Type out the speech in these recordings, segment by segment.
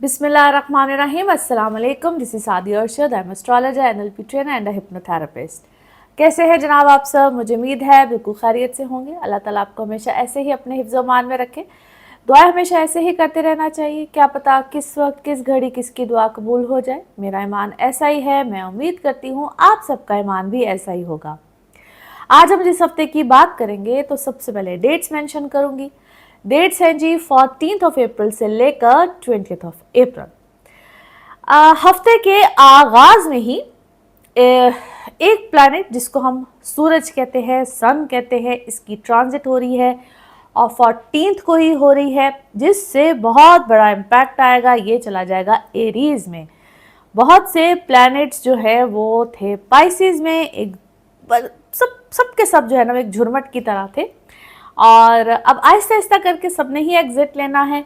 बिस्मिल्लाहिर्रहमानिर्रहीम। अस्सलाम वालेकुम। दिस इज सादी Arshad. I am astrologer, NLP trainer and hypnotherapist. कैसे हैं जनाब आप सब? मुझे उम्मीद है बिल्कुल खैरियत से होंगे। अल्लाह ताला आपको हमेशा ऐसे ही अपने हिफ्ज़ मान में रखे। दुआ हमेशा ऐसे ही करते रहना चाहिए। क्या पता किस वक्त किस घड़ी किसकी दुआ कबूल हो जाए। मेरा ईमान ऐसा ही है। मैं उम्मीद करती हूँ आप सबका ईमान भी ऐसा ही होगा। आज हम जिस हफ्ते की बात करेंगे तो सबसे पहले डेट्स मेंशन करूंगी। डेट्स हैं जी 14 अप्रैल से लेकर 20 अप्रैल। हफ्ते के आगाज में ही एक प्लैनेट जिसको हम सूरज कहते हैं, सन कहते हैं, इसकी ट्रांजिट हो रही है और 14 को ही हो रही है, जिससे बहुत बड़ा इम्पैक्ट आएगा। ये चला जाएगा एरीज में। बहुत से प्लैनेट्स जो है वो थे पाइसिस में, एक सबके सब जो है ना एक झुरमट की तरह थे और अब आहिस्ता आहिस्ता करके सबने ही एग्जिट लेना है।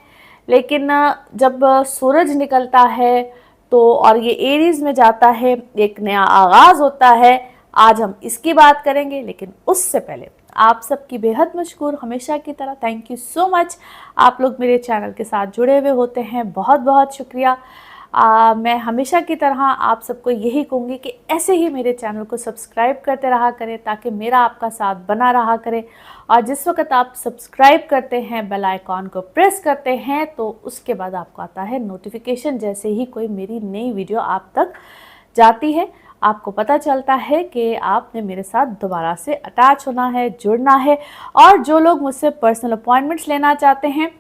लेकिन जब सूरज निकलता है तो और ये एरीज में जाता है, एक नया आगाज होता है। आज हम इसकी बात करेंगे, लेकिन उससे पहले आप सबकी बेहद मशकूर, हमेशा की तरह थैंक यू सो मच। आप लोग मेरे चैनल के साथ जुड़े हुए होते हैं, बहुत बहुत शुक्रिया। मैं हमेशा की तरह आप सबको यही कहूँगी कि ऐसे ही मेरे चैनल को सब्सक्राइब करते रहा करें ताकि मेरा आपका साथ बना रहा करे। और जिस वक्त आप सब्सक्राइब करते हैं, बेल आइकॉन को प्रेस करते हैं, तो उसके बाद आपको आता है नोटिफिकेशन। जैसे ही कोई मेरी नई वीडियो आप तक जाती है, आपको पता चलता है कि आपने मेरे साथ दोबारा से अटैच होना है, जुड़ना है। और जो लोग मुझसे पर्सनल अपॉइंटमेंट्स लेना चाहते हैं,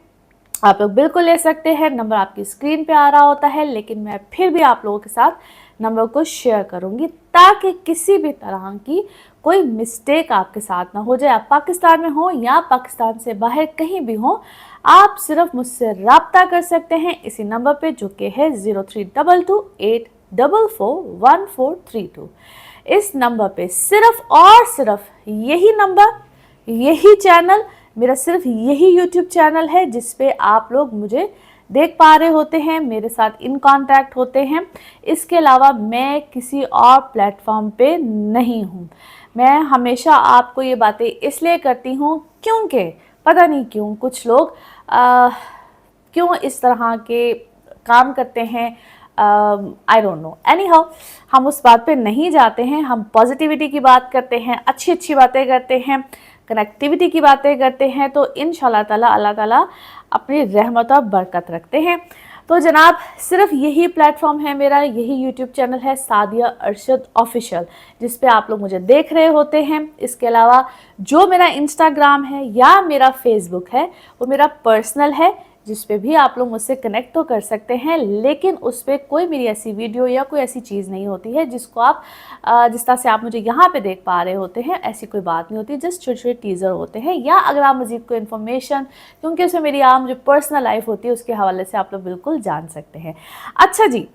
आप लोग बिल्कुल ले सकते हैं। नंबर आपकी स्क्रीन पे आ रहा होता है, लेकिन मैं फिर भी आप लोगों के साथ नंबर को शेयर करूंगी ताकि किसी भी तरह की कोई मिस्टेक आपके साथ ना हो जाए। आप पाकिस्तान में हो या पाकिस्तान से बाहर कहीं भी हो, आप सिर्फ मुझसे रब्ता कर सकते हैं इसी नंबर पे, जो कि है 0322844142। इस नंबर पे सिर्फ और सिर्फ यही नंबर, यही चैनल, मेरा सिर्फ यही यूट्यूब चैनल है जिस पे आप लोग मुझे देख पा रहे होते हैं, मेरे साथ इन कांटेक्ट होते हैं। इसके अलावा मैं किसी और प्लेटफॉर्म पे नहीं हूँ। मैं हमेशा आपको ये बातें इसलिए करती हूँ क्योंकि पता नहीं क्यों कुछ लोग क्यों इस तरह के काम करते हैं। I don't know. Any how, हम उस बात पे नहीं जाते हैं। हम पॉजिटिविटी की बात करते हैं, अच्छी अच्छी बातें करते हैं, कनेक्टिविटी की बातें करते हैं। तो इंशाल्लाह ताला अल्लाह ताला अपनी रहमत और बरकत रखते हैं। तो जनाब, सिर्फ यही प्लेटफॉर्म है मेरा, यही यूट्यूब चैनल है सादिया अरशद ऑफिशियल, जिस पे आप लोग मुझे देख रहे होते हैं। इसके अलावा जो मेरा इंस्टाग्राम है या मेरा फेसबुक है, वो मेरा पर्सनल है, जिस पे भी आप लोग मुझसे कनेक्ट तो कर सकते हैं, लेकिन उस पर कोई मेरी ऐसी वीडियो या कोई ऐसी चीज़ नहीं होती है जिसको आप जिस तरह से आप मुझे यहाँ पे देख पा रहे होते हैं। ऐसी कोई बात नहीं होती, जस्ट छोटे छोटे टीज़र होते हैं। या अगर आप मज़ीद कोई इन्फॉर्मेशन, क्योंकि उसमें मेरी आम जो पर्सनल लाइफ होती है उसके हवाले से आप लोग बिल्कुल जान सकते हैं। अच्छा जी,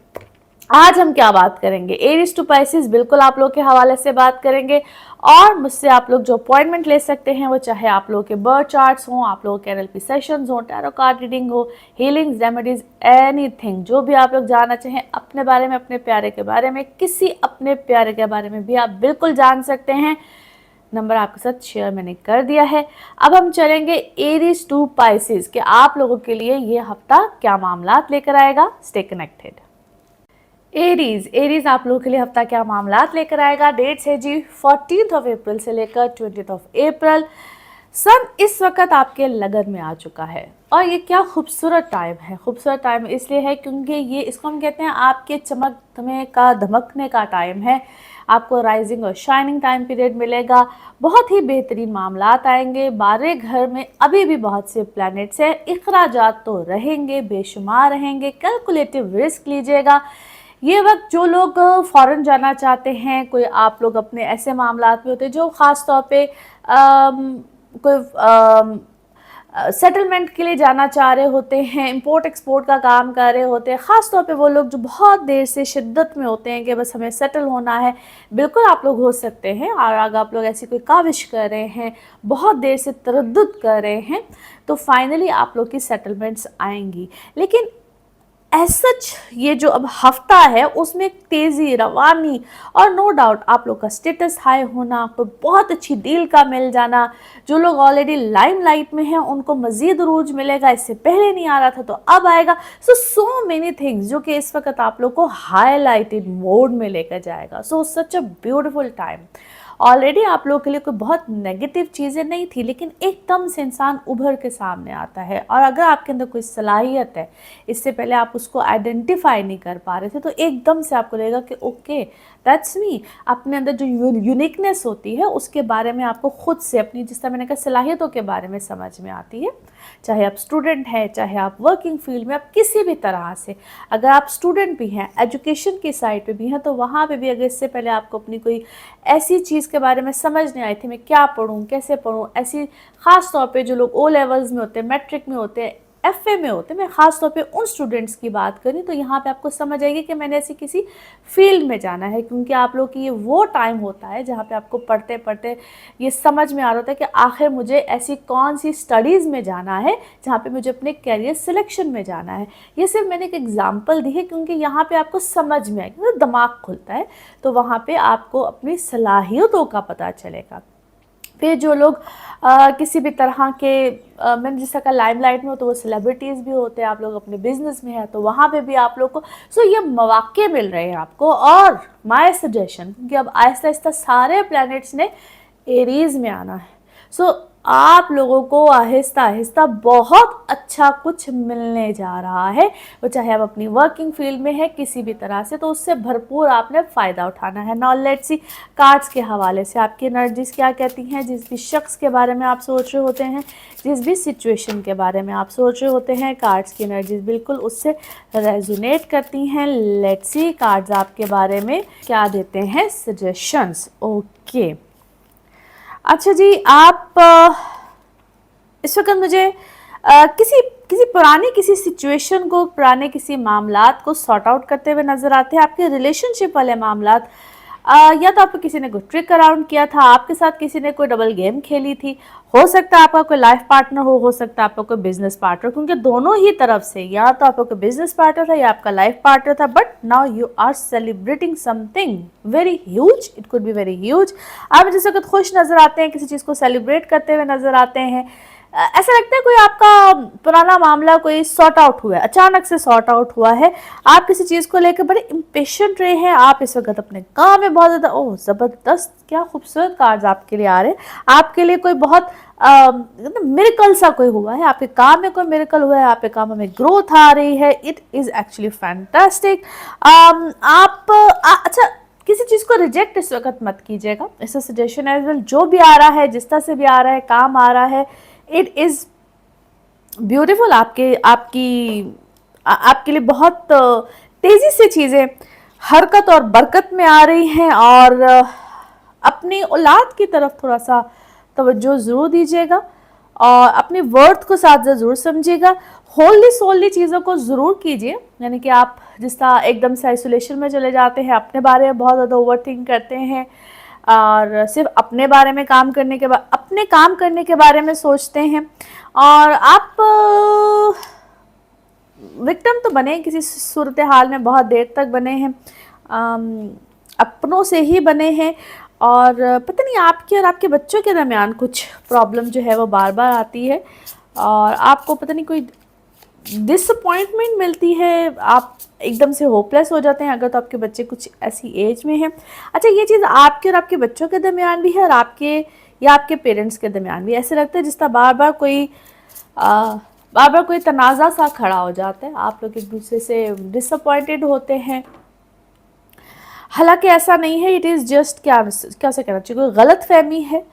आज हम क्या बात करेंगे? एरीज टू पाइसिस बिल्कुल आप लोग के हवाले से बात करेंगे। और मुझसे आप लोग जो अपॉइंटमेंट ले सकते हैं, वो चाहे आप लोगों के बर्थ चार्ट्स हों, आप लोगों के एनएलपी सेशंस हों, टैरो कार्ड रीडिंग हो, हीलिंग्स, रेमेडीज, एनीथिंग, जो भी आप लोग जानना चाहें अपने बारे में, अपने प्यारे के बारे में, किसी अपने प्यारे के बारे में भी आप बिल्कुल जान सकते हैं। नंबर आपके साथ शेयर मैंने कर दिया है। अब हम चलेंगे एरीज टू पाइसिस कि आप लोगों के लिए ये हफ्ता क्या मामलात लेकर आएगा। Stay connected. एरीज आप लोगों के लिए हफ्ता क्या मामलात लेकर आएगा। डेट्स है जी 14 अप्रैल से लेकर 20 अप्रैल। सन इस वक्त आपके लगन में आ चुका है और ये क्या खूबसूरत टाइम है। खूबसूरत टाइम इसलिए है क्योंकि ये, इसको हम कहते हैं आपके चमकने का, धमकने का टाइम है। आपको राइजिंग और शाइनिंग टाइम पीरियड मिलेगा। बहुत ही बेहतरीन मामलात आएंगे। 12 घर में अभी भी बहुत से प्लैनेट्स हैं। इखराजात तो रहेंगे, बेशुमार रहेंगे। कैलकुलेटिव रिस्क लीजिएगा। ये वक्त जो लोग फ़ॉरेन जाना चाहते हैं, कोई आप लोग अपने ऐसे मामलात में होते हैं जो ख़ास तौर पे कोई सेटलमेंट के लिए जाना चाह रहे होते हैं, इंपोर्ट एक्सपोर्ट का काम कर रहे होते हैं, ख़ास तौर पे वो लोग जो बहुत देर से शिद्दत में होते हैं कि बस हमें सेटल होना है, बिल्कुल आप लोग हो सकते हैं। और अगर आप लोग ऐसी कोई काविश कर रहे हैं, बहुत देर से तरद्दुद कर रहे हैं, तो फाइनली आप लोग की सेटलमेंट्स आएंगी। लेकिन एज सच ये जो अब हफ्ता है उसमें तेज़ी रवानी और नो डाउट आप लोग का स्टेटस हाई होना, कोई बहुत अच्छी डील का मिल जाना, जो लोग ऑलरेडी लाइमलाइट में हैं उनको मज़ीद रूज मिलेगा, इससे पहले नहीं आ रहा था तो अब आएगा। सो मेनी थिंग्स जो कि इस वक्त आप लोग को हाईलाइटेड मोड में लेकर जाएगा। सो सच अ ब्यूटिफुल टाइम। ऑलरेडी आप लोगों के लिए कोई बहुत नेगेटिव चीज़ें नहीं थी, लेकिन एकदम से इंसान उभर के सामने आता है। और अगर आपके अंदर कोई सलाहियत है, इससे पहले आप उसको आइडेंटिफाई नहीं कर पा रहे थे, तो एकदम से आपको लगेगा कि ओके दैट्स मी। अपने अंदर जो यूनिकनेस होती है उसके बारे में आपको खुद से, अपनी जिस तरह मैंने कहा सलाहियतों के बारे में समझ में आती है। चाहे आप स्टूडेंट हैं, चाहे आप वर्किंग फील्ड में, आप किसी भी तरह से, अगर आप स्टूडेंट भी हैं, एजुकेशन की साइड पे भी हैं, तो वहाँ पे भी अगर इससे पहले आपको अपनी कोई ऐसी चीज़ के बारे में समझ नहीं आई थी, मैं क्या पढ़ूँ, कैसे पढ़ूँ, ऐसी ख़ास तौर पे जो लोग ओ लेवल्स में होते हैं, मैट्रिक में होते हैं, एफए में होते हैं, मैं ख़ास तौर पे उन स्टूडेंट्स की बात करी, तो यहाँ पे आपको समझ आएगी कि मैंने ऐसी किसी फील्ड में जाना है, क्योंकि आप लोग की ये वो टाइम होता है जहाँ पे आपको पढ़ते पढ़ते ये समझ में आ रहा होता है कि आखिर मुझे ऐसी कौन सी स्टडीज़ में जाना है जहाँ पे मुझे अपने कैरियर सिलेक्शन में जाना है। ये सिर्फ मैंने एक एग्जाम्पल दी है क्योंकि यहाँ पे आपको समझ में आएगा, तो दिमाग खुलता है, तो वहाँ पे आपको अपनी सलाहियतों का पता चलेगा। फिर जो लोग किसी भी तरह के मैंने जैसा कहा लाइमलाइट में हो, तो वो सेलिब्रिटीज़ भी होते हैं, आप लोग अपने बिजनेस में है तो वहाँ पे भी आप लोग को ये मौके मिल रहे हैं आपको। और माय सजेशन, क्योंकि अब आहिस्ता आहिस्ता सारे प्लैनेट्स ने एरीज में आना है, आप लोगों को आहिस्ता आहिस्ता बहुत अच्छा कुछ मिलने जा रहा है। वो चाहे आप अपनी वर्किंग फील्ड में है किसी भी तरह से, तो उससे भरपूर आपने फ़ायदा उठाना है। नाउ लेट्स सी कार्ड्स के हवाले से आपकी एनर्जीज क्या कहती हैं। जिस भी शख्स के बारे में आप सोच रहे होते हैं, जिस भी सिचुएशन के बारे में आप सोच रहे होते हैं, कार्ड्स की एनर्जीज बिल्कुल उससे रेजोनेट करती हैं। लेट्स सी कार्ड्स आपके बारे में क्या देते हैं सजेशंस। ओके अच्छा जी, आप इस वक्त मुझे किसी पुरानी किसी सिचुएशन को, पुराने किसी मामलात को सॉर्ट आउट करते हुए नज़र आते हैं। आपके रिलेशनशिप वाले मामलात, या तो आपको किसी ने कोई ट्रिक अराउंड किया था, आपके साथ किसी ने कोई डबल गेम खेली थी, हो सकता है आपका कोई लाइफ पार्टनर हो सकता है आपका कोई बिजनेस पार्टनर, क्योंकि दोनों ही तरफ से या तो आपका कोई बिजनेस पार्टनर था या आपका लाइफ पार्टनर था, but now you are celebrating something very huge. It could be very huge. आप जिस वक्त खुश नज़र आते हैं, किसी चीज़ को सेलिब्रेट करते हुए नज़र आते हैं, ऐसा लगता है कोई आपका पुराना मामला कोई सॉर्ट आउट हुआ है, अचानक से सॉर्ट आउट हुआ है। आप किसी चीज़ को लेकर बड़े इम्पेशेंट रहे हैं, आप इस वक्त अपने काम में बहुत ज़्यादा, ओह ज़बरदस्त, क्या खूबसूरत कार्ड्स आपके लिए आ रहे हैं। आपके लिए कोई बहुत मिरेकल सा कोई हुआ है, आपके काम में कोई मिरेकल हुआ है, आपके काम में ग्रोथ आ रही है। It is actually fantastic. अच्छा, किसी चीज़ को रिजेक्ट इस वक्त मत कीजिएगा, ऐसा सजेशन एज वेल। जो भी आ रहा है, जिस तरह से भी आ रहा है, काम आ रहा है, इट इज़ ब्यूटिफुल। आपके लिए बहुत तेज़ी से चीज़ें हरकत और बरकत में आ रही हैं। और अपनी औलाद की तरफ थोड़ा सा तवज्जो ज़रूर दीजिएगा और अपने वर्थ को साथ ज़रूर समझिएगा। होली सोली चीज़ों को ज़रूर कीजिए, यानी कि आप जिस तरह एकदम से आइसोलेशन में चले जाते हैं, अपने बारे में बहुत ज़्यादा ओवर थिंक करते हैं और सिर्फ अपने बारे में अपने काम करने के बारे में सोचते हैं, और आप विक्टिम तो बने किसी सूरत हाल में, बहुत देर तक बने हैं, अपनों से ही बने हैं। और पता नहीं आपके और आपके बच्चों के दरमियान कुछ प्रॉब्लम जो है वो बार बार आती है और आपको पता नहीं कोई डिसअपॉइंटमेंट मिलती है, आप एकदम से होपलेस हो जाते हैं अगर तो आपके बच्चे कुछ ऐसी एज में हैं। अच्छा, ये चीज़ आपके और आपके बच्चों के दरमियान भी है और आपके या आपके पेरेंट्स के दरमियान भी। ऐसे लगता है जिस तरह बार बार कोई तनाज़ा सा खड़ा हो जाता है, आप लोग एक दूसरे से डिसअपॉइंटेड होते हैं। हालांकि ऐसा नहीं है, इट इज़ जस्ट क्या से कहना चाहिए, कोई गलत फहमी है।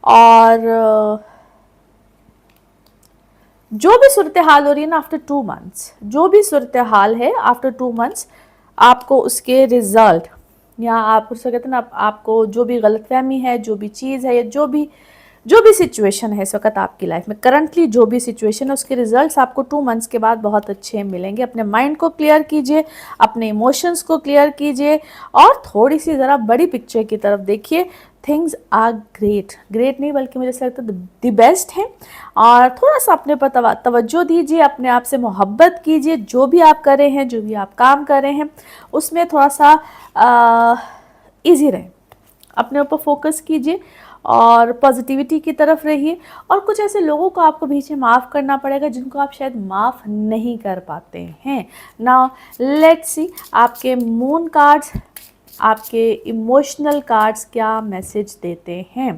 और जो भी सूरत हाल हो रही है ना, आफ्टर 2 मंथ्स, जो भी सूरत हाल है आफ्टर 2 मंथ्स, आपको उसके रिजल्ट या आप उससे कहते हैं ना, आपको जो भी गलतफहमी है, जो भी चीज़ है या जो भी जो भी सिचुएशन है इस वक्त आपकी लाइफ में, करंटली जो भी सिचुएशन है उसके रिजल्ट्स आपको 2 मंथ्स के बाद बहुत अच्छे मिलेंगे। अपने माइंड को क्लियर कीजिए, अपने इमोशंस को क्लियर कीजिए और थोड़ी सी ज़रा बड़ी पिक्चर की तरफ देखिए। थिंग्स आर ग्रेट, ग्रेट नहीं बल्कि मुझे ऐसा लगता है द बेस्ट है। और थोड़ा सा अपने पर तवज्जो दीजिए, अपने आप से मोहब्बत कीजिए, जो भी आप कर रहे हैं, जो भी आप काम कर रहे हैं उसमें थोड़ा सा ईजी रहे, अपने ऊपर फोकस कीजिए और पॉजिटिविटी की तरफ रहिए। और कुछ ऐसे लोगों को आपको बीच में माफ़ करना पड़ेगा जिनको आप शायद माफ़ नहीं कर पाते हैं। नाउ लेट्स सी आपके मून कार्ड्स, आपके इमोशनल कार्ड्स क्या मैसेज देते हैं।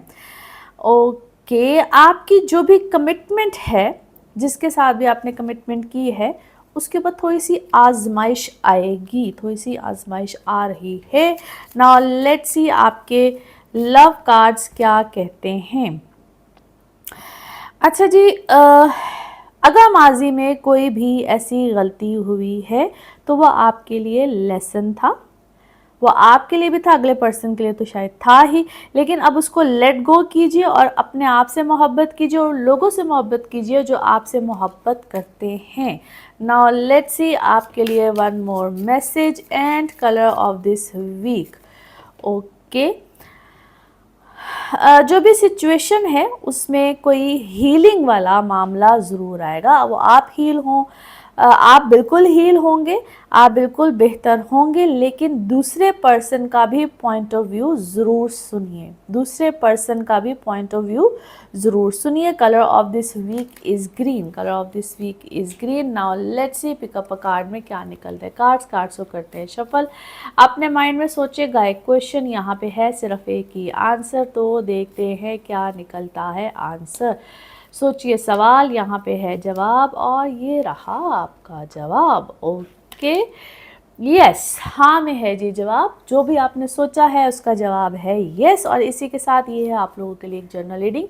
ओके, आपकी जो भी कमिटमेंट है, जिसके साथ भी आपने कमिटमेंट की है, उसके ऊपर थोड़ी सी आजमाइश आएगी, थोड़ी सी आजमाइश आ रही है। नाउ लेट्स सी आपके लव कार्ड्स क्या कहते हैं। अच्छा जी, अगर माजी में कोई भी ऐसी गलती हुई है तो वह आपके लिए लेसन था, वो आपके लिए भी था, अगले पर्सन के लिए तो शायद था ही, लेकिन अब उसको लेट गो कीजिए और अपने आप से मोहब्बत कीजिए और लोगों से मोहब्बत कीजिए जो आपसे मोहब्बत करते हैं। नाउ लेट्स सी आपके लिए one more message and colour of this week. Okay, जो भी सिचुएशन है उसमें कोई हीलिंग वाला मामला ज़रूर आएगा। वो आप हील हों, आप बिल्कुल हील होंगे, आप बिल्कुल बेहतर होंगे, लेकिन दूसरे पर्सन का भी पॉइंट ऑफ व्यू ज़रूर सुनिए, दूसरे पर्सन का भी पॉइंट ऑफ व्यू ज़रूर सुनिए। Colour of this week is green, colour of this week is green. Now let's see pick up a card में क्या निकल रहा है। कार्ड्स को करते हैं शफल। अपने माइंड में सोचिएगा, एक क्वेश्चन यहाँ पे है, सिर्फ एक ही आंसर, तो देखते हैं क्या निकलता है आंसर। सोचिए सवाल, यहाँ पे है जवाब और ये रहा आपका जवाब। ओके, यस, हाँ में है जी जवाब। जो भी आपने सोचा है उसका जवाब है यस। और इसी के साथ ये है आप लोगों के लिए एक जर्नल रीडिंग।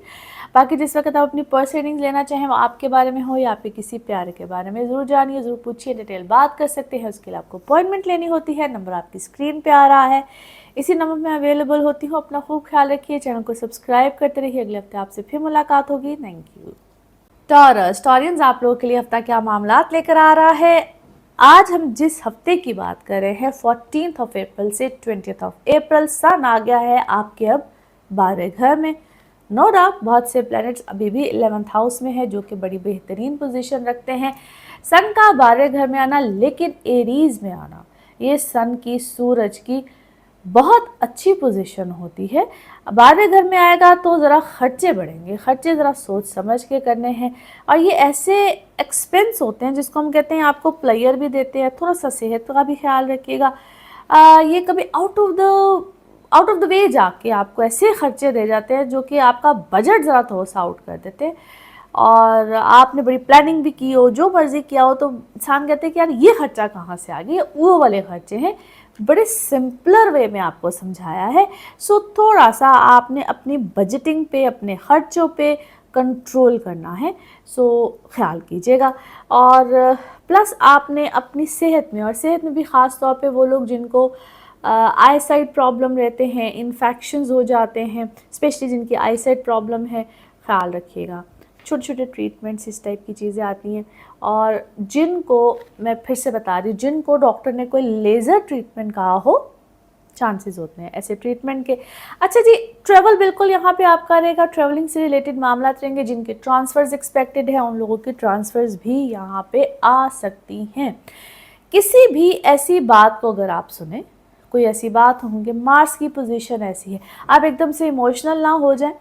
बाकी जिस वक्त आप अपनी पर्सनल रीडिंग लेना चाहें, वो आपके बारे में हो या आपके किसी प्यारे के बारे में, ज़रूर जानिए, ज़रूर पूछिए, डिटेल बात कर सकते हैं। उसके लिए आपको अपॉइंटमेंट लेनी होती है। नंबर आपकी स्क्रीन पे आ रहा है, इसी नंबर में अवेलेबल होती हूँ। अपना खूब ख्याल रखिए, चैनल को सब्सक्राइब करते रहिए। अगले हफ्ते आपसे फिर मुलाकात होगी। Thank you. टॉरस, टॉरियंस, आप लोगों के लिए हफ्ता क्या मामलात लेकर आ रहा है। आज हम जिस हफ्ते की बात कर रहे हैं 14 अप्रैल से 20 अप्रैल, सन आ गया है आपके अब 12 घर में। नो डाउट बहुत से प्लैनेट्स अभी भी 11th हाउस में है, जो कि बड़ी बेहतरीन पोजीशन रखते हैं। सन का 12 घर में आना, लेकिन एरीज में आना, ये सन की, सूरज की बहुत अच्छी पोजीशन होती है। 12 घर में आएगा तो ज़रा खर्चे बढ़ेंगे, खर्चे ज़रा सोच समझ के करने हैं। और ये ऐसे एक्सपेंस होते हैं जिसको हम कहते हैं, आपको प्लेयर भी देते हैं। थोड़ा सा सेहत का भी ख्याल रखिएगा। ये कभी आउट ऑफ द वे जाके आपको ऐसे खर्चे दे जाते हैं जो कि आपका बजट ज़रा थोड़ा सा आउट कर देते हैं। और आपने बड़ी प्लानिंग भी की हो, जो मर्ज़ी किया हो, तो इंसान कहते हैं कि यार ये खर्चा कहाँ से आ गया, वो वाले खर्चे हैं। बड़े सिंपलर वे में आपको समझाया है। सो थोड़ा सा आपने अपनी बजटिंग पे, अपने खर्चों पे कंट्रोल करना है। सो ख्याल कीजिएगा। और प्लस आपने अपनी सेहत में, और सेहत में भी ख़ास तौर पे वो लोग जिनको आई साइट प्रॉब्लम रहते हैं, इन्फेक्शंस हो जाते हैं, स्पेशली जिनकी आई साइट प्रॉब्लम है, ख्याल रखिएगा। छोटे छोटे ट्रीटमेंट्स इस टाइप की चीज़ें आती हैं। और जिनको, मैं फिर से बता रही हूँ, जिनको डॉक्टर ने कोई लेज़र ट्रीटमेंट कहा हो, चांसेस होते हैं ऐसे ट्रीटमेंट के। अच्छा जी, ट्रैवल बिल्कुल यहाँ पे आपका रहेगा, ट्रैवलिंग से रिलेटेड मामला रहेंगे। जिनके ट्रांसफ़र्स एक्सपेक्टेड है, उन लोगों की ट्रांसफ़र्स भी यहाँ पे आ सकती हैं। किसी भी ऐसी बात को अगर आप सुने, कोई ऐसी बात होंगे, मार्स की पोजीशन ऐसी है, आप एकदम से इमोशनल ना हो जाएं,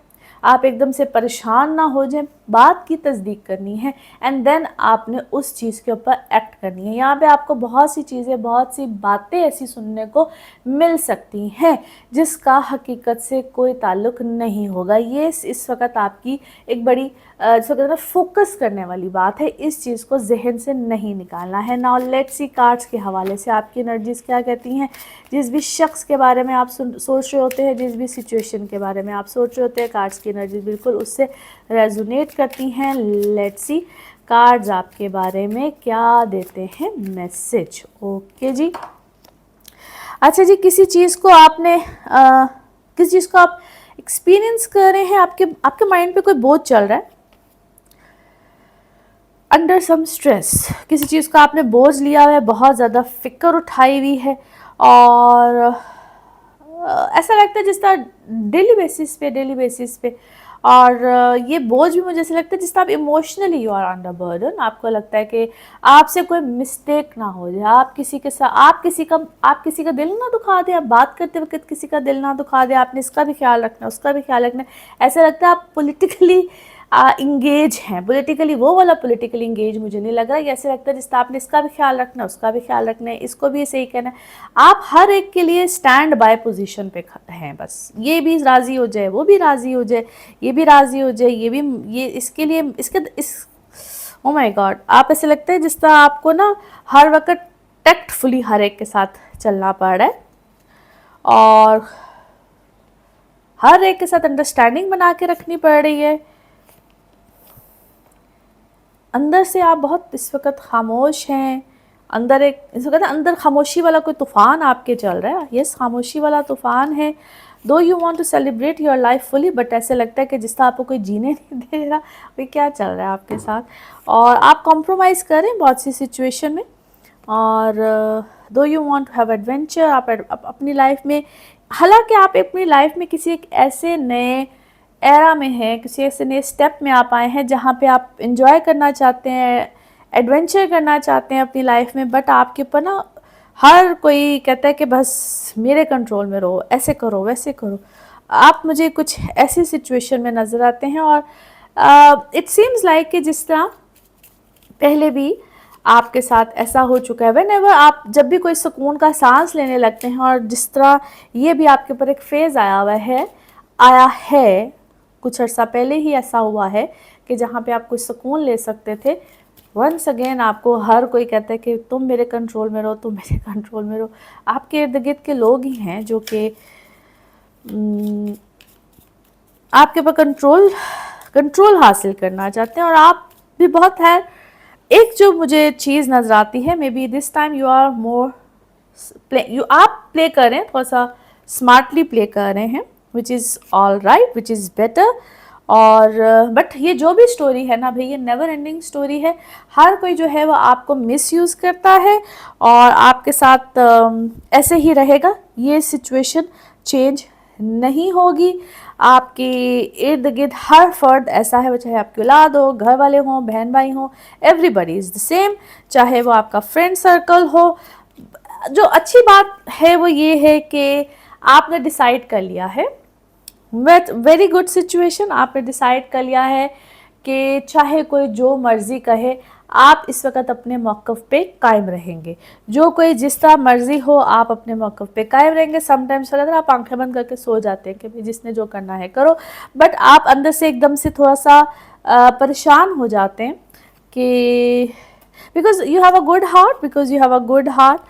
आप एकदम से परेशान ना हो जाएं, बात की तस्दीक करनी है एंड देन आपने उस चीज़ के ऊपर एक्ट करनी है। यहाँ पे आपको बहुत सी चीज़ें, बहुत सी बातें ऐसी सुनने को मिल सकती हैं जिसका हकीकत से कोई ताल्लुक नहीं होगा। ये इस वक्त आपकी एक बड़ी फोकस करने वाली बात है। इस चीज़ को जहन से नहीं निकालना है। नाउ लेट्स सी कार्ड्स के हवाले से आपकी एनर्जीज क्या कहती हैं। जिस भी शख्स के बारे में आप सोच रहे होते हैं, जिस भी सिचुएशन के बारे में आप सोच रहे होते हैं, कार्ड्स की एनर्जी बिल्कुल उससे रेजोनेट करती हैं। लेट्स सी कार्ड्स आपके बारे में क्या देते हैं मैसेज। ओके जी, अच्छा जी, किसी चीज़ को आप एक्सपीरियंस कर रहे हैं, आपके आपके माइंड पे कोई बोझ चल रहा है, अंडर सम स्ट्रेस, किसी चीज़ का आपने बोझ लिया हुआ है, बहुत ज़्यादा फिक्र उठाई हुई है, और ऐसा लगता है जिस तरह डेली बेसिस पे, और ये बोझ भी मुझे ऐसा लगता है जिस तरह आप emotionally you are under burden, आपको लगता है कि आपसे कोई मिस्टेक ना हो जाए, आप किसी के साथ आप किसी का दिल ना दुखा दें, आप बात करते वक्त किसी का दिल ना दुखा दें, आपने इसका भी ख्याल रखना, उसका भी ख्याल रखना। ऐसा लगता है आप पॉलिटिकली इंगेज हैं, पॉलिटिकली, वो वाला पॉलिटिकली इंगेज मुझे नहीं लग रहा है। ऐसे लगता है जिस तरह आपने इसका भी ख्याल रखना, उसका भी ख्याल रखना है, इसको भी सही कहना है, आप हर एक के लिए स्टैंड बाय पोजीशन पे हैं, बस ये भी राज़ी हो जाए, वो भी राज़ी हो जाए, ये भी राज़ी हो जाए, ये भी, ये इसके लिए, इस ओ माय गॉड, आप ऐसे लगता है जिस तरह आपको ना हर वक्त टैक्टफुली हर एक के साथ चलना पड़ रहा है, और हर एक के साथ अंडरस्टैंडिंग बना के रखनी पड़ रही है। अंदर से आप बहुत इस वक्त खामोश हैं, अंदर एक, इस वक्त अंदर खामोशी वाला कोई तूफ़ान आपके चल रहा है, यस, खामोशी वाला तूफ़ान है। Though you want to celebrate your life fully, but ऐसे लगता है कि जिस तरह आपको कोई जीने नहीं दे रहा, भाई क्या चल रहा है आपके साथ, और आप कॉम्प्रोमाइज़ करें बहुत सी सिचुएशन में, और though you want to have adventure, आप अपनी लाइफ में, हालांकि आप अपनी लाइफ में किसी एक ऐसे नए एरा में हैं, किसी ऐसे नए स्टेप में आप आए हैं जहाँ पे आप इंजॉय करना चाहते हैं, एडवेंचर करना चाहते हैं अपनी लाइफ में, बट आपके ऊपर ना हर कोई कहता है कि बस मेरे कंट्रोल में रहो, ऐसे करो वैसे करो। आप मुझे कुछ ऐसी सिचुएशन में नज़र आते हैं, और इट सीम्स लाइक कि जिस तरह पहले भी आपके साथ ऐसा हो चुका है, व्हेनेवर आप जब भी कोई सुकून का सांस लेने लगते हैं, और जिस तरह ये भी आपके ऊपर एक फेज़ आया है कुछ अर्सा पहले ही ऐसा हुआ है कि जहाँ पे आप कुछ सुकून ले सकते थे, वंस अगेन आपको हर कोई कहता है कि तुम मेरे कंट्रोल में रहो, तुम मेरे कंट्रोल में रहो। आपके इर्द गिर्द के लोग ही हैं जो कि आपके ऊपर कंट्रोल हासिल करना चाहते हैं, और आप भी बहुत है। एक जो मुझे चीज़ नज़र आती है, maybe this time you are more आप प्ले कर रहे हैं, थोड़ा सा स्मार्टली प्ले कर रहे हैं, which is all right, which is better. और बट ये जो भी स्टोरी है ना भाई, ये नेवर एंडिंग स्टोरी है। हर कोई जो है वो आपको मिसयूज़ करता है, और आपके साथ ऐसे ही रहेगा, ये सिचुएशन चेंज नहीं होगी। आपके इर्द गिर्द हर फर्द ऐसा है, वो चाहे आपकी औलाद हो, घर वाले हों, बहन भाई हों, एवरीबडी इज़ द सेम, चाहे वो आपका फ्रेंड सर्कल हो। जो अच्छी बात है वो ये है कि आपने डिसाइड कर लिया है, वेरी गुड सिचुएशन, आपने डिसाइड कर लिया है कि चाहे कोई जो मर्ज़ी कहे, आप इस वक्त अपने मौक़िफ़ पे कायम रहेंगे। जो कोई जिस तरह मर्ज़ी हो, आप अपने मौक़िफ़ पे कायम रहेंगे। समटाइम्स लगता है आप आंखें बंद करके सो जाते हैं कि भाई जिसने जो करना है करो, बट आप अंदर से एकदम से थोड़ा सा परेशान हो जाते हैं कि because you have a good heart,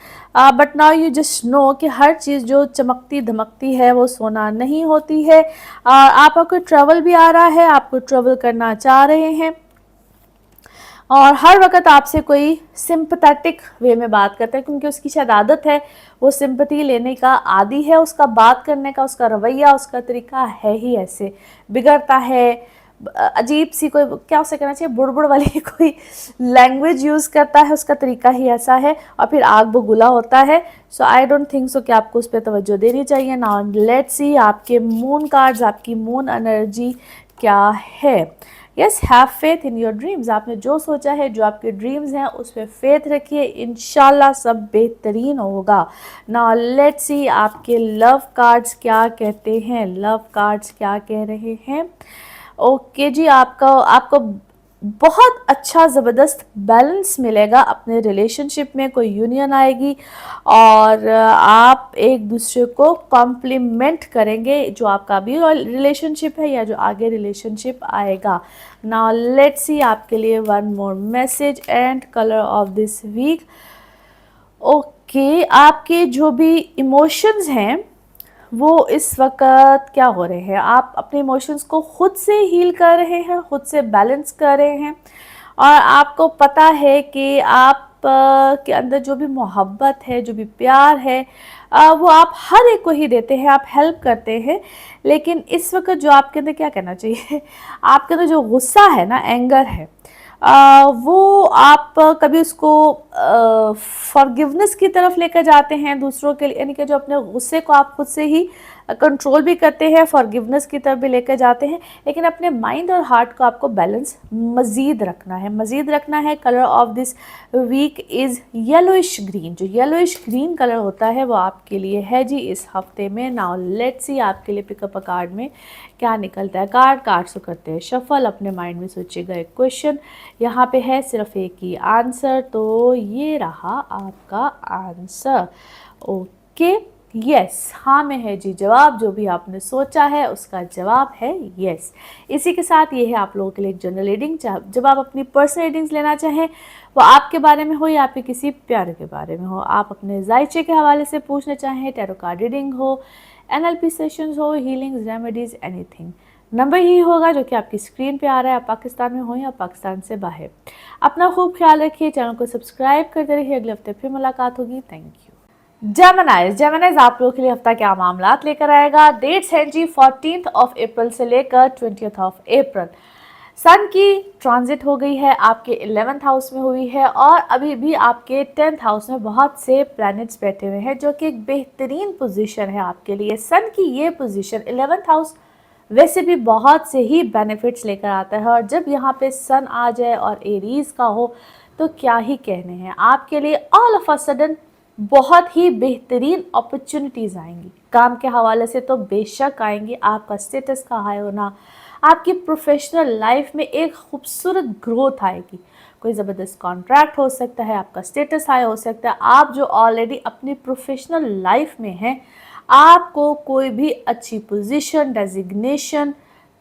but now you just know कि हर चीज़ जो चमकती धमकती है वो सोना नहीं होती है। आपका कोई ट्रैवल भी आ रहा है, आपको ट्रैवल करना चाह रहे हैं, और हर वक्त आपसे कोई सिंपथेटिक वे में बात करता है, क्योंकि उसकी शायद आदत है, वो सिंपथी लेने का आदी है, उसका बात करने का, उसका रवैया, उसका तरीका है ही ऐसे, बिगड़ता है, अजीब सी कोई, क्या उसे कहना चाहिए, बुड़बुड़ वाली कोई लैंग्वेज यूज़ करता है, उसका तरीका ही ऐसा है, और फिर आग बगुला होता है। सो आई डोंट थिंक सो कि आपको उस पर तवज्जो देनी चाहिए। नाउ लेट्स सी आपके मून कार्ड्स, आपकी मून एनर्जी क्या है। Yes, have faith in your dreams, आपने जो सोचा है, जो आपके ड्रीम्स हैं, उस पर फेथ रखिए, इंशाल्लाह सब बेहतरीन होगा। नाउ लेट्स सी आपके लव कार्ड्स क्या कहते हैं, लव कार्ड्स क्या कह रहे हैं। ओके जी, आपको बहुत अच्छा ज़बरदस्त बैलेंस मिलेगा अपने रिलेशनशिप में, कोई यूनियन आएगी, और आप एक दूसरे को कॉम्प्लीमेंट करेंगे, जो आपका भी रिलेशनशिप है या जो आगे रिलेशनशिप आएगा। नाउ लेट्स सी आपके लिए one more message and colour of this week. Okay, आपके जो भी इमोशंस हैं वो इस वक्त क्या हो रहे हैं, आप अपने इमोशंस को खुद से हील कर रहे हैं, खुद से बैलेंस कर रहे हैं, और आपको पता है कि आप के अंदर जो भी मोहब्बत है, जो भी प्यार है, वो आप हर एक को ही देते हैं, आप हेल्प करते हैं, लेकिन इस वक्त जो आपके अंदर क्या कहना चाहिए आपके अंदर जो गुस्सा है ना, एंगर है, वो आप कभी उसको फॉरगिवनेस की तरफ लेकर जाते हैं दूसरों के लिए, यानी कि जो अपने गुस्से को आप खुद से ही कंट्रोल भी करते हैं, फॉरगिवनेस की तरफ भी लेकर जाते हैं, लेकिन अपने माइंड और हार्ट को आपको बैलेंस मज़ीद रखना है, मज़ीद रखना है। Colour of this week is yellowish green. जो येलोइश ग्रीन कलर होता है वो आपके लिए है जी इस हफ्ते में। नाउ लेट्स सी आपके लिए पिकअप अ कार्ड में क्या निकलता है। कार्ड से करते हैं शफल, अपने माइंड में सोचिएगा एक क्वेश्चन, यहाँ पे है सिर्फ एक ही आंसर, तो ये रहा आपका आंसर। ओके, यस, हाँ में है जी जवाब। जो भी आपने सोचा है उसका जवाब है यस। इसी के साथ ये है आप लोगों के लिए एक जनरल रीडिंग। जब आप अपनी पर्सनल रीडिंग्स लेना चाहें, वो आपके बारे में हो या आपके किसी प्यारे के बारे में हो, आप अपने जायचे के हवाले से पूछना चाहें, टैरो कार्ड रीडिंग हो, NLP सेशंस हो, हीलिंग्स, रेमेडीज, एनीथिंग, नंबर ही होगा जो कि आपकी स्क्रीन पे आ रहा है। आप पाकिस्तान में हो या पाकिस्तान से बाहर। अपना खूब ख्याल रखिए, चैनल को सब्सक्राइब करते रहिए। अगले हफ्ते फिर मुलाकात होगी। Thank you. जेमिनाइज आप लोगों के लिए हफ्ता क्या मामलात लेकर आएगा। डेट्स हैं जी 14 अप्रैल से लेकर 20 अप्रैल। सन की ट्रांजिट हो गई है, आपके 11th हाउस में हुई है, और अभी भी आपके 10th हाउस में बहुत से प्लैनेट्स बैठे हुए हैं, जो कि एक बेहतरीन पोजीशन है आपके लिए। सन की ये पोजीशन 11th हाउस वैसे भी बहुत से ही बेनिफिट्स लेकर आता है, और जब यहाँ पे सन आ जाए और एरीज का हो तो क्या ही कहने हैं आपके लिए। ऑल ऑफ अ सडन बहुत ही बेहतरीन अपॉर्चुनिटीज़ आएंगी, काम के हवाले से तो बेशक आएंगी। आपका स्टेटस का हाई होना, आपकी प्रोफेशनल लाइफ में एक खूबसूरत ग्रोथ आएगी। कोई ज़बरदस्त कॉन्ट्रैक्ट हो सकता है, आपका स्टेटस हाई हो सकता है। आप जो ऑलरेडी अपनी प्रोफेशनल लाइफ में हैं, आपको कोई भी अच्छी पोजीशन, डेजिग्नेशन,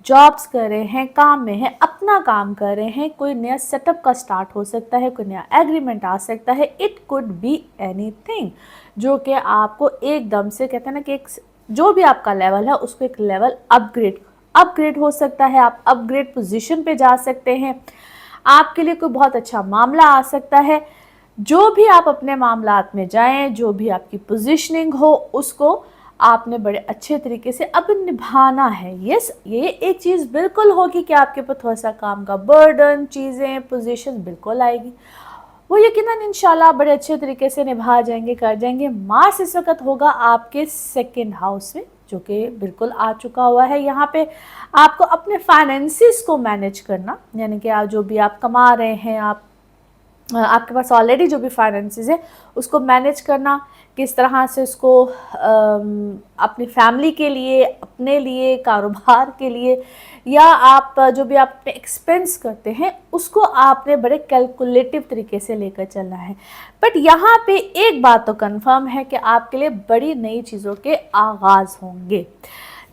जॉब्स कर रहे हैं, काम में हैं, अपना काम कर रहे हैं, कोई नया सेटअप का स्टार्ट हो सकता है, कोई नया एग्रीमेंट आ सकता है। इट कुड बी एनीथिंग जो कि आपको एकदम से कहते हैं ना कि एक जो भी आपका लेवल है उसको एक लेवल अपग्रेड हो सकता है। आप अपग्रेड पोजीशन पे जा सकते हैं। आपके लिए कोई बहुत अच्छा मामला आ सकता है। जो भी आप अपने मामलात में जाएं, जो भी आपकी पोजीशनिंग हो, उसको आपने बड़े अच्छे तरीके से अब निभाना है। यस, ये एक चीज़ बिल्कुल होगी कि आपके ऊपर थोड़ा सा काम का बर्डन, चीज़ें, पोजीशन बिल्कुल आएगी, वो यकीनन इंशाल्लाह बड़े अच्छे तरीके से निभा जाएंगे, कर जाएंगे। मार्स इस वक्त होगा आपके 2nd हाउस में, जो कि बिल्कुल आ चुका हुआ है। यहाँ पे आपको अपने फाइनेंसिस को मैनेज करना, यानी कि आप जो भी आप कमा रहे हैं, आपके पास ऑलरेडी जो भी फाइनेंसेस है उसको मैनेज करना, किस तरह से उसको अपनी फैमिली के लिए, अपने लिए, कारोबार के लिए, या आप जो भी आप अपने एक्सपेंस करते हैं उसको आपने बड़े कैलकुलेटिव तरीके से लेकर चलना है। बट यहाँ पे एक बात तो कंफर्म है कि आपके लिए बड़ी नई चीज़ों के आगाज़ होंगे।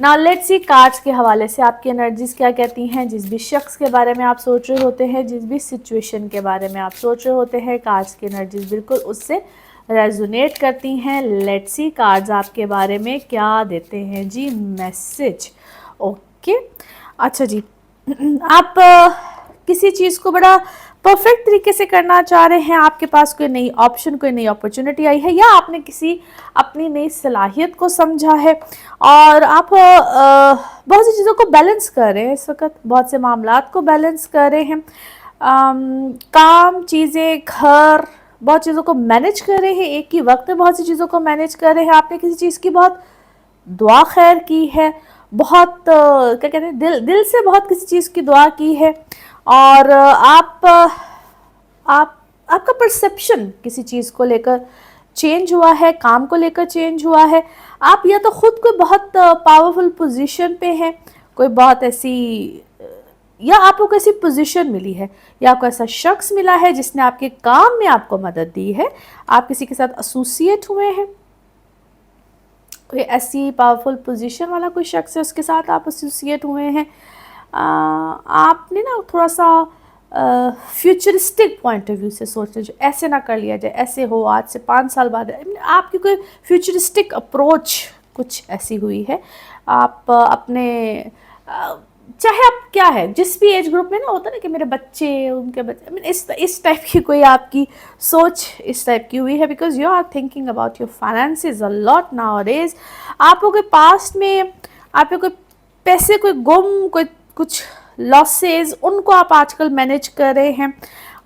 नाउ लेट्स सी कार्ड्स के हवाले से आपकी एनर्जीज क्या कहती हैं। जिस भी शख्स के बारे में आप सोच रहे होते हैं, जिस भी सिचुएशन के बारे में आप सोच रहे होते हैं, कार्ड्स की एनर्जीज बिल्कुल उससे रेजोनेट करती हैं। लेट्स सी कार्ड्स आपके बारे में क्या देते हैं जी मैसेज। ओके, अच्छा जी, आप किसी चीज़ को बड़ा परफेक्ट तरीके से करना चाह रहे हैं, आपके पास कोई नई ऑप्शन, कोई नई अपॉर्चुनिटी आई है, या आपने किसी अपनी नई सलाहियत को समझा है और आप बहुत सी चीज़ों को बैलेंस कर रहे हैं इस वक्त, बहुत से मामलात को बैलेंस कर रहे हैं, काम, चीज़ें, घर, बहुत चीज़ों को मैनेज कर रहे हैं एक ही वक्त में, बहुत सी चीज़ों को मैनेज कर रहे हैं। आपने किसी चीज़ की बहुत दुआ खैर की है, बहुत क्या कहते हैं, दिल से बहुत किसी चीज़ की दुआ की है, और आपका परसेप्शन किसी चीज़ को लेकर चेंज हुआ है, काम को लेकर चेंज हुआ है। आप या तो खुद कोई बहुत पावरफुल पोजीशन पे हैं, कोई बहुत ऐसी, या आपको कैसी पोजीशन मिली है, या आपको ऐसा शख्स मिला है जिसने आपके काम में आपको मदद दी है, आप किसी के साथ एसोसिएट हुए हैं, कोई ऐसी पावरफुल पोजीशन वाला कोई शख्स है उसके साथ आप एसोसिएट हुए हैं। आपने ना थोड़ा सा फ्यूचरिस्टिक पॉइंट ऑफ व्यू से सोचते, जो ऐसे ना कर लिया जाए, ऐसे हो, आज से 5 साल बाद, आपकी कोई फ्यूचरिस्टिक अप्रोच कुछ ऐसी हुई है। आप अपने चाहे आप क्या है, जिस भी एज ग्रुप में ना होता है ना कि मेरे बच्चे, उनके बच्चे, I mean, इस टाइप की कोई आपकी सोच इस टाइप की हुई है, because you are thinking about your finances a lot nowadays. आपको कोई पास्ट में आपके कोई पैसे, कोई गुम, कोई कुछ लॉसेस, उनको आप आजकल मैनेज कर रहे हैं।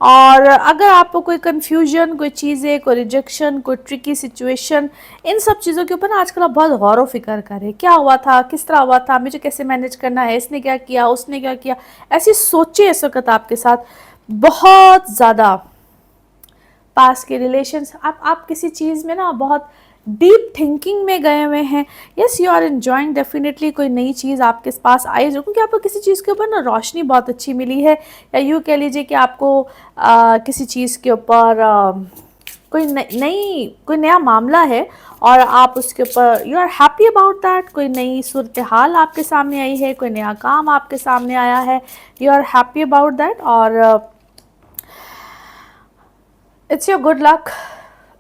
और अगर आपको कोई कन्फ्यूजन, कोई चीज़ें, कोई रिजेक्शन, कोई ट्रिकी सिचुएशन, इन सब चीज़ों के ऊपर ना आजकल आप बहुत गौर व फिक्र करें, क्या हुआ था, किस तरह हुआ था, मुझे कैसे मैनेज करना है, इसने क्या किया, उसने क्या किया, ऐसी सोचें इस वक्त आपके साथ बहुत ज़्यादा। पास के रिलेशंस, आप किसी चीज़ में ना बहुत डीप थिंकिंग में गए हुए हैं। Yes, you are enjoying definitely कोई नई चीज़ आपके पास आई जो, क्योंकि आपको किसी चीज़ के ऊपर ना रोशनी बहुत अच्छी मिली है, या यूँ कह लीजिए कि आपको किसी चीज़ के ऊपर कोई नया मामला है और आप उसके ऊपर you are happy about that. कोई नई सूरत हाल आपके सामने आई है, कोई नया काम आपके सामने आया है, you are happy about that. और it's your good luck,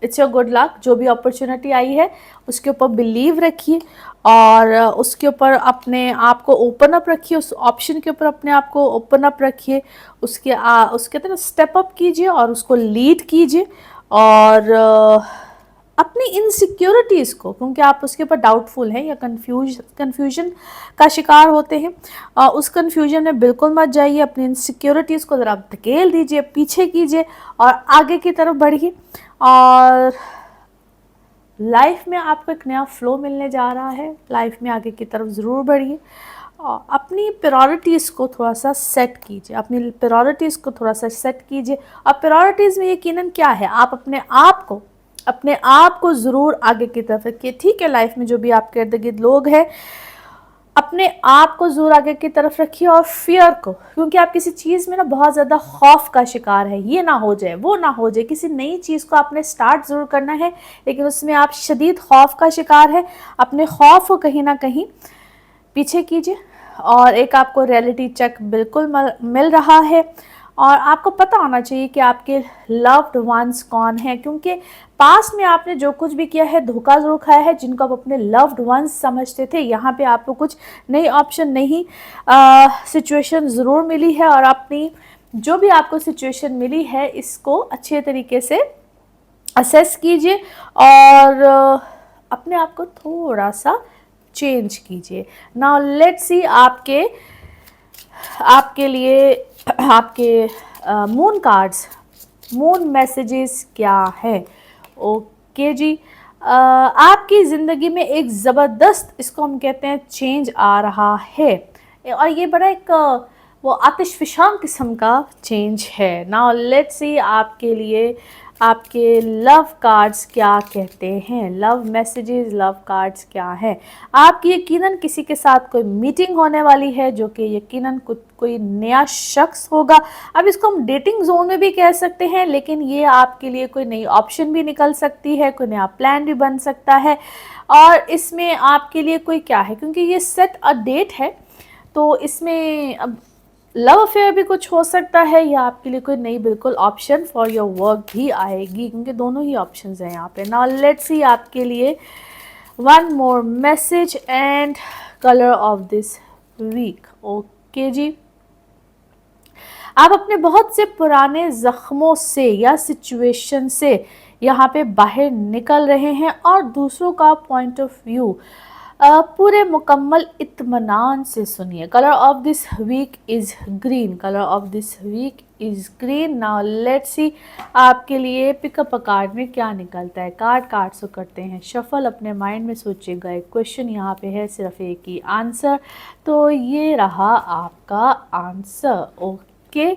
it's your good luck. जो भी अपॉर्चुनिटी आई है उसके ऊपर बिलीव रखिए और उसके ऊपर अपने आप को ओपन अप रखिए, उस ऑप्शन के ऊपर अपने आप को ओपन अप रखिए, उसके तरह स्टेप अप कीजिए और उसको लीड कीजिए। और अपनी इनसिक्योरिटीज़ को, क्योंकि आप उसके ऊपर डाउटफुल हैं या कन्फ्यूजन का शिकार होते हैं, उस कन्फ्यूजन में बिल्कुल मत जाइए। अपनी इनसिक्योरिटीज़ को ज़रा धकेल दीजिए, पीछे कीजिए और आगे की तरफ बढ़िए। और लाइफ में आपको एक नया फ्लो मिलने जा रहा है, लाइफ में आगे की तरफ ज़रूर बढ़िए। अपनी प्रायोरिटीज़ को थोड़ा सा सेट कीजिए, अपनी प्रायोरिटीज़ को थोड़ा सा सेट कीजिए। और प्रायोरिटीज़ में यकीनन क्या है, आप अपने आप को ज़रूर आगे की तरफ रखिए। ठीक है, लाइफ में जो भी आपके इर्द गिर्द लोग हैं, अपने आप को ज़रूर आगे की तरफ रखिए और फियर को, क्योंकि आप किसी चीज़ में ना बहुत ज़्यादा खौफ का शिकार है, ये ना हो जाए, वो ना हो जाए। किसी नई चीज़ को आपने स्टार्ट ज़रूर करना है, लेकिन उसमें आप शदीद खौफ का शिकार है। अपने खौफ को कहीं ना कहीं पीछे कीजिए और एक आपको रियलिटी चेक बिल्कुल मिल रहा है। और आपको पता होना चाहिए कि आपके लव्ड वंस कौन है, क्योंकि पास्ट में आपने जो कुछ भी किया है धोखा ज़रूर खाया है, जिनको आप अपने लव्ड वंस समझते थे। यहाँ पे आपको कुछ नई ऑप्शन, नई सिचुएशन ज़रूर मिली है और अपनी जो भी आपको सिचुएशन मिली है इसको अच्छे तरीके से असेस कीजिए और अपने आप को थोड़ा सा चेंज कीजिए। नाउ लेट्स सी आपके लिए आपके मून कार्ड्स, मून मैसेजेस क्या है। ओके जी, आपकी ज़िंदगी में एक ज़बरदस्त, इसको हम कहते हैं, चेंज आ रहा है और ये बड़ा एक वो आतिशफशां किस्म का चेंज है। नाउ लेट्स सी आपके लिए आपके लव कार्ड्स क्या कहते हैं, लव मैसेजेस, लव कार्ड्स क्या है। आपकी यकीनन किसी के साथ कोई मीटिंग होने वाली है, जो कि यकीनन कोई नया शख्स होगा। अब इसको हम डेटिंग जोन में भी कह सकते हैं, लेकिन ये आपके लिए कोई नई ऑप्शन भी निकल सकती है, कोई नया प्लान भी बन सकता है। और इसमें आपके लिए कोई क्या है, क्योंकि ये सेट अ डेट है, तो इसमें अब लव अफेयर भी कुछ हो सकता है या आपके लिए कोई नई बिल्कुल ऑप्शन फॉर योर वर्क भी आएगी, क्योंकि दोनों ही ऑप्शंस हैं यहाँ पे। नाउ लेट्स सी आपके लिए one more message and colour of this week. Okay जी, आप अपने बहुत से पुराने ज़ख्मों से या सिचुएशन से यहाँ पे बाहर निकल रहे हैं और दूसरों का पॉइंट ऑफ व्यू पूरे मुकम्मल इत्मीनान से सुनिए। Colour of this week is green, colour of this week is green. Now let's see आपके लिए पिकअप अ कार्ड में क्या निकलता है। कार्ड्स को करते हैं शफल, अपने माइंड में सोचिएगा। एक क्वेश्चन यहाँ पे है, सिर्फ एक ही आंसर, तो ये रहा आपका आंसर। ओके,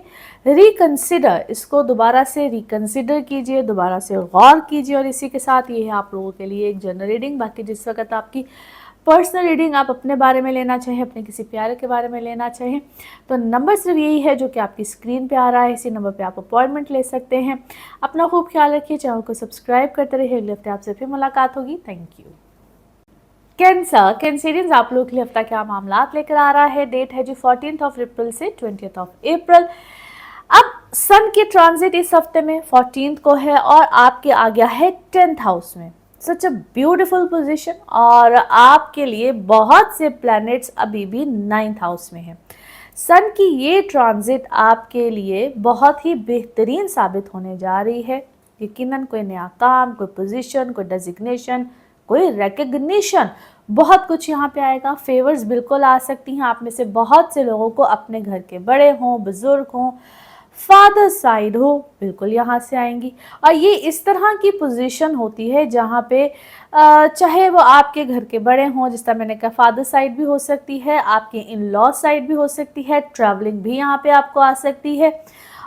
रिकन्सिडर, इसको दोबारा से रिकन्सिडर कीजिए, दोबारा से गौर कीजिए। और इसी के साथ ये है आप लोगों के लिए एक जनरल रीडिंग। बाकी जिस वक्त आपकी पर्सनल रीडिंग आप अपने बारे में लेना चाहें, अपने किसी प्यारे के बारे में लेना चाहें, तो नंबर सिर्फ यही है जो कि आपकी स्क्रीन पे आ रहा है। इसी नंबर पे आप अपॉइंटमेंट ले सकते हैं। अपना खूब ख्याल रखिए, चैनल को सब्सक्राइब करते रहिए। अगले हफ्ते आपसे फिर मुलाकात होगी। Thank you. कैंसरियंस, आप लोगों के लिए हफ्ता क्या मामला लेकर आ रहा है। डेट है जी 14 अप्रैल से 20 अप्रैल। अब सन की ट्रांजिट इस हफ्ते में 14 को है और आपके आ गया है 10th हाउस में। सच अ ब्यूटीफुल पोजीशन। और आपके लिए बहुत से प्लैनेट्स अभी भी 9th हाउस में हैं। सन की ये ट्रांजिट आपके लिए बहुत ही बेहतरीन साबित होने जा रही है। यकीनन कोई नया काम, कोई पोजीशन, कोई डेजिग्नेशन, कोई रिकग्निशन, बहुत कुछ यहाँ पे आएगा। फेवर्स बिल्कुल आ सकती हैं। आप में से बहुत से लोगों को अपने घर के बड़े हों, बुजुर्ग हों, फादर साइड हो, बिल्कुल यहाँ से आएंगी। और ये इस तरह की पोजीशन होती है जहाँ पे चाहे वो आपके घर के बड़े हों, जिस तरह मैंने कहा फादर साइड भी हो सकती है, आपके इन लॉ साइड भी हो सकती है, ट्रैवलिंग भी यहाँ पे आपको आ सकती है।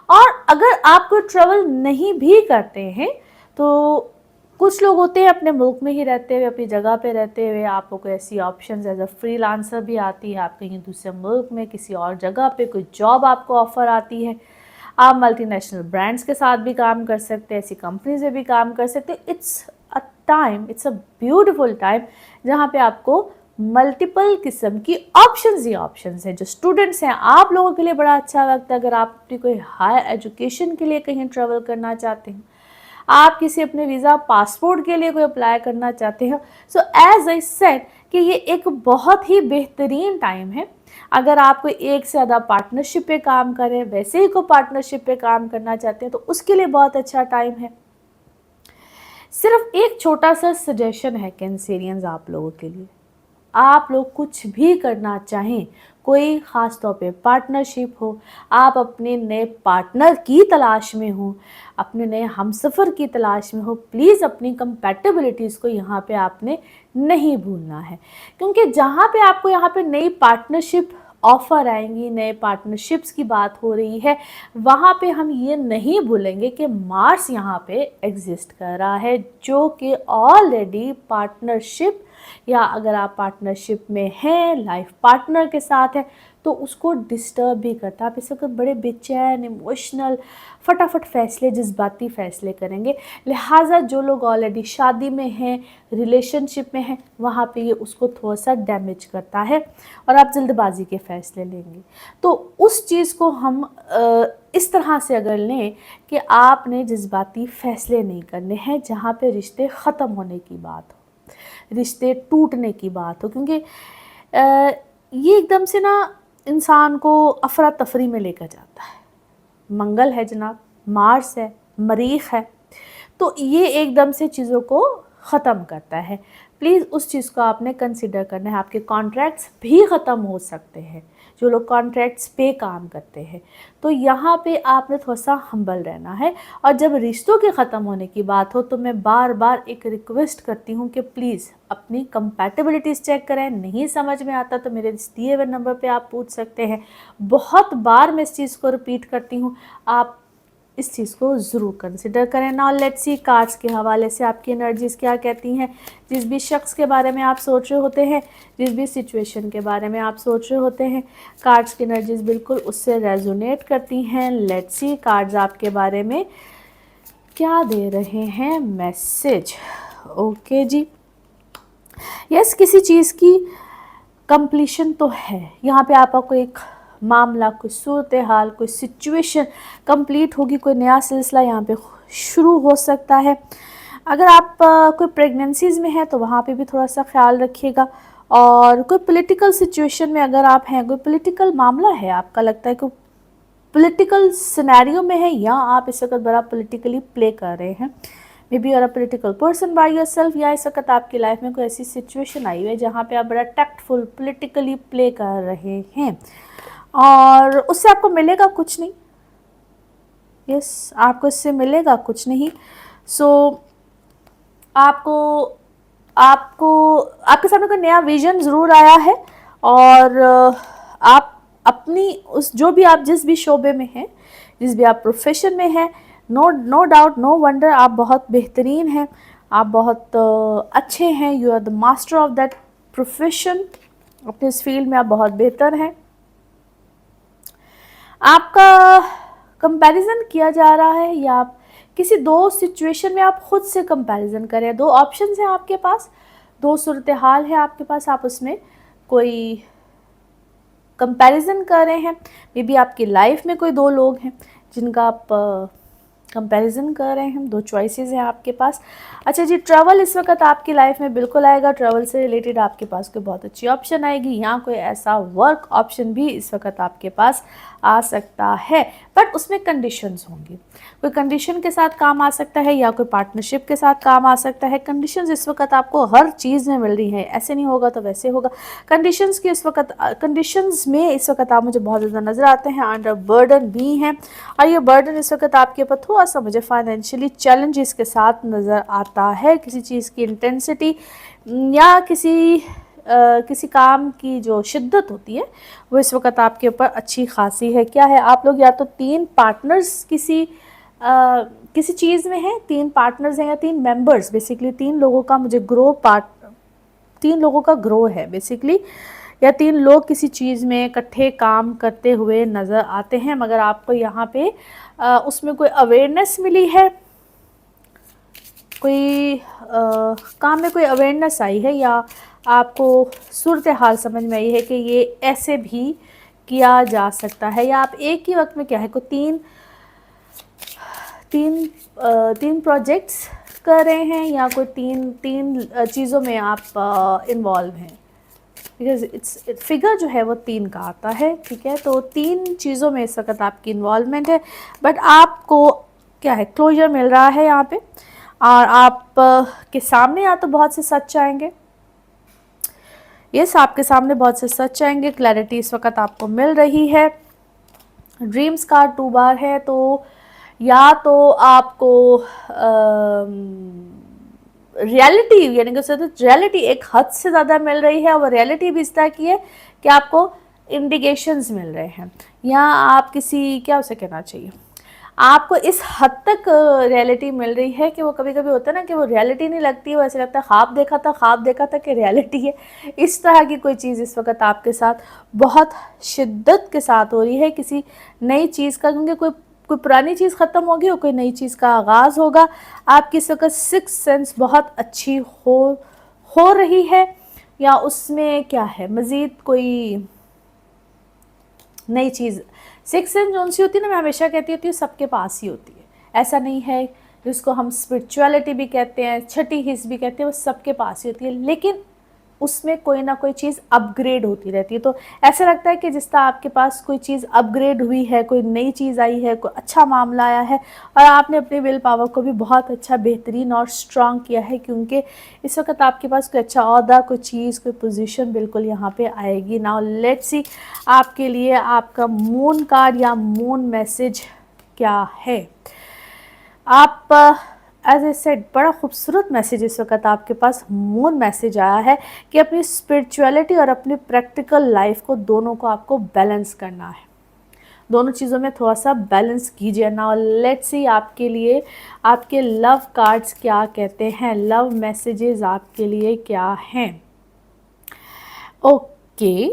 और अगर आप कोई ट्रैवल नहीं भी करते हैं तो कुछ लोग होते हैं अपने मुल्क में ही रहते हुए, अपनी जगह पे रहते हुए, आपको कोई ऐसी ऑप्शंस एज अ फ्रीलांसर भी आती है, आप कहीं दूसरे मुल्क में किसी और जगह पे कोई जॉब आपको ऑफ़र आती है, आप मल्टीनेशनल ब्रांड्स के साथ भी काम कर सकते हैं, ऐसी कंपनीज में भी काम कर सकते हैं। It's a time, it's a beautiful time जहाँ पे आपको मल्टीपल किस्म की ऑप्शंस ही ऑप्शंस हैं। जो स्टूडेंट्स हैं, आप लोगों के लिए बड़ा अच्छा वक्त है अगर आप अपनी कोई हायर एजुकेशन के लिए कहीं ट्रैवल करना चाहते हैं, आप किसी अपने वीज़ा पासपोर्ट के लिए कोई अप्लाई करना चाहते हैं। सो एज आई सेड कि ये एक बहुत ही बेहतरीन टाइम है। अगर आप कोई एक से ज़्यादा पार्टनरशिप पे काम करें, वैसे ही कोई पार्टनरशिप पे काम करना चाहते हैं, तो उसके लिए बहुत अच्छा टाइम है। सिर्फ एक छोटा सा सजेशन है कैंसेरियंस आप लोगों के लिए, आप लोग कुछ भी करना चाहें, कोई ख़ास तौर पे पार्टनरशिप हो, आप अपने नए पार्टनर की तलाश में हो, अपने नए हमसफ़र की तलाश में हो, प्लीज़ अपनी कंपैटिबिलिटीज़ को यहाँ पे आपने नहीं भूलना है। क्योंकि जहाँ पे आपको यहाँ पे नई पार्टनरशिप ऑफ़र आएंगी, नए पार्टनरशिप्स की बात हो रही है, वहाँ पे हम ये नहीं भूलेंगे कि मार्स यहाँ पे एग्जिस्ट कर रहा है, जो कि ऑलरेडी पार्टनरशिप, या अगर आप पार्टनरशिप में हैं, लाइफ पार्टनर के साथ है, तो उसको डिस्टर्ब भी करता है। आप इस वक्त बड़े बेचैन, इमोशनल, फटाफट फैसले, जज्बाती फैसले करेंगे। लिहाजा जो लोग ऑलरेडी शादी में हैं, रिलेशनशिप में हैं, वहाँ पे ये उसको थोड़ा सा डैमेज करता है और आप जल्दबाजी के फ़ैसले लेंगे। तो उस चीज़ को हम इस तरह से अगर लें कि आपने जज्बाती फ़ैसले नहीं करने हैं जहाँ पे रिश्ते ख़त्म होने की बात हो, रिश्ते टूटने की बात हो। क्योंकि ये एकदम से ना इंसान को अफरा तफरी में लेकर जाता है। मंगल है जनाब, मार्स है, मरीख है, तो ये एकदम से चीज़ों को ख़त्म करता है। प्लीज़ उस चीज़ को आपने कंसिडर करना है। आपके कॉन्ट्रैक्ट्स भी ख़त्म हो सकते हैं, जो लोग कॉन्ट्रैक्ट्स पे काम करते हैं, तो यहाँ पे आपने थोड़ा सा हम्बल रहना है। और जब रिश्तों के ख़त्म होने की बात हो तो मैं बार बार एक रिक्वेस्ट करती हूँ कि प्लीज़ अपनी कंपैटिबिलिटीज़ चेक करें। नहीं समझ में आता तो मेरे दिए हुए नंबर पे आप पूछ सकते हैं। बहुत बार मैं इस चीज़ को रिपीट करती हूँ, आप इस चीज़ को ज़रूर कंसिडर करें। नाउ लेट्स सी कार्ड्स के हवाले से आपकी एनर्जीज़ क्या कहती हैं। जिस भी शख्स के बारे में आप सोच रहे होते हैं, जिस भी सिचुएशन के बारे में आप सोच रहे होते हैं, कार्ड्स की एनर्जीज़ बिल्कुल उससे रेजोनेट करती हैं। लेट्स सी कार्ड्स आपके बारे में क्या दे रहे हैं मैसेज। ओके जी, यस, किसी चीज़ की कंप्लीशन तो है यहाँ पे। आपका कोई एक मामला, कोई सूरत हाल, कोई सिचुएशन कंप्लीट होगी, कोई नया सिलसिला यहाँ पे शुरू हो सकता है। अगर आप कोई प्रेगनेंसीज़ में है तो वहाँ पे भी थोड़ा सा ख्याल रखिएगा। और कोई पॉलिटिकल सिचुएशन में अगर आप हैं, कोई पॉलिटिकल मामला है, आपका लगता है कि पॉलिटिकल सिनेरियो में है, या आप इस वक्त बड़ा पॉलिटिकली प्ले कर रहे हैं, maybe are a political person by yourself, या इस वक्त आपकी लाइफ में कोई ऐसी सिचुएशन आई है जहाँ पे आप बड़ा टैक्टफुल पॉलिटिकली प्ले कर रहे हैं और उससे आपको मिलेगा कुछ नहीं। यस, आपको इससे मिलेगा कुछ नहीं। सो आपको आपको आपके सामने कोई नया विजन ज़रूर आया है और आप अपनी उस जो भी आप जिस भी शोबे में हैं, जिस भी आप प्रोफेशन में हैं, नो डाउट, नो वंडर, आप बहुत बेहतरीन हैं, आप बहुत अच्छे हैं। You are the master of that profession. अपने इस फील्ड में आप बहुत बेहतर हैं। आपका कंपैरिजन किया जा रहा है, या आप किसी दो सिचुएशन में आप खुद से कंपैरिजन करें। दो ऑप्शंस हैं आपके पास, दो सूरत हाल है आपके पास, आप उसमें कोई कंपैरिजन कर रहे हैं। मे बी आपकी लाइफ में कोई दो लोग हैं जिनका आप कंपैरिजन कर रहे हैं हम, 2 चॉइसेस हैं आपके पास। अच्छा जी, ट्रैवल इस वक्त आपकी लाइफ में बिल्कुल आएगा। ट्रैवल से रिलेटेड आपके पास कोई बहुत अच्छी ऑप्शन आएगी, यहाँ कोई ऐसा वर्क ऑप्शन भी इस वक्त आपके पास आ सकता है, बट उसमें कंडीशंस होंगी। कोई कंडीशन के साथ काम आ सकता है या कोई पार्टनरशिप के साथ काम आ सकता है। कंडीशंस इस वक्त आपको हर चीज़ में मिल रही हैं, ऐसे नहीं होगा तो वैसे होगा। कंडीशंस की इस वक्त, कंडीशंस में इस वक्त आप मुझे बहुत ज़्यादा नज़र आते हैं, अंडर बर्डन भी हैं, और ये बर्डन इस वक्त आपके ऊपर थोड़ा सा मुझे फाइनेंशियली चैलेंजेस के साथ नज़र आता है। किसी चीज़ की इंटेंसिटी या किसी काम की जो शिद्दत होती है वो इस वक्त आपके ऊपर अच्छी खासी है। क्या है, आप लोग या तो 3 पार्टनर्स किसी चीज़ में हैं, 3 पार्टनर्स हैं या 3 मेंबर्स, बेसिकली 3 लोगों का मुझे 3 लोगों का ग्रो है बेसिकली, या 3 लोग किसी चीज़ में इकट्ठे काम करते हुए नज़र आते हैं, मगर आपको यहाँ पे उसमें कोई अवेयरनेस मिली है, कोई काम में कोई अवेयरनेस आई है, या आपको सूरत हाल समझ में आई है कि ये ऐसे भी किया जा सकता है, या आप एक ही वक्त में क्या है को तीन प्रोजेक्ट्स कर रहे हैं, या कोई तीन चीज़ों में आप इन्वॉल्व हैं, बिकॉज इट्स फिगर जो है वो 3 का आता है, ठीक है। तो 3 चीज़ों में इस वक्त आपकी इन्वॉल्वमेंट है, बट आपको क्या है, क्लोजर मिल रहा है यहाँ पे, और आप के सामने या तो बहुत से सच आएंगे, यस, आपके सामने बहुत से सच आएंगे, क्लैरिटी इस वक्त आपको मिल रही है। ड्रीम्स का 2 बार है, तो या तो आपको रियलिटी, यानी कि रियलिटी एक हद से ज़्यादा मिल रही है, और रियलिटी भी इस तरह की है कि आपको इंडिकेशंस मिल रहे हैं, या आप किसी, क्या उसे कहना चाहिए, आपको इस हद तक रियलिटी मिल रही है कि वो कभी कभी होता है ना कि वो रियलिटी नहीं लगती है, वो ऐसे लगता है ख्वाब देखा था कि रियलिटी है। इस तरह की कोई चीज़ इस वक्त आपके साथ बहुत शिद्दत के साथ हो रही है, किसी नई चीज़ का, क्योंकि कोई पुरानी चीज़ ख़त्म होगी और कोई नई चीज़ का आगाज़ होगा। आपकी इस वक्त 6th सेंस बहुत अच्छी हो रही है, या उसमें क्या है, मज़ीद कोई नई चीज़। 6th सेंस जो सी होती है ना, मैं हमेशा कहती होती हूँ सबके पास ही होती है, ऐसा नहीं है, जिसको हम स्पिरिचुअलिटी भी कहते हैं, छठी हिस्स भी कहते हैं, वो सबके पास ही होती है, लेकिन उसमें कोई ना कोई चीज़ अपग्रेड होती रहती है। तो ऐसा लगता है कि जिस तरह आपके पास कोई चीज़ अपग्रेड हुई है, कोई नई चीज़ आई है, कोई अच्छा मामला आया है, और आपने अपनी विल पावर को भी बहुत अच्छा, बेहतरीन और स्ट्रांग किया है, क्योंकि इस वक्त आपके पास कोई अच्छा ओहदा, कोई चीज़, कोई पोजीशन बिल्कुल यहाँ पे आएगी। नाउ लेट्स सी आपके लिए आपका मून कार्ड या मून मैसेज क्या है। आप एज ए सेड, बड़ा खूबसूरत मैसेज इस वक्त आपके पास मून मैसेज आया है कि अपनी स्पिरिचुअलिटी और अपनी प्रैक्टिकल लाइफ को, दोनों को आपको बैलेंस करना है, दोनों चीज़ों में थोड़ा सा बैलेंस कीजिए। नाउ लेट्स सी आपके लिए आपके लव कार्ड्स क्या कहते हैं, लव मैसेजेस आपके लिए क्या हैं। ओके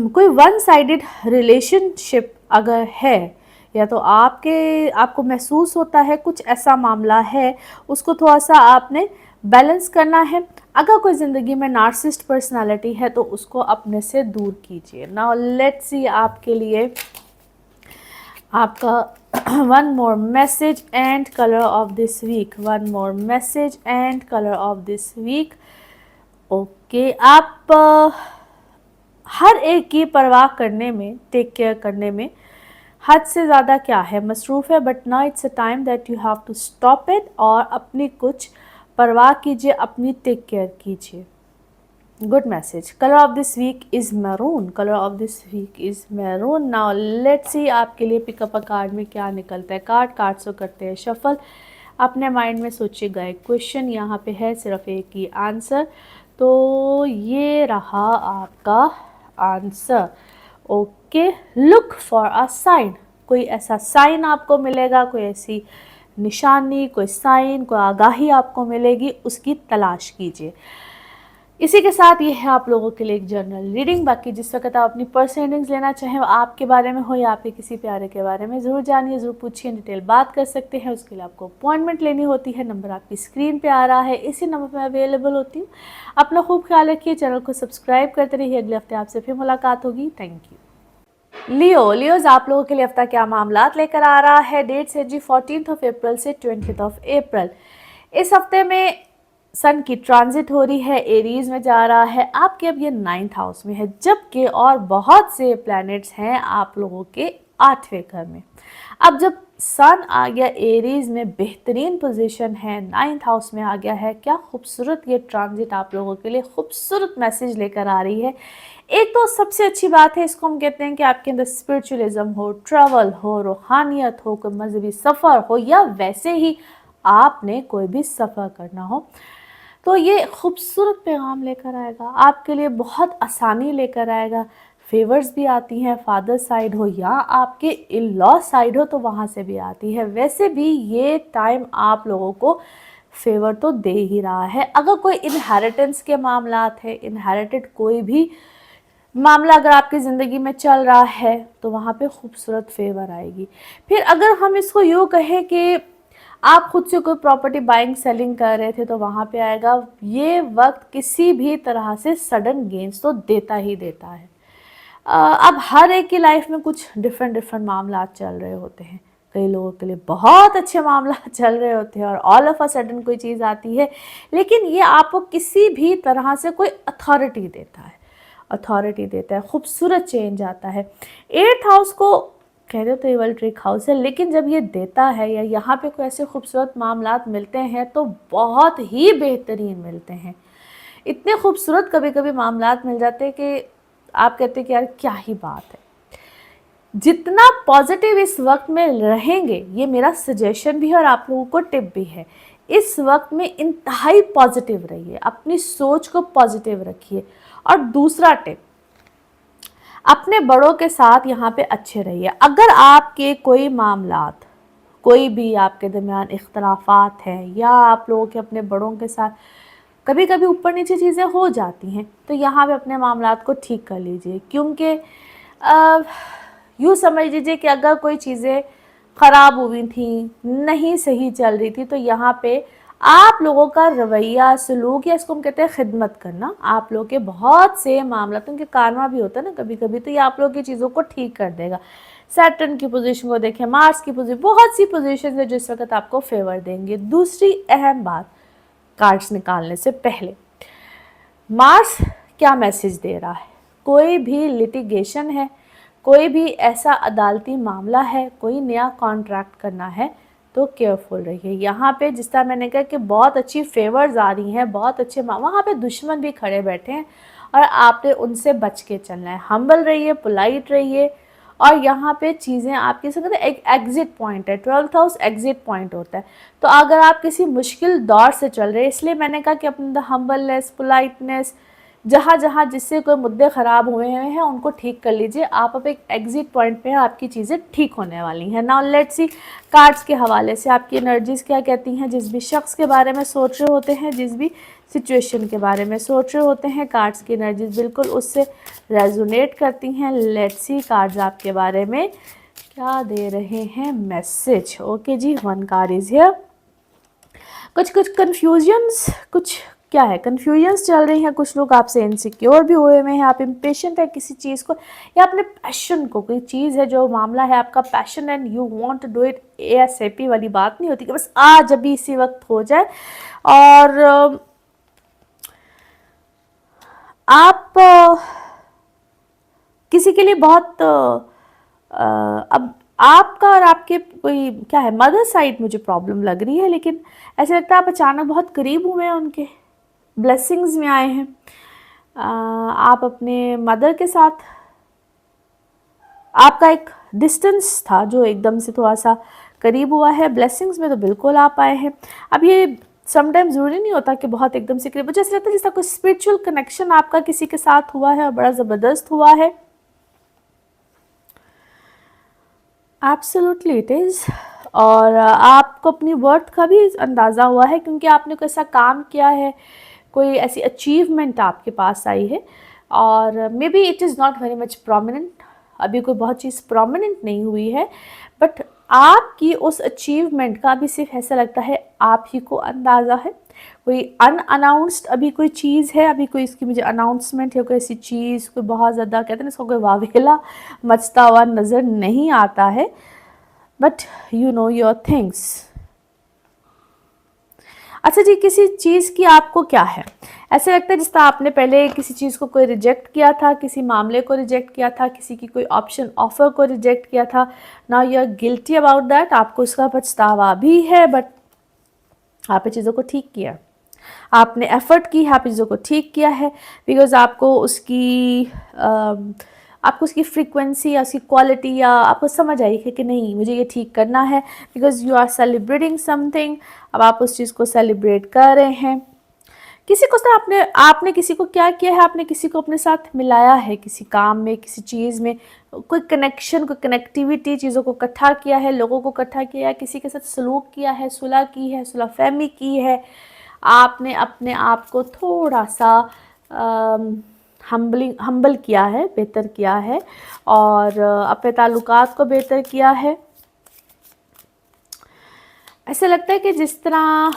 कोई 1 साइडेड रिलेशनशिप अगर है, या तो आपको महसूस होता है कुछ ऐसा मामला है, उसको थोड़ा सा आपने बैलेंस करना है। अगर कोई ज़िंदगी में नार्सिसिस्ट पर्सनालिटी है तो उसको अपने से दूर कीजिए। नाउ लेट्स सी आपके लिए आपका 1 more message and colour of this week, 1 more message and colour of this week. Okay, आप हर एक की परवाह करने में, टेक केयर करने में हद से ज़्यादा क्या है, मसरूफ़ है, but now it's a time that you have to stop it, और अपनी कुछ परवाह कीजिए, अपनी टेक केयर कीजिए। Good message. Colour of this week is maroon, colour of this week is maroon. Now let's see आपके लिए पिकअप अ कार्ड में क्या निकलता है। कार्ड्स को करते हैं शफल। अपने माइंड में सोचिएगा एक क्वेश्चन, यहाँ पे है सिर्फ एक ही आंसर, तो ये रहा आपका answer. Okay, look for a sign, कोई ऐसा साइन आपको मिलेगा, कोई ऐसी निशानी, कोई साइन, कोई आगाही आपको मिलेगी, उसकी तलाश कीजिए। इसी के साथ ये है आप लोगों के लिए एक जर्नल रीडिंग। बाकी जिस वक्त आप अपनी पर्सनल रीडिंग्स लेना चाहें, आपके बारे में हो या आपके किसी प्यारे के बारे में, ज़रूर जानिए, ज़रूर पूछिए, डिटेल बात कर सकते हैं। उसके लिए आपको अपॉइंटमेंट लेनी होती है, नंबर आपकी स्क्रीन पे आ रहा है, इसी नंबर पर अवेलेबल होती हूँ। अपना खूब ख्याल रखिए, चैनल को सब्सक्राइब करते रहिए। अगले हफ्ते आपसे फिर मुलाकात होगी। Thank you. लियोज आप लोगों के लिए हफ्ता क्या मामलात लेकर आ रहा है। डेट्स है जी 14th ऑफ अप्रैल से 20th ऑफ अप्रैल। इस हफ्ते में सन की ट्रांजिट हो रही है, एरीज में जा रहा है, आपके अब ये 9th हाउस में है, जबकि और बहुत से प्लैनेट्स हैं आप लोगों के 8वें घर में। अब जब सन आ गया एरीज में, बेहतरीन पोजीशन है, 9th हाउस में आ गया है, क्या खूबसूरत ये ट्रांजिट आप लोगों के लिए खूबसूरत मैसेज लेकर आ रही है। एक तो सबसे अच्छी बात है, इसको हम कहते हैं कि आपके अंदर स्पिरिचुअलिज्म हो, ट्रैवल हो, रूहानियत हो, कोई मजहबी सफ़र हो, या वैसे ही आपने कोई भी सफ़र करना हो, तो ये खूबसूरत पैगाम लेकर आएगा आपके लिए, बहुत आसानी लेकर आएगा। फेवर्स भी आती हैं, फादर साइड हो या आपके इन लॉ साइड हो तो वहाँ से भी आती है। वैसे भी ये टाइम आप लोगों को फेवर तो दे ही रहा है। अगर कोई इनहेरिटेंस के मामलात है, इनहेरिटेड कोई भी मामला अगर आपकी ज़िंदगी में चल रहा है तो वहाँ पे खूबसूरत फेवर आएगी। फिर अगर हम इसको यूँ कहें कि आप खुद से कोई प्रॉपर्टी बाइंग सेलिंग कर रहे थे तो वहाँ पे आएगा। ये वक्त किसी भी तरह से सडन गेन्स तो देता ही देता है। अब हर एक की लाइफ में कुछ डिफरेंट मामला चल रहे होते हैं। कई लोगों के लिए बहुत अच्छे मामला चल रहे होते हैं और ऑल ऑफ अ सडन कोई चीज़ आती है, लेकिन ये आपको किसी भी तरह से कोई अथॉरिटी देता है, खूबसूरत चेंज आता है। 8th हाउस को कहते तो एवल ट्रिक हाउस है, लेकिन जब ये देता है या यहाँ पे कोई ऐसे खूबसूरत मामलात मिलते हैं तो बहुत ही बेहतरीन मिलते हैं। इतने खूबसूरत कभी कभी मामलात मिल जाते हैं कि आप कहते हैं कि यार क्या ही बात है। जितना पॉजिटिव इस वक्त में रहेंगे, ये मेरा सजेशन भी है और आप लोगों को टिप भी है, इस वक्त में इंतहाई पॉजिटिव रहिए, अपनी सोच को पॉजिटिव रखिए। और दूसरा टिप, अपने बड़ों के साथ यहाँ पे अच्छे रहिए। अगर आपके कोई मामलात, कोई भी आपके दरमियान इख्तलाफात हैं या आप लोगों के अपने बड़ों के साथ कभी कभी ऊपर नीचे चीज़ें हो जाती हैं, तो यहाँ पे अपने मामलात को ठीक कर लीजिए। क्योंकि यूँ समझ लीजिए कि अगर कोई चीज़ें ख़राब हुई थी, नहीं सही चल रही थी, तो यहाँ पे आप लोगों का रवैया, सलूक, या इसको हम कहते हैं खिदमत करना, आप लोगों के बहुत से मामला, तो उनके कारवा भी होता है ना कभी कभी, तो ये आप लोगों की चीज़ों को ठीक कर देगा। सैटर्न की पोजीशन को देखें, मार्स की पोजीशन, बहुत सी पोजीशन है जिस वक्त आपको फेवर देंगे। दूसरी अहम बात, कार्ड्स निकालने से पहले मार्स क्या मैसेज दे रहा है। कोई भी लिटिगेशन है, कोई भी ऐसा अदालती मामला है, कोई नया कॉन्ट्रैक्ट करना है तो केयरफुल रहिए। यहाँ पे जिस तरह मैंने कहा कि बहुत अच्छी फेवर्स आ रही हैं, बहुत अच्छे, वहाँ पे दुश्मन भी खड़े बैठे हैं और आपने उनसे बच के चलना है। हम्बल रहिए, पोलाइट रहिए, और यहाँ पे चीज़ें आपकी सकते एक एग्जिट पॉइंट है। 12th हाउस एग्जिट पॉइंट होता है। तो अगर आप किसी मुश्किल दौर से चल रहे हैं, इसलिए मैंने कहा कि अपना हम्बलनेस, पोलाइटनेस, जहाँ जहाँ जिससे कोई मुद्दे ख़राब हुए हैं उनको ठीक कर लीजिए। आप अब एक एग्जिट पॉइंट पे हैं, आपकी चीज़ें ठीक होने वाली हैं। नाउ लेट्स सी कार्ड्स के हवाले से आपकी एनर्जीज़ क्या कहती हैं। जिस भी शख्स के बारे में सोच रहे होते हैं, जिस भी सिचुएशन के बारे में सोच रहे होते हैं, कार्ड्स की एनर्जीज़ बिल्कुल उससे रेजोनेट करती हैं। लेट्स सी कार्ड्स आपके बारे में क्या दे रहे हैं मैसेज। ओके जी, 1 कार्ड इज़ हियर। कुछ कन्फ्यूजन्स, कुछ क्या है, कन्फ्यूजन्स चल रही हैं। कुछ लोग आपसे इनसिक्योर भी हुए हैं, आप इम्पेशेंट है किसी चीज़ को, या अपने पैशन को, कोई चीज़ है जो मामला है आपका passion and you want to do it ASAP वाली बात नहीं होती कि बस आज अभी इसी वक्त हो जाए। और आप किसी के लिए बहुत अब आपका और आपके कोई क्या है, मदर साइड मुझे प्रॉब्लम लग रही है, लेकिन ऐसा लगता है आप अचानक बहुत करीब हुए हैं, उनके ब्लेसिंग्स में आए हैं। आप अपने मदर के साथ, आपका एक डिस्टेंस था जो एकदम से थोड़ा सा करीब हुआ है। ब्लेसिंग्स में तो बिल्कुल आप आए हैं। अब ये समटाइम ज़रूरी नहीं होता कि बहुत एकदम से करीब, जैसे लगता है जैसा कोई स्पिरिचुअल कनेक्शन आपका किसी के साथ हुआ है और बड़ा ज़बरदस्त हुआ है। Absolutely it is. और आपको अपनी वर्थ का भी अंदाज़ा हुआ है, क्योंकि आपने कोई ऐसा काम किया है, कोई ऐसी अचीवमेंट आपके पास आई है, और may be it is not very much prominent, अभी कोई बहुत चीज़ प्रोमिनेंट नहीं हुई है, बट आपकी उस अचीवमेंट का भी सिर्फ ऐसा लगता है आप ही को अंदाज़ा है। कोई अनअनाउंस्ड अभी कोई चीज़ है, अभी कोई इसकी मुझे अनाउंसमेंट या कोई ऐसी चीज़, कोई बहुत ज़्यादा कहते हैं ना इसको, कोई वावेला मचता हुआ नज़र नहीं आता है, but you know your things. अच्छा जी, किसी चीज़ की आपको क्या है, ऐसे लगता है जिस तरह आपने पहले किसी चीज़ को कोई रिजेक्ट किया था, किसी मामले को रिजेक्ट किया था, किसी की कोई ऑप्शन ऑफर को रिजेक्ट किया था, now you are guilty about that, आपको उसका पछतावा भी है, बट आपने चीज़ों को ठीक किया, आपने एफर्ट की है, आपने चीज़ों को ठीक किया है, बिकॉज आपको उसकी फ्रीक्वेंसी या उसकी क्वालिटी या आपको समझ आई है कि नहीं मुझे ये ठीक करना है, because you are celebrating something, अब आप उस चीज़ को सेलिब्रेट कर रहे हैं। किसी को आपने किसी को क्या किया है, आपने किसी को अपने साथ मिलाया है, किसी काम में, किसी चीज़ में, कोई कनेक्शन, कोई कनेक्टिविटी, चीज़ों को इकट्ठा किया है, लोगों को इकट्ठा किया है, किसी के साथ सलूक किया है, सुलह की है, सुलह फहमी की है, आपने अपने आप को थोड़ा सा हम्बल किया है, बेहतर किया है, और अपने ताल्लुकात को बेहतर किया है। ऐसे लगता है कि जिस तरह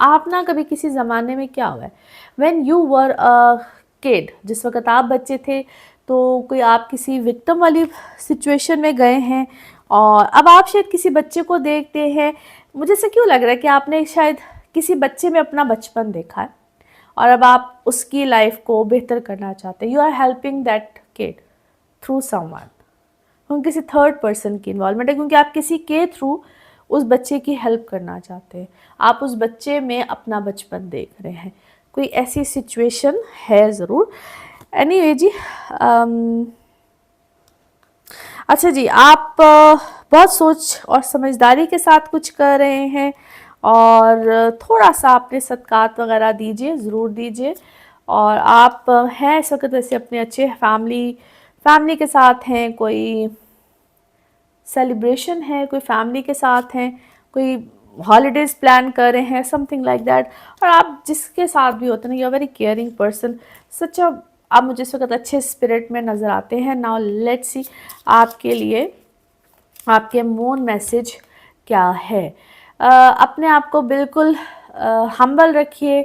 आप ना कभी किसी ज़माने में क्या हुआ है, when you were a kid, जिस वक्त आप बच्चे थे, तो कोई आप किसी विक्टिम वाली सिचुएशन में गए हैं और अब आप शायद किसी बच्चे को देखते हैं, मुझे ऐसा क्यों लग रहा है कि आपने शायद किसी बच्चे में अपना बचपन देखा है और अब आप उसकी लाइफ को बेहतर करना चाहते हैं, you are helping that kid through someone, क्योंकि किसी थर्ड पर्सन की इन्वॉल्वमेंट है, क्योंकि आप किसी के थ्रू उस बच्चे की हेल्प करना चाहते हैं, आप उस बच्चे में अपना बचपन देख रहे हैं, कोई ऐसी सिचुएशन है ज़रूर। एनीवे जी, अच्छा जी, आप बहुत सोच और समझदारी के साथ कुछ कर रहे हैं और थोड़ा सा अपने सदकात वगैरह दीजिए, ज़रूर दीजिए, और आप हैं इस वक्त वैसे अपने अच्छे फैमिली के साथ हैं, कोई सेलिब्रेशन है, कोई फैमिली के साथ हैं, कोई हॉलीडेज़ प्लान कर रहे हैं, समथिंग लाइक दैट, और आप जिसके साथ भी होते हैं, you are very caring person, such आप मुझे इस वक्त अच्छे स्पिरिट में नज़र आते हैं। नाउ लेट्स सी आपके लिए आपके मून मैसेज क्या है। अपने आप को बिल्कुल हम्बल रखिए,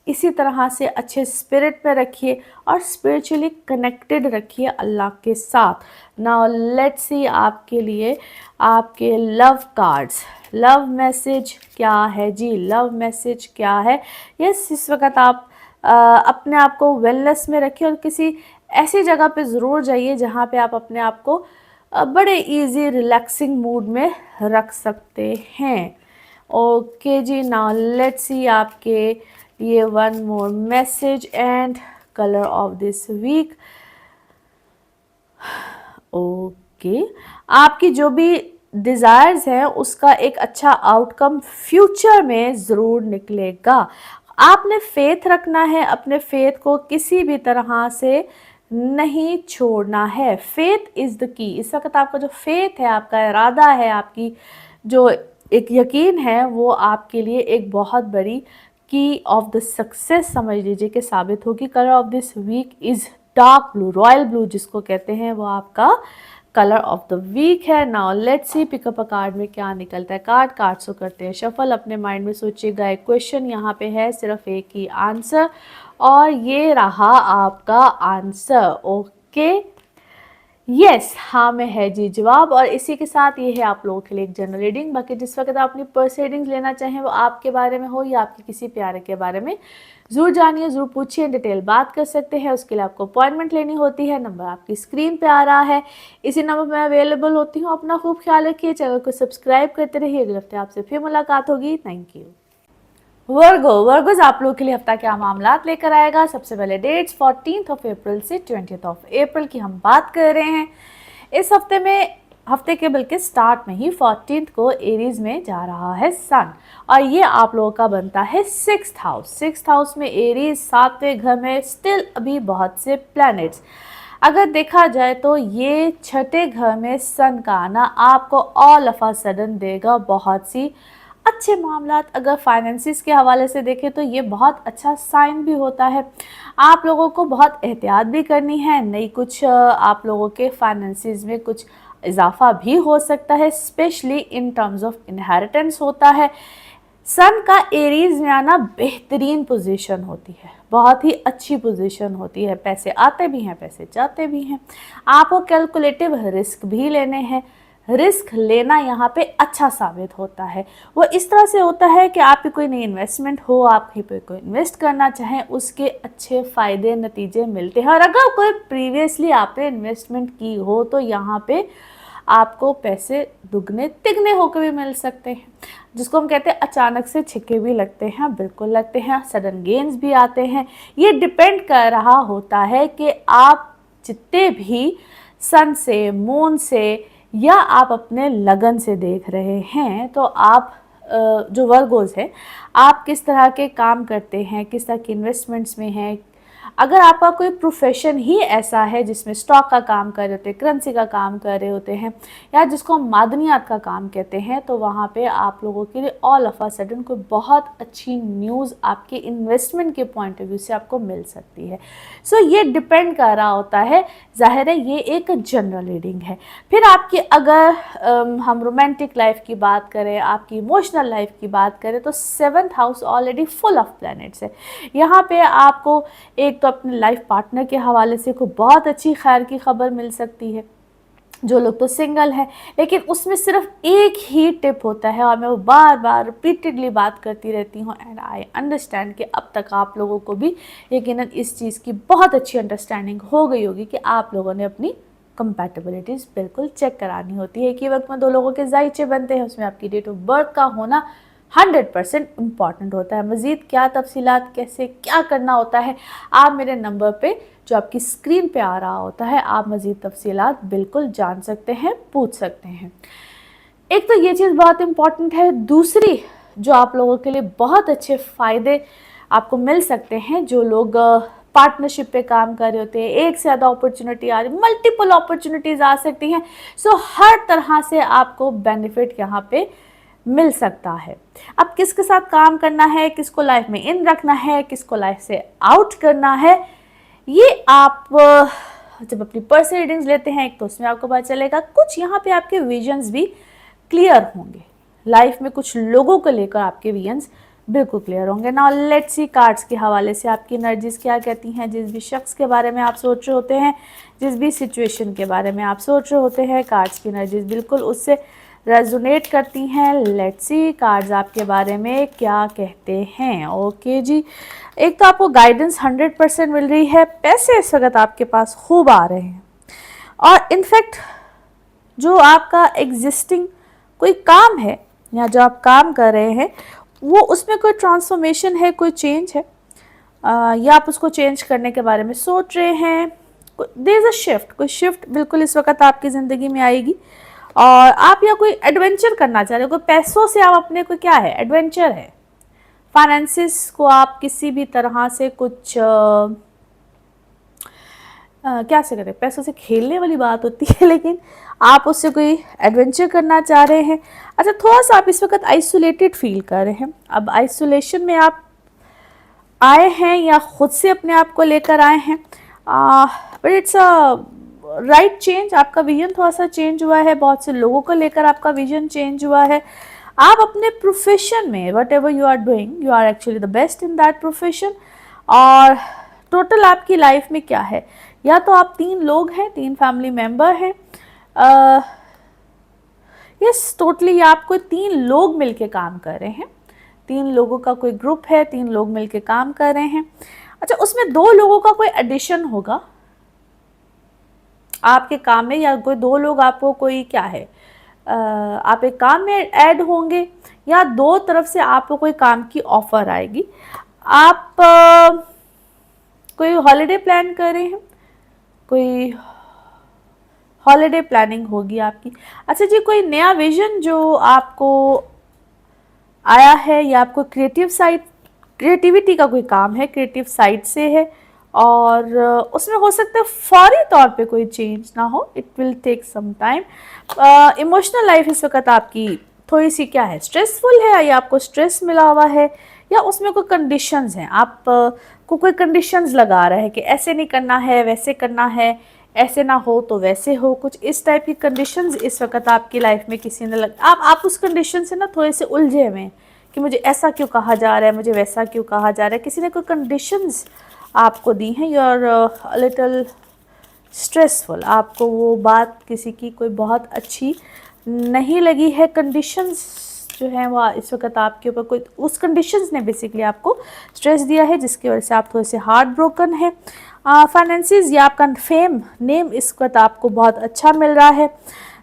इसी तरह से अच्छे स्पिरिट में रखिए और स्पिरिचुअली कनेक्टेड रखिए अल्लाह के साथ। नाउ लेट्स सी आपके लिए आपके लव कार्ड्स, लव मैसेज क्या है जी, लव मैसेज क्या है। यस, इस वक्त आप अपने आप को वेलनेस में रखिए और किसी ऐसी जगह पे ज़रूर जाइए जहाँ पे आप अपने आप को बड़े इजी रिलैक्सिंग मूड में रख सकते हैं। ओके जी, नाउ लेट्स सी आपके ये one more message and colour of this week. Okay, आपकी जो भी डिज़ायर्स हैं उसका एक अच्छा आउटकम फ्यूचर में ज़रूर निकलेगा। आपने फेथ रखना है, अपने फेथ को किसी भी तरह से नहीं छोड़ना है। Faith is the key. इस वक्त आपका जो फेथ है, आपका इरादा है, आपकी जो एक यकीन है, वो आपके लिए एक बहुत बड़ी की ऑफ द सक्सेस समझ लीजिए कि साबित होगी। Colour of this week is dark blue, royal blue जिसको कहते हैं, वो आपका कलर ऑफ द वीक है। Now let's see pick up a card में क्या निकलता है। कार्ड्स को करते हैं शफल। अपने माइंड में सोचिएगा, एक क्वेश्चन यहाँ पे है, सिर्फ एक ही आंसर, और ये रहा आपका आंसर। ओके, यस, हाँ में है जी जवाब। और इसी के साथ ये है आप लोगों के लिए एक जनरल रीडिंग। बाकी जिस वक्त आप अपनी पर्सनल रीडिंग्स लेना चाहें, वो आपके बारे में हो या आपके किसी प्यारे के बारे में, ज़रूर जानिए, ज़रूर पूछिए, डिटेल बात कर सकते हैं। उसके लिए आपको अपॉइंटमेंट लेनी होती है। नंबर आपकी स्क्रीन पे आ रहा है, इसी नंबर पर मैं अवेलेबल होती हूँ। अपना खूब ख्याल रखिए, चैनल को सब्सक्राइब करते रहिए। अगले हफ्ते आपसे फिर मुलाकात होगी। Thank you. वर्गोज आप लोगों के लिए हफ्ता क्या मामलात लेकर आएगा। सबसे पहले डेट्स 14 अप्रैल से 20 अप्रैल की हम बात कर रहे हैं। इस हफ्ते के बल्कि स्टार्ट में ही 14 को एरीज में जा रहा है सन, और ये आप लोगों का बनता है 6th हाउस में एरीज, 7वें घर में स्टिल अभी बहुत से प्लैनेट्स। अगर देखा जाए तो ये 6ठे घर में सन का आना आपको ऑल ऑफ अ सडन देगा बहुत सी अच्छे मामलात। अगर फाइनेंसिस के हवाले से देखें तो ये बहुत अच्छा साइन भी होता है। आप लोगों को बहुत एहतियात भी करनी है, नई कुछ आप लोगों के फाइनेंसिस में कुछ इजाफा भी हो सकता है, specially in terms of inheritance होता है। सन का एरीज में आना बेहतरीन पोजीशन होती है, बहुत ही अच्छी पोजीशन होती है। पैसे आते भी हैं, पैसे जाते भी हैं। आपको कैलकुलेटिव रिस्क भी लेने हैं। रिस्क लेना यहाँ पे अच्छा साबित होता है। वो इस तरह से होता है कि आपकी कोई नई इन्वेस्टमेंट हो, आप कहीं पे कोई इन्वेस्ट करना चाहें, उसके अच्छे फ़ायदे नतीजे मिलते हैं। और अगर कोई प्रीवियसली आपने इन्वेस्टमेंट की हो तो यहाँ पे आपको पैसे दुगने तिगने होकर भी मिल सकते हैं, जिसको हम कहते हैं अचानक से छिक्के भी लगते हैं, बिल्कुल लगते हैं, सडन गेन्स भी आते हैं। ये डिपेंड कर रहा होता है कि आप जितने भी सन से, मून से या आप अपने लगन से देख रहे हैं, तो आप जो वर्गोज है, आप किस तरह के काम करते हैं, किस तरह की इन्वेस्टमेंट्स में हैं। अगर आपका कोई प्रोफेशन ही ऐसा है जिसमें स्टॉक का काम कर रहे होते हैं, करेंसी का काम कर रहे होते हैं, या जिसको हम मादनियात का काम कहते हैं, तो वहाँ पे आप लोगों के लिए ऑल ऑफ अ सडन कोई बहुत अच्छी न्यूज़ आपके इन्वेस्टमेंट के पॉइंट ऑफ व्यू से आपको मिल सकती है। सो ये डिपेंड कर रहा होता है, ज़ाहिर है ये एक जनरल रीडिंग है। फिर आपकी अगर हम रोमांटिक लाइफ की बात करें, आपकी इमोशनल लाइफ की बात करें, तो 7th house already full of planets है। यहाँ पे आपको एक तो अपने लाइफ पार्टनर के हवाले से कोई बहुत अच्छी खैर की खबर मिल सकती है। जो लोग तो सिंगल हैं, लेकिन उसमें सिर्फ एक ही टिप होता है, और मैं वो बार बार रिपीटेडली बात करती रहती हूँ, एंड आई अंडरस्टैंड कि अब तक आप लोगों को भी यकीनन इस चीज़ की बहुत अच्छी अंडरस्टैंडिंग हो गई होगी कि आप लोगों ने अपनी कंपैटिबिलिटीज़ बिल्कुल चेक करानी होती है कि वक्त में दो लोगों के जायचे बनते हैं, उसमें आपकी डेट ऑफ बर्थ का होना 100% इम्पॉर्टेंट होता है। मज़ीद क्या तफसीलात, कैसे क्या करना होता है, आप मेरे नंबर पे जो आपकी स्क्रीन पे आ रहा होता है, आप मज़ीद तफसीलात बिल्कुल जान सकते हैं, पूछ सकते हैं। एक तो ये चीज़ बहुत इम्पॉर्टेंट है। दूसरी जो आप लोगों के लिए बहुत अच्छे फ़ायदे आपको मिल सकते हैं, जो लोग पार्टनरशिप पे काम कर रहे होते हैं, एक से ज़्यादा अपॉर्चुनिटी आ रही, मल्टीपल अपॉर्चुनिटीज़ आ सकती हैं। सो हर तरह से आपको बेनिफिट यहाँ पे मिल सकता है। अब किसके साथ काम करना है, किसको लाइफ में इन रखना है, किसको लाइफ से आउट करना है, ये आप जब अपनी पर्सनल रीडिंग्स लेते हैं एक तो उसमें आपको पता चलेगा। कुछ यहाँ पे आपके विजन्स भी क्लियर होंगे, लाइफ में कुछ लोगों को लेकर आपके विजन्स बिल्कुल क्लियर होंगे। नाउ लेट्स सी कार्ड्स के हवाले से आपकी एनर्जीज क्या कहती हैं। जिस भी शख्स के बारे में आप सोच रहे होते हैं, जिस भी सिचुएशन के बारे में आप सोच रहे होते हैं, कार्ड्स की एनर्जीज बिल्कुल उससे रेजोनेट करती हैं। लेट्स सी कार्ड्स आपके बारे में क्या कहते हैं। ओके जी, एक तो आपको गाइडेंस 100% मिल रही है। पैसे इस वक्त आपके पास खूब आ रहे हैं, और इनफैक्ट जो आपका एग्जिस्टिंग कोई काम है या जो आप काम कर रहे हैं, वो उसमें कोई ट्रांसफॉर्मेशन है, कोई चेंज है, या आप उसको चेंज करने के बारे में सोच रहे हैं। देयर इज अ शिफ्ट, कोई शिफ्ट बिल्कुल इस वक्त आपकी ज़िंदगी में आएगी, और आप या कोई एडवेंचर करना चाह रहे हो। कोई पैसों से आप अपने को क्या है, एडवेंचर है। फाइनेंसिस को आप किसी भी तरह से कुछ क्या से करें, पैसों से खेलने वाली बात होती है, लेकिन आप उससे कोई एडवेंचर करना चाह रहे हैं। अच्छा, थोड़ा सा आप इस वक्त आइसोलेटेड फील कर रहे हैं। अब आइसोलेशन में आप आए हैं या खुद से अपने आप को लेकर आए हैं, but it's a right change. आपका विजन थोड़ा सा चेंज हुआ है, बहुत से लोगों को लेकर आपका विजन चेंज हुआ है। आप अपने प्रोफेशन में whatever you are doing, you are actually the best in that profession. और टोटल आपकी लाइफ में क्या है, या तो आप 3 लोग हैं, 3 फैमिली मेंबर हैं, यस टोटली आप कोई 3 लोग मिलके काम कर रहे हैं। 3 लोगों का कोई ग्रुप है, 3 लोग मिलके काम कर रहे हैं। अच्छा, उसमें 2 लोगों का कोई एडिशन होगा आपके काम में, या कोई 2 लोग आपको कोई क्या है, आप एक काम में ऐड होंगे, या 2 तरफ से आपको कोई काम की ऑफर आएगी। आप कोई हॉलिडे प्लान कर रहे हैं, कोई हॉलिडे प्लानिंग होगी आपकी। अच्छा जी, कोई नया विजन जो आपको आया है, या आपको क्रिएटिव साइड, क्रिएटिविटी का कोई काम है, क्रिएटिव साइड से है, और उसमें हो सकता है फौरी तौर पे कोई चेंज ना हो, it will take some time. Emotional life इस वक्त आपकी थोड़ी सी क्या है, स्ट्रेसफुल है, या आपको स्ट्रेस मिला हुआ है, या उसमें कोई कंडीशंस हैं, आप को कोई कंडीशंस लगा रहा है कि ऐसे नहीं करना है, वैसे करना है, ऐसे ना हो तो वैसे हो, कुछ इस टाइप की कंडीशंस इस वक्त आपकी लाइफ में किसी ने आप उस कंडीशन से ना थोड़े से उलझे हुए हैं कि मुझे ऐसा क्यों कहा जा रहा है, मुझे वैसा क्यों कहा जा रहा है। किसी ने कोई कंडीशंस आपको दी हैं, यू आर लिटल स्ट्रेसफुल, आपको वो बात किसी की कोई बहुत अच्छी नहीं लगी है। कंडीशंस जो है वो इस वक्त आपके ऊपर कोई उस कंडीशंस ने बेसिकली आपको स्ट्रेस दिया है, जिसकी वजह से आप थोड़े से हार्ट ब्रोकन है। फाइनेंसिस या आपका फेम नेम इस वक्त आपको बहुत अच्छा मिल रहा है।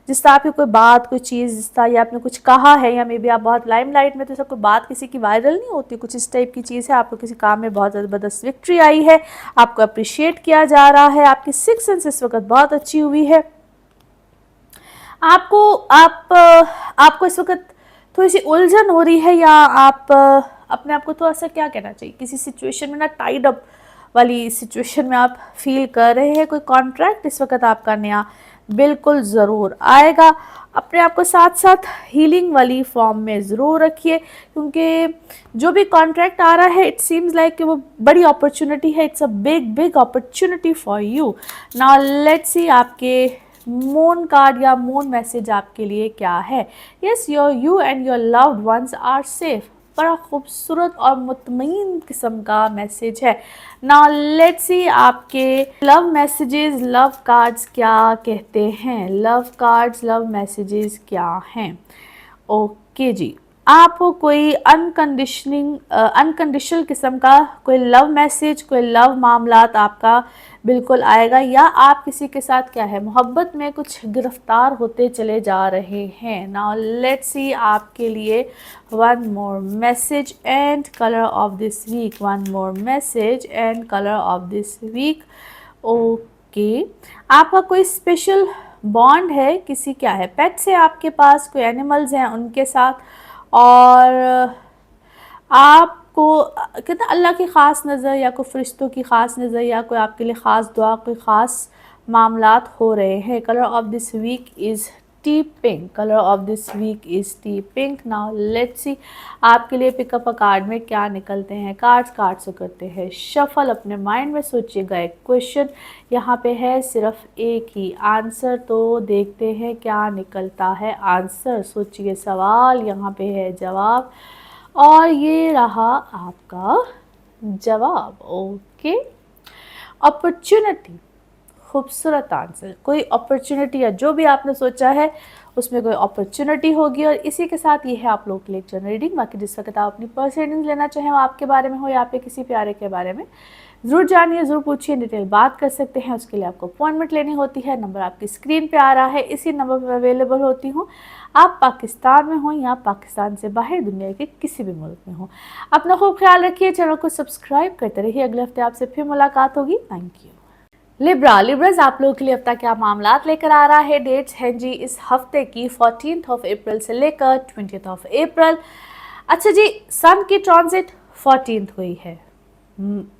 जिस तरह आपकी कोई बात, कोई चीज़, जिस तरह या आपने कुछ कहा है, या मे बी आप बहुत लाइमलाइट में, तो सब कोई बात किसी की वायरल नहीं होती, कुछ इस टाइप की चीज़ है। आपको किसी काम में बहुत ज़बरदस्त विक्ट्री आई है, आपको अप्रिशिएट किया जा रहा है, आपकी सिक्स सेंस इस वक्त बहुत अच्छी हुई है। आपको इस वक्त थोड़ी सी उलझन हो रही है, या आप अपने आप को थोड़ा सा क्या कहना चाहिए, किसी सिचुएशन में ना टाइड अप वाली सिचुएशन में आप फील कर रहे हैं। कोई कॉन्ट्रैक्ट इस वक्त आपका नया बिल्कुल ज़रूर आएगा। अपने आप को साथ साथ हीलिंग वाली फॉर्म में ज़रूर रखिए, क्योंकि जो भी कॉन्ट्रैक्ट आ रहा है इट सीम्स लाइक कि वो बड़ी अपॉर्चुनिटी है। It's a big big opportunity for you. Now let's see आपके मून कार्ड या मून मैसेज आपके लिए क्या है। Yes, you and your loved ones are safe. बड़ा खूबसूरत और मुतमईन किस्म का मैसेज है। नाउ लेट्स सी आपके लव मैसेजेस, लव कार्ड्स क्या कहते हैं। लव कार्ड्स, लव मैसेजेस क्या हैं। ओके जी, आपको कोई अनकंडीशनल किस्म का कोई लव मैसेज, कोई लव मामलात आपका बिल्कुल आएगा, या आप किसी के साथ क्या है मोहब्बत में कुछ गिरफ्तार होते चले जा रहे हैं। नाउ लेट्स सी आपके लिए one more message and colour of this week. One more message and colour of this week. Okay, आपका कोई स्पेशल बॉन्ड है किसी, क्या है, पेट्स है आपके पास, कोई एनिमल्स हैं उनके साथ, और आपको कहते हैं अल्लाह की ख़ास नज़र या कोई फ़रिश्तों की ख़ास नज़र या कोई आपके लिए ख़ास दुआ, कोई ख़ास मामलात हो रहे हैं। Colour of this week is tea pink. Colour of this week is tea pink. Now let's see आपके लिए पिकअप अ कार्ड में क्या निकलते हैं। कार्ड से करते हैं शफल। अपने माइंड में सोचिएगा एक क्वेश्चन, यहाँ पे है सिर्फ एक ही आंसर, तो देखते हैं क्या निकलता है आंसर। सोचिए सवाल, यहाँ पे है जवाब, और ये रहा आपका जवाब। ओके, अपॉर्चुनिटी, खूबसूरत आंसर। कोई अपॉर्चुनिटी या जो भी आपने सोचा है उसमें कोई अपॉर्चुनिटी होगी। और इसी के साथ ये है आप लोगों के लिए जनरल रीडिंग। बाकी जिस वक्त आप अपनी पर्सनल रीडिंग लेना चाहें, वो आपके बारे में हो या आपके किसी प्यारे के बारे में, ज़रूर जानिए, ज़रूर पूछिए, डिटेल बात कर सकते हैं। उसके लिए आपको अपॉइंटमेंट लेनी होती है। नंबर आपकी स्क्रीन पे आ रहा है, इसी नंबर पर अवेलेबल होती हूँ। आप पाकिस्तान में हो या पाकिस्तान से बाहर दुनिया के किसी भी मुल्क में हो। अपना खूब ख्याल रखिए, चैनल को सब्सक्राइब करते रहिए। अगले हफ्ते आपसे फिर मुलाकात होगी। Thank you. लिब्राज आप लोगों के लिए हफ्ता क्या मामलात लेकर आ रहा है। डेट्स हैं जी इस हफ्ते की 14 अप्रैल से लेकर 20 अप्रैल। अच्छा जी, सन की ट्रांजिट 14 हुई है।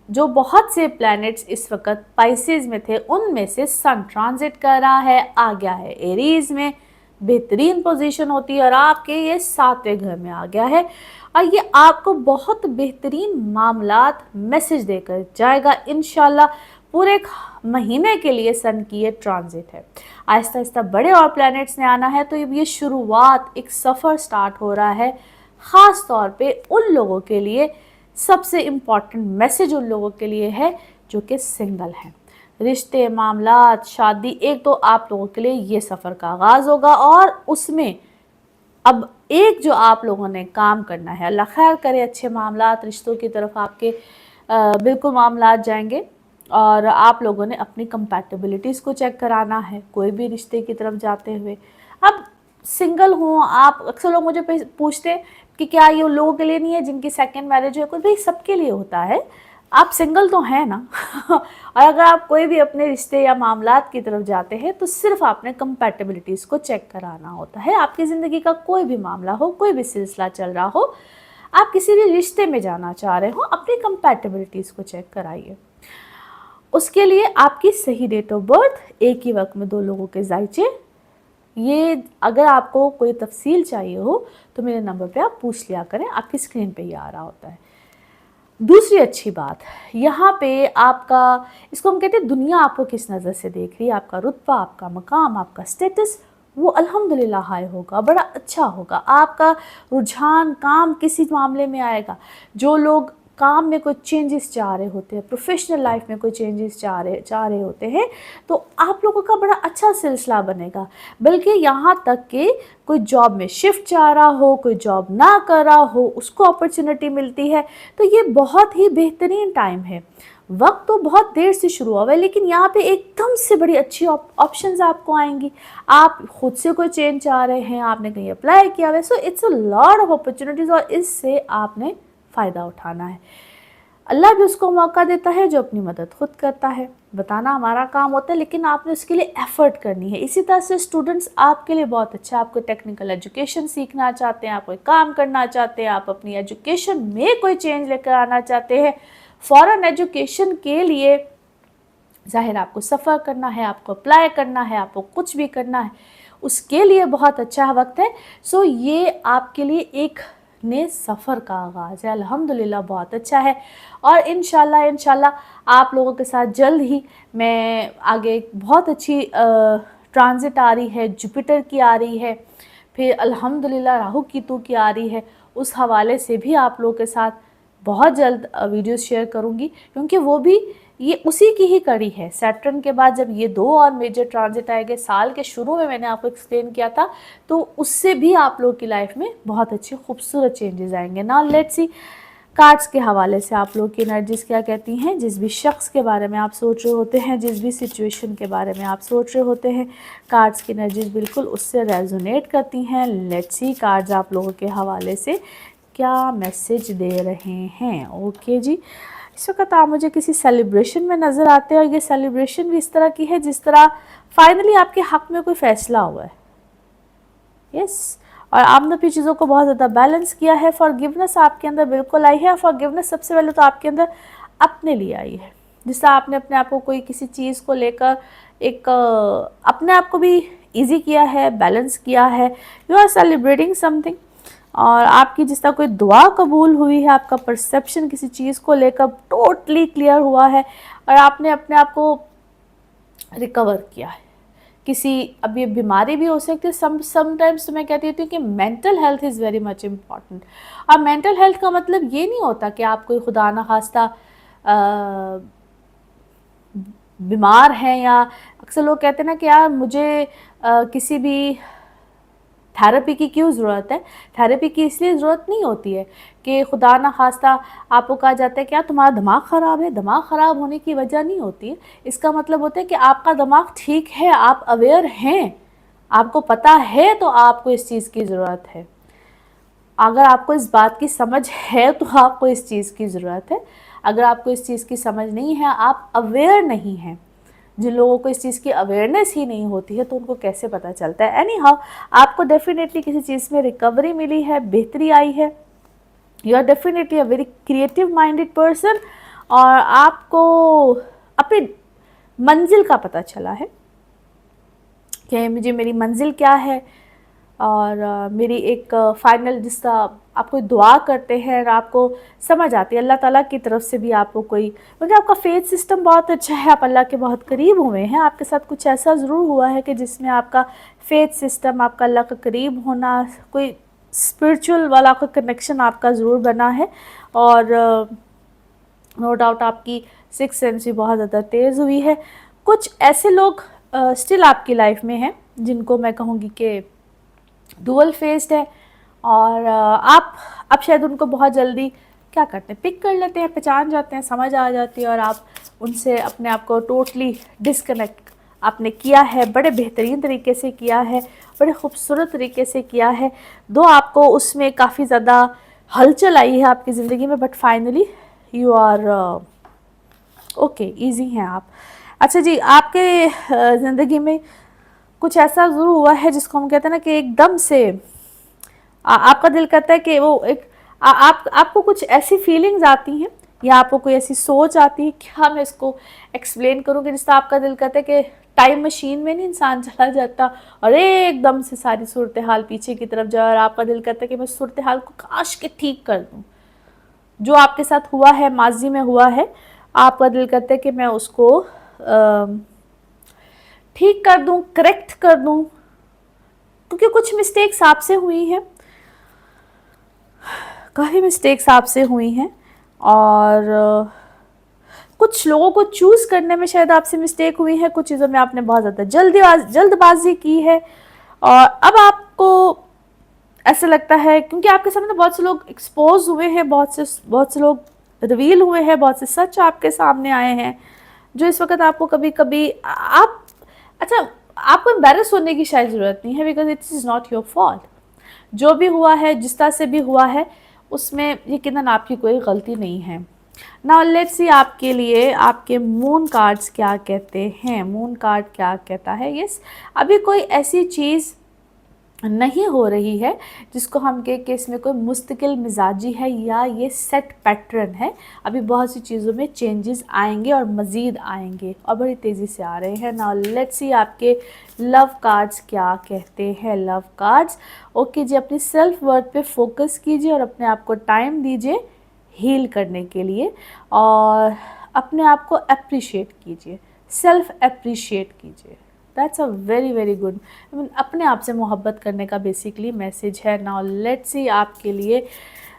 जो बहुत से प्लैनेट्स इस वक्त पाइसेस में थे, उनमें से सन ट्रांजिट कर रहा है, आ गया है एरीज में, बेहतरीन पोजीशन होती है, और आपके ये 7वें घर में आ गया है। और ये आपको बहुत बेहतरीन मामलात मैसेज देकर जाएगा इंशाल्लाह। पूरे एक महीने के लिए सन की ये ट्रांजिट है। आहिस्ता आहिस्ता बड़े और प्लैनेट्स ने आना है, तो ये शुरुआत, एक सफ़र स्टार्ट हो रहा है। ख़ास तौर पे उन लोगों के लिए सबसे इम्पॉर्टेंट मैसेज उन लोगों के लिए है जो कि सिंगल हैं। रिश्ते, मामलात, शादी, एक तो आप लोगों के लिए ये सफ़र का आगाज़ होगा, और उसमें अब एक जो आप लोगों ने काम करना है, अल्लाह खैर करे, अच्छे मामलात, रिश्तों की तरफ आपके बिल्कुल मामलात जाएंगे, और आप लोगों ने अपनी कंपैटिबिलिटीज़ को चेक कराना है कोई भी रिश्ते की तरफ जाते हुए। अब सिंगल हों आप, अक्सर लोग मुझे पूछते हैं कि क्या ये उन लोगों के लिए नहीं है जिनकी सेकंड मैरिज है। कुछ भाई सबके लिए होता है, आप सिंगल तो हैं ना। और अगर आप कोई भी अपने रिश्ते या मामलात की तरफ जाते हैं, तो सिर्फ आपने कंपैटिबिलिटीज़ को चेक कराना होता है। आपकी ज़िंदगी का कोई भी मामला हो, कोई भी सिलसिला चल रहा हो, आप किसी भी रिश्ते में जाना चाह रहे हो, अपनी कंपैटिबिलिटीज़ को चेक कराइए। उसके लिए आपकी सही डेट ऑफ बर्थ, एक ही वक्त में 2 लोगों के जायचे, ये अगर आपको कोई तफसील चाहिए हो तो मेरे नंबर पे आप पूछ लिया करें, आपकी स्क्रीन पे ही आ रहा होता है। दूसरी अच्छी बात, यहाँ पे आपका, इसको हम कहते हैं दुनिया आपको किस नज़र से देख रही है, आपका रुतबा, आपका मकाम, आपका स्टेटस, वो अल्हम्दुलिल्लाह हाई होगा, बड़ा अच्छा होगा। आपका रुझान काम किसी मामले में आएगा। जो लोग काम में कोई चेंजेस चाह रहे होते हैं, प्रोफेशनल लाइफ में कोई चेंजेस चाह रहे होते हैं, तो आप लोगों का बड़ा अच्छा सिलसिला बनेगा। बल्कि यहाँ तक कि कोई जॉब में शिफ्ट चाह रहा हो, कोई जॉब ना कर रहा हो, उसको अपॉर्चुनिटी मिलती है, तो ये बहुत ही बेहतरीन टाइम है। वक्त तो बहुत देर से शुरू हुआ है, लेकिन यहाँ पे एकदम से बड़ी अच्छी ऑप्शंस आपको आएंगी। आप खुद से कोई चेंज चाह रहे हैं, आपने कहीं अप्लाई किया है, so it's a lot of opportunities, और इससे आपने फ़ायदा उठाना है। अल्लाह भी उसको मौका देता है जो अपनी मदद खुद करता है। बताना हमारा काम होता है, लेकिन आपने उसके लिए एफ़र्ट करनी है। इसी तरह से स्टूडेंट्स आपके लिए बहुत अच्छा है। आप कोई टेक्निकल एजुकेशन सीखना चाहते हैं, आप कोई काम करना चाहते हैं, आप अपनी एजुकेशन में कोई चेंज लेकर आना चाहते हैं, फ़ॉरेन एजुकेशन के लिए ज़ाहिर आपको सफ़र करना है, आपको अप्लाई करना है, आपको कुछ भी करना है, उसके लिए बहुत अच्छा वक्त है। सो ये आपके लिए एक नए सफ़र का आगाज़ है। अल्हम्दुलिल्लाह बहुत अच्छा है, और इंशाल्लाह आप लोगों के साथ जल्द ही मैं आगे बहुत अच्छी ट्रांजिट आ रही है, जुपिटर की आ रही है, फिर अल्हम्दुलिल्लाह राहु केतु की आ रही है। उस हवाले से भी आप लोगों के साथ बहुत जल्द वीडियोस शेयर करूँगी, क्योंकि वो भी ये उसी की ही कड़ी है। सैटर्न के बाद जब ये 2 और मेजर ट्रांजिट आएंगे, साल के शुरू में मैंने आपको एक्सप्लेन किया था, तो उससे भी आप लोगों की लाइफ में बहुत अच्छे खूबसूरत चेंजेस आएंगे। नाउ लेट्स सी कार्ड्स के हवाले से आप लोग की एनर्जीज क्या कहती हैं। जिस भी शख्स के बारे में आप सोच रहे होते हैं, जिस भी सिचुएशन के बारे में आप सोच रहे होते हैं, कार्ड्स की एनर्जीज बिल्कुल उससे रेजोनेट करती हैं। लेट्स सी कार्ड्स आप लोगों के हवाले से क्या मैसेज दे रहे हैं। ओके जी, इस वक्त आप मुझे किसी सेलिब्रेशन में नज़र आते हैं, और ये सेलिब्रेशन भी इस तरह की है जिस तरह फाइनली आपके हक़ में कोई फ़ैसला हुआ है। यस, और आपने भी चीज़ों को बहुत ज़्यादा बैलेंस किया है। फॉरगिवनेस आपके अंदर बिल्कुल आई है। फॉरगिवनेस सबसे पहले तो आपके अंदर अपने लिए आई है, जिस तरह आपने अपने आप को कोई किसी चीज़ को लेकर एक अपने आप को भी ईजी किया है, बैलेंस किया है। यू आर सेलिब्रेटिंग समथिंग, और आपकी जिस तरह कोई दुआ कबूल हुई है, आपका परसेप्शन किसी चीज़ को लेकर टोटली क्लियर हुआ है, और आपने अपने आप को रिकवर किया है। किसी अब ये बीमारी भी हो सकती है, समटाइम्स तो मैं कहती हूँ कि mental health is very much important. अब मेंटल हेल्थ का मतलब ये नहीं होता कि आप कोई खुदा न खास्ता बीमार हैं, या अक्सर लोग कहते हैं ना कि यार मुझे किसी भी थेरेपी की क्यों ज़रूरत है। थेरेपी की इसलिए ज़रूरत नहीं होती है कि खुदा न खास्ता आपको कहा जाता है कि यार तुम्हारा दिमाग ख़राब है। दिमाग ख़राब होने की वजह नहीं होती है, इसका मतलब होता है कि आपका दिमाग ठीक है, आप अवेयर हैं, आपको पता है, तो आपको इस चीज़ की ज़रूरत है। अगर आपको इस बात की समझ है तो आपको इस चीज़ की ज़रूरत है। अगर आपको इस चीज़ की समझ नहीं है, आप अवेयर नहीं हैं, जिन लोगों को इस चीज़ की अवेयरनेस ही नहीं होती है, तो उनको कैसे पता चलता है। एनी हाउ, आपको डेफिनेटली किसी चीज़ में रिकवरी मिली है, बेहतरी आई है। You are definitely a very creative minded person, और आपको अपनी मंजिल का पता चला है कि मुझे मेरी मंजिल क्या है, और मेरी एक फ़ाइनल जिस तरह आप कोई दुआ करते हैं और आपको समझ आती है अल्लाह ताला की तरफ से भी आपको कोई, मतलब आपका फेथ सिस्टम बहुत अच्छा है, आप अल्लाह के बहुत करीब हुए हैं। आपके साथ कुछ ऐसा ज़रूर हुआ है कि जिसमें आपका फेथ सिस्टम, आपका अल्लाह का करीब होना, कोई स्पिरिचुअल वाला कोई कनेक्शन आपका ज़रूर बना है, और नो डाउट आपकी सिक्स सेंस भी बहुत ज़्यादा तेज़ हुई है। कुछ ऐसे लोग स्टिल आपकी लाइफ में हैं जिनको मैं कहूँगी कि डुअल फेस्ड है, और आप शायद उनको बहुत जल्दी क्या करते हैं, पिक कर लेते हैं, पहचान जाते हैं, समझ आ जाती है, और आप उनसे अपने आप को टोटली डिस्कनेक्ट आपने किया है। बड़े बेहतरीन तरीके से किया है, बड़े खूबसूरत तरीके से किया है। दो आपको उसमें काफ़ी ज़्यादा हलचल आई है आपकी ज़िंदगी में, but finally you are okay, easy हैं आप। अच्छा जी, आपके ज़िंदगी में कुछ ऐसा ज़रूर हुआ है जिसको हम कहते हैं ना कि एकदम से आपका दिल करता है कि वो एक आपको कुछ ऐसी फीलिंग्स आती हैं, या आपको कोई ऐसी सोच आती है, क्या मैं इसको एक्सप्लेन करूँगी, जिससे आपका दिल करता है कि टाइम मशीन में नहीं इंसान चला जाता और एकदम से सारी सूरत हाल पीछे की तरफ जाए, और आपका दिल करता है कि मैं सूरत हाल को काश के ठीक कर दूँ। जो आपके साथ हुआ है, माजी में हुआ है, आपका दिल करता है कि मैं उसको ठीक कर दूँ, करेक्ट कर दूँ, क्योंकि कुछ मिस्टेक्स आपसे हुई हैं, काफ़ी मिस्टेक्स आपसे हुई हैं, और कुछ लोगों को चूज़ करने में शायद आपसे मिस्टेक हुई है, कुछ चीज़ों में आपने बहुत ज़्यादा जल्दबाजी की है, और अब आपको ऐसा लगता है, क्योंकि आपके सामने बहुत से लोग एक्सपोज हुए हैं, बहुत से लोग रिवील हुए हैं, बहुत से सच आपके सामने आए हैं, जो इस वक्त आपको कभी कभी आप अच्छा आपको एम्बैरस होने की शायद ज़रूरत नहीं है, because it is not your fault. जो भी हुआ है, जिस तरह से भी हुआ है, उसमें यकीनन आपकी कोई गलती नहीं है। नाउ लेट्स सी आपके लिए आपके मून कार्ड्स क्या कहते हैं। मून कार्ड क्या कहता है? यस, अभी कोई ऐसी चीज़ नहीं हो रही है जिसको हम कहें कि इसमें कोई मुस्तकिल मिजाजी है या ये सेट पैटर्न है। अभी बहुत सी चीज़ों में चेंजेस आएंगे और मज़ीद आएंगे और बड़ी तेज़ी से आ रहे हैं। नाउ लेट्स सी आपके लव कार्ड्स क्या कहते हैं। लव कार्ड्स, ओके जी, अपनी सेल्फ वर्थ पे फोकस कीजिए और अपने आप को टाइम दीजिए हील करने के लिए, और अपने आप को अप्रिशिएट कीजिए, सेल्फ अप्रिशिएट कीजिए। That's a very very good, अपने आप से मोहब्बत करने का बेसिकली मैसेज है। नाउ लेट्स सी आपके लिए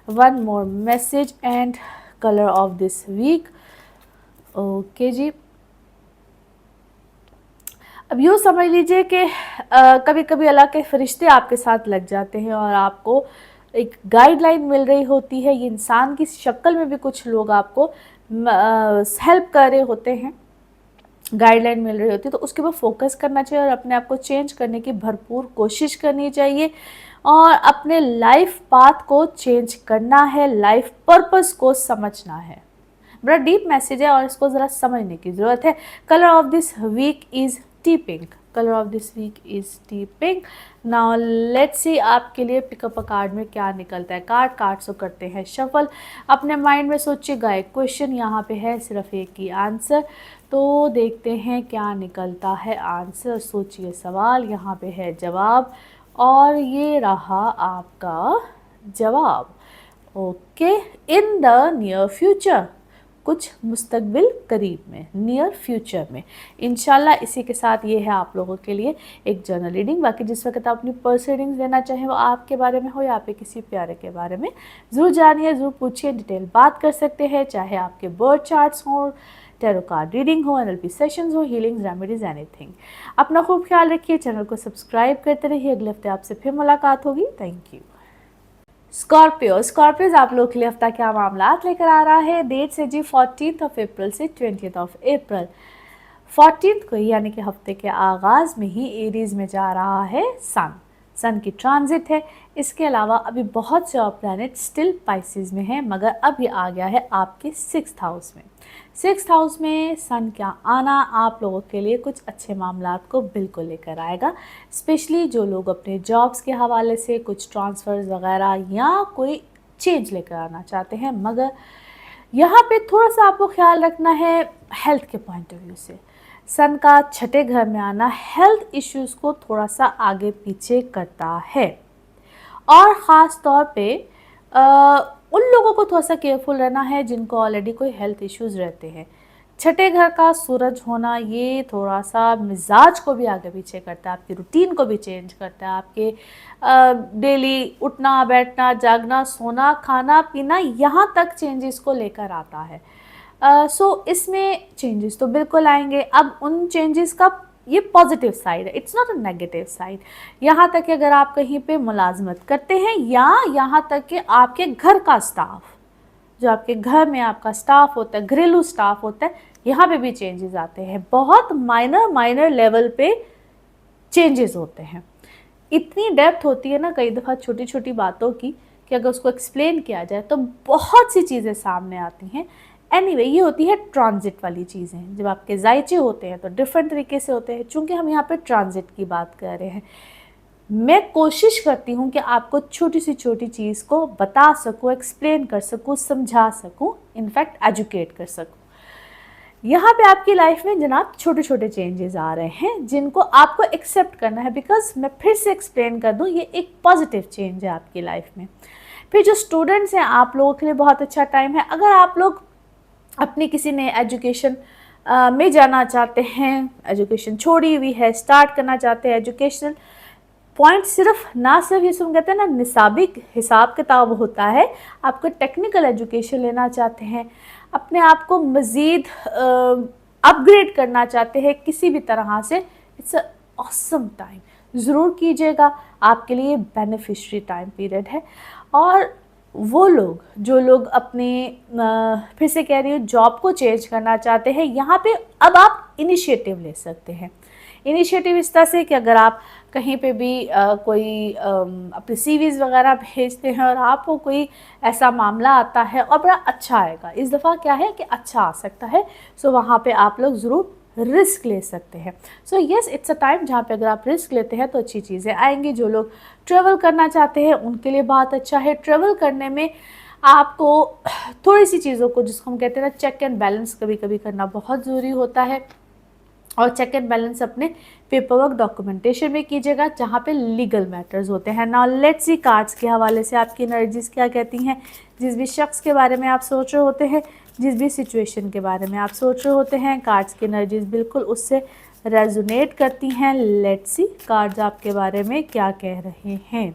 one more message and colour of this week. Okay जी, अब यूँ समझ लीजिए कि कभी कभी अल्लाह के फरिश्ते आपके साथ लग जाते हैं और आपको एक गाइडलाइन मिल रही होती है। ये इंसान की शक्ल में भी कुछ लोग आपको हेल्प कर रहे होते हैं, गाइडलाइन मिल रही होती है, तो उसके ऊपर फोकस करना चाहिए और अपने आप को चेंज करने की भरपूर कोशिश करनी चाहिए और अपने लाइफ पाथ को चेंज करना है, लाइफ पर्पस को समझना है। बड़ा डीप मैसेज है और इसको ज़रा समझने की ज़रूरत है। Colour of this week is tea pink. Colour of this week is tea pink. Now let's see आपके लिए पिकअप अ कार्ड में क्या निकलता है। कार्ड्स को करते हैं शफल। अपने माइंड में सोचिएगा एक क्वेश्चन, यहाँ पे है सिर्फ एक ही आंसर, तो देखते हैं क्या निकलता है आंसर। सोचिए सवाल, यहाँ पे है जवाब और ये रहा आपका जवाब। Okay, in the near future, कुछ मुस्तकबिल करीब में, नियर फ्यूचर में इंशाल्लाह। इसी के साथ ये है आप लोगों के लिए एक जर्नल रीडिंग। बाकी जिस वक्त आप अपनी पर्सनल रीडिंग्स लेना चाहें वो आपके बारे में हो या आपके किसी प्यारे के बारे में, ज़रूर जानिए, ज़रूर पूछिए, डिटेल बात कर सकते हैं, चाहे आपके बर्थ चार्ट्स हों, टैरो कार्ड रीडिंग हो, एनएलपी सेशंस हो, हीलिंग्स, रेमेडीज, एनीथिंग। अपना खूब ख्याल रखिए, चैनल को सब्सक्राइब करते रहिए। अगले हफ्ते आपसे फिर मुलाकात होगी। Thank you. स्कॉर्पियोज आप लोग के लिए हफ्ता क्या मामला लेकर आ रहा है। डेट से जी 14 अप्रैल से 20 अप्रैल। 14 को यानी कि हफ्ते के आगाज़ में ही एरीज में जा रहा है सन की ट्रांजिट है। इसके अलावा अभी बहुत से और प्लैनेट स्टिल पाइसेस में हैं, मगर अब ये आ गया है आपके 6th हाउस में। 6th हाउस में सन क्या आना आप लोगों के लिए कुछ अच्छे मामलात को बिल्कुल लेकर आएगा। स्पेशली जो लोग अपने जॉब्स के हवाले से कुछ ट्रांसफ़र्स वगैरह या कोई चेंज लेकर आना चाहते हैं, मगर यहाँ पे थोड़ा सा आपको ख्याल रखना है हेल्थ के पॉइंट ऑफ व्यू से। सन का छठे घर में आना हेल्थ इश्यूज़ को थोड़ा सा आगे पीछे करता है, और ख़ास तौर पे उन लोगों को थोड़ा सा केयरफुल रहना है जिनको ऑलरेडी कोई हेल्थ इश्यूज़ रहते हैं। छठे घर का सूरज होना ये थोड़ा सा मिजाज को भी आगे पीछे करता है, आपकी रूटीन को भी चेंज करता है, आपके डेली उठना बैठना जागना सोना खाना पीना यहाँ तक चेंजेस को लेकर आता है। सो इसमें चेंजेस तो बिल्कुल आएंगे। अब उन चेंजेस का ये पॉजिटिव साइड है, it's not a negative side. यहाँ तक कि अगर आप कहीं पे मुलाजमत करते हैं या यहाँ तक कि आपके घर का स्टाफ, जो आपके घर में आपका स्टाफ होता है, घरेलू स्टाफ होता है, यहाँ पे भी चेंजेस आते हैं। बहुत माइनर लेवल पे चेंजेस होते हैं। इतनी डेप्थ होती है ना कई दफ़ा छोटी छोटी बातों की कि अगर उसको एक्सप्लेन किया जाए तो बहुत सी चीज़ें सामने आती हैं। एनीवे, ये होती है ट्रांजिट वाली चीज़ें। जब आपके जायचे होते हैं तो डिफरेंट तरीके से होते हैं। चूँकि हम यहाँ पे ट्रांजिट की बात कर रहे हैं, मैं कोशिश करती हूँ कि आपको छोटी सी छोटी चीज़ को बता सकूँ, एक्सप्लेन कर सकूँ, समझा सकूँ, इनफैक्ट एजुकेट कर सकूँ। यहाँ पे आपकी लाइफ में जनाब छोटे छोटे चेंजेस आ रहे हैं जिनको आपको एक्सेप्ट करना है, बिकॉज मैं फिर से एक्सप्लेन कर दूँ, ये एक पॉजिटिव चेंज है आपकी लाइफ में। फिर जो स्टूडेंट्स हैं आप लोगों के लिए बहुत अच्छा टाइम है। अगर आप लोग अपनी किसी ने एजुकेशन में जाना चाहते हैं, एजुकेशन छोड़ी हुई है, स्टार्ट करना चाहते हैं एजुकेशन, पॉइंट सिर्फ ना सिर्फ ये सुन कहते हैं ना निसाबी हिसाब किताब होता है, आपको टेक्निकल एजुकेशन लेना चाहते हैं, अपने आप को मज़ीद अपग्रेड करना चाहते हैं किसी भी तरह से, इट्स अ ऑसम टाइम, ज़रूर कीजिएगा, आपके लिए बेनिफिशरी टाइम पीरियड है। और वो लोग जो लोग अपने फिर से कह रही हूँ जॉब को चेंज करना चाहते हैं, यहाँ पे अब आप इनिशिएटिव ले सकते हैं। इनिशिएटिव इस तरह से कि अगर आप कहीं पे भी कोई अपने सीवीज़ वगैरह भेजते हैं और आपको कोई ऐसा मामला आता है और बड़ा अच्छा आएगा, इस दफ़ा क्या है कि अच्छा आ सकता है, सो वहाँ पे आप लोग ज़रूर रिस्क ले सकते हैं। So yes, it's a time जहाँ पे अगर आप रिस्क लेते हैं तो अच्छी चीज़ें आएंगी। जो लोग ट्रैवल करना चाहते हैं उनके लिए बहुत अच्छा है। ट्रैवल करने में आपको थोड़ी सी चीज़ों को, जिसको हम कहते हैं ना चेक एंड बैलेंस, कभी कभी करना बहुत ज़रूरी होता है। और चेक एंड बैलेंस अपने पेपर वर्क डॉक्यूमेंटेशन में कीजिएगा जहाँ पे लीगल मैटर्स होते हैं। नाउ लेट्स सी कार्ड्स के हवाले से आपकी एनर्जीज क्या कहती हैं। जिस भी शख्स के बारे में आप सोच रहे होते हैं, जिस भी सिचुएशन के बारे में आप सोच रहे होते हैं, कार्ड्स की एनर्जीज बिल्कुल उससे रेजोनेट करती हैं। लेट्स सी कार्ड्स आपके बारे में क्या कह रहे हैं।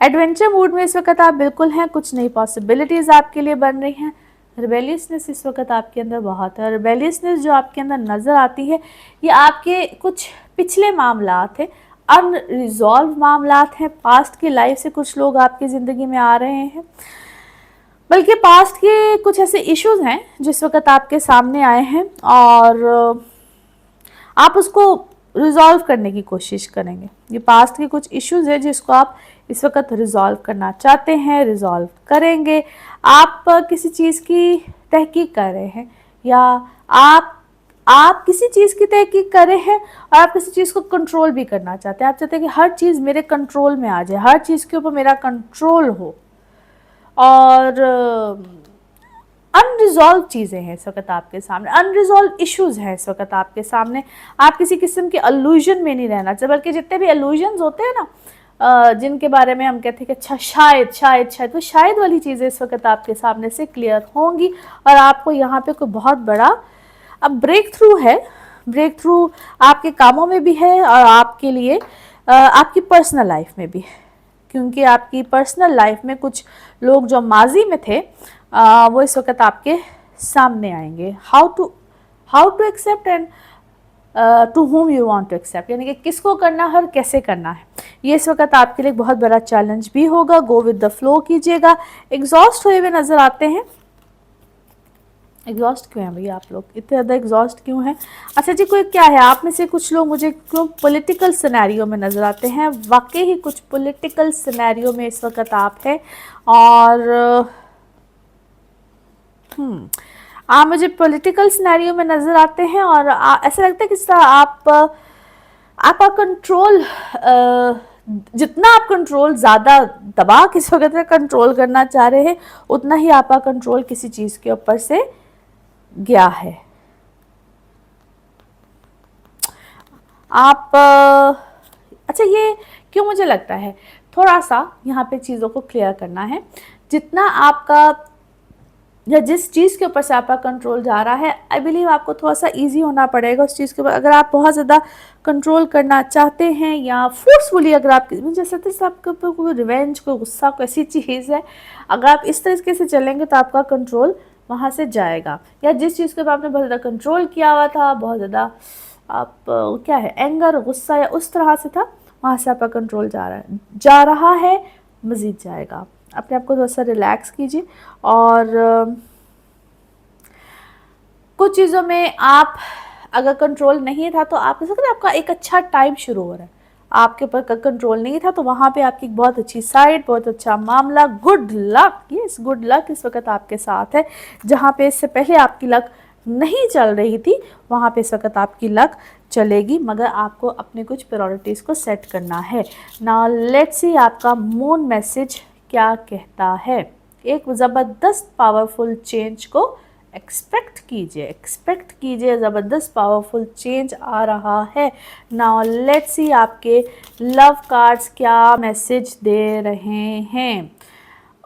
एडवेंचर मूड में इस वक्त आप बिल्कुल हैं, कुछ नई पॉसिबिलिटीज़ आपके लिए बन रही हैं। रिबेलियसनेस इस वक्त आपके अंदर बहुत है। रिबेलियसनेस जो आपके अंदर नज़र आती है, ये आपके कुछ पिछले मामलात हैं, अनरिजॉल्व मामलात हैं। पास्ट की लाइफ से कुछ लोग आपकी ज़िंदगी में आ रहे हैं, बल्कि पास्ट के कुछ ऐसे इश्यूज हैं जिस वक्त आपके सामने आए हैं और आप उसको रिजॉल्व करने की कोशिश करेंगे। ये पास्ट के कुछ इश्यूज है जिसको आप इस वक्त रिजॉल्व करना चाहते हैं, रिजॉल्व करेंगे। आप किसी चीज़ की तहकीक कर रहे हैं या आप किसी चीज़ की तहकीक कर रहे हैं और आप किसी चीज़ को कंट्रोल भी करना चाहते हैं। आप चाहते हैं कि हर चीज़ मेरे कंट्रोल में आ जाए, हर चीज़ के ऊपर मेरा कंट्रोल हो। और अनरिजॉल्व चीज़ें हैं इस वक्त आपके सामने, अनरिजॉल्व इश्यूज हैं इस वक्त आपके सामने। आप किसी किस्म के अल्यूजन में नहीं रहना चाहिए, बल्कि जितने भी अल्यूजन्स होते हैं ना, जिनके बारे में हम कहते हैं कि अच्छा शायद शायद शायद, तो शायद वाली चीज़ें इस वक्त आपके सामने से क्लियर होंगी और आपको यहाँ पे कोई बहुत बड़ा अब ब्रेक थ्रू है। ब्रेक थ्रू आपके कामों में भी है और आपके लिए आपकी पर्सनल लाइफ में भी है, क्योंकि आपकी पर्सनल लाइफ में कुछ लोग जो माजी में थे वो इस वक्त आपके सामने आएंगे। How to accept and to whom you want to accept, यानी कि किसको करना है और कैसे करना है, ये इस वक्त आपके लिए बहुत बड़ा चैलेंज भी होगा। गो विद द फ्लो कीजिएगा। एग्जॉस्ट हुए हुए नज़र आते हैं। एग्जॉस्ट क्यों हैं भैया आप लोग, इतने ज़्यादा एग्जॉस्ट क्यों हैं? अच्छा जी, कोई क्या है आप में से कुछ लोग मुझे क्यों पॉलिटिकल सिनेरियो में नज़र आते हैं। वाकई ही कुछ पॉलिटिकल सिनेरियो में इस वक्त आप हैं और आप मुझे पॉलिटिकल सिनेरियो में नज़र आते हैं और ऐसा लगता है कि आपका कंट्रोल, जितना आप कंट्रोल ज़्यादा दबा किस वक्त कंट्रोल करना चाह रहे हैं, उतना ही आपका कंट्रोल किसी चीज़ के ऊपर से गया है। आप अच्छा, ये क्यों मुझे लगता है थोड़ा सा यहाँ पे चीज़ों को क्लियर करना है। जितना आपका या जिस चीज़ के ऊपर से आपका कंट्रोल जा रहा है, आई बिलीव आपको थोड़ा सा इजी होना पड़ेगा उस चीज़ के ऊपर। अगर आप बहुत ज़्यादा कंट्रोल करना चाहते हैं या फोर्सफुली, अगर आप जैसे आपके ऊपर कोई रिवेंज, कोई गुस्सा, कोई ऐसी चीज़ है, अगर आप इस तरीके से चलेंगे तो आपका कंट्रोल वहाँ से जाएगा। या जिस चीज़ के ऊपर आपने बहुत ज़्यादा कंट्रोल किया हुआ था, बहुत ज़्यादा आप क्या है एंगर, गुस्सा या उस तरह से था, वहाँ से आपका कंट्रोल जा रहा है, मज़ीद जाएगा। अपने आप को थोड़ा सा रिलैक्स कीजिए और कुछ चीज़ों में आप अगर कंट्रोल नहीं था तो आप कह सकते हैं आपका एक अच्छा टाइम शुरू हो रहा है। आपके ऊपर कंट्रोल नहीं था तो वहाँ पे आपकी बहुत अच्छी साइड, बहुत अच्छा मामला, good luck, yes good luck इस वक्त आपके साथ है। जहाँ पे इससे पहले आपकी लक नहीं चल रही थी, वहाँ पे इस वक्त आपकी लक चलेगी, मगर आपको अपने कुछ प्रायोरिटीज़ को सेट करना है। नाउ लेट्स सी आपका मून मैसेज क्या कहता है। एक ज़बरदस्त पावरफुल चेंज को एक्सपेक्ट कीजिए, ज़बरदस्त पावरफुल चेंज आ रहा है। नाउ लेट्स सी आपके लव कार्ड्स क्या मैसेज दे रहे हैं।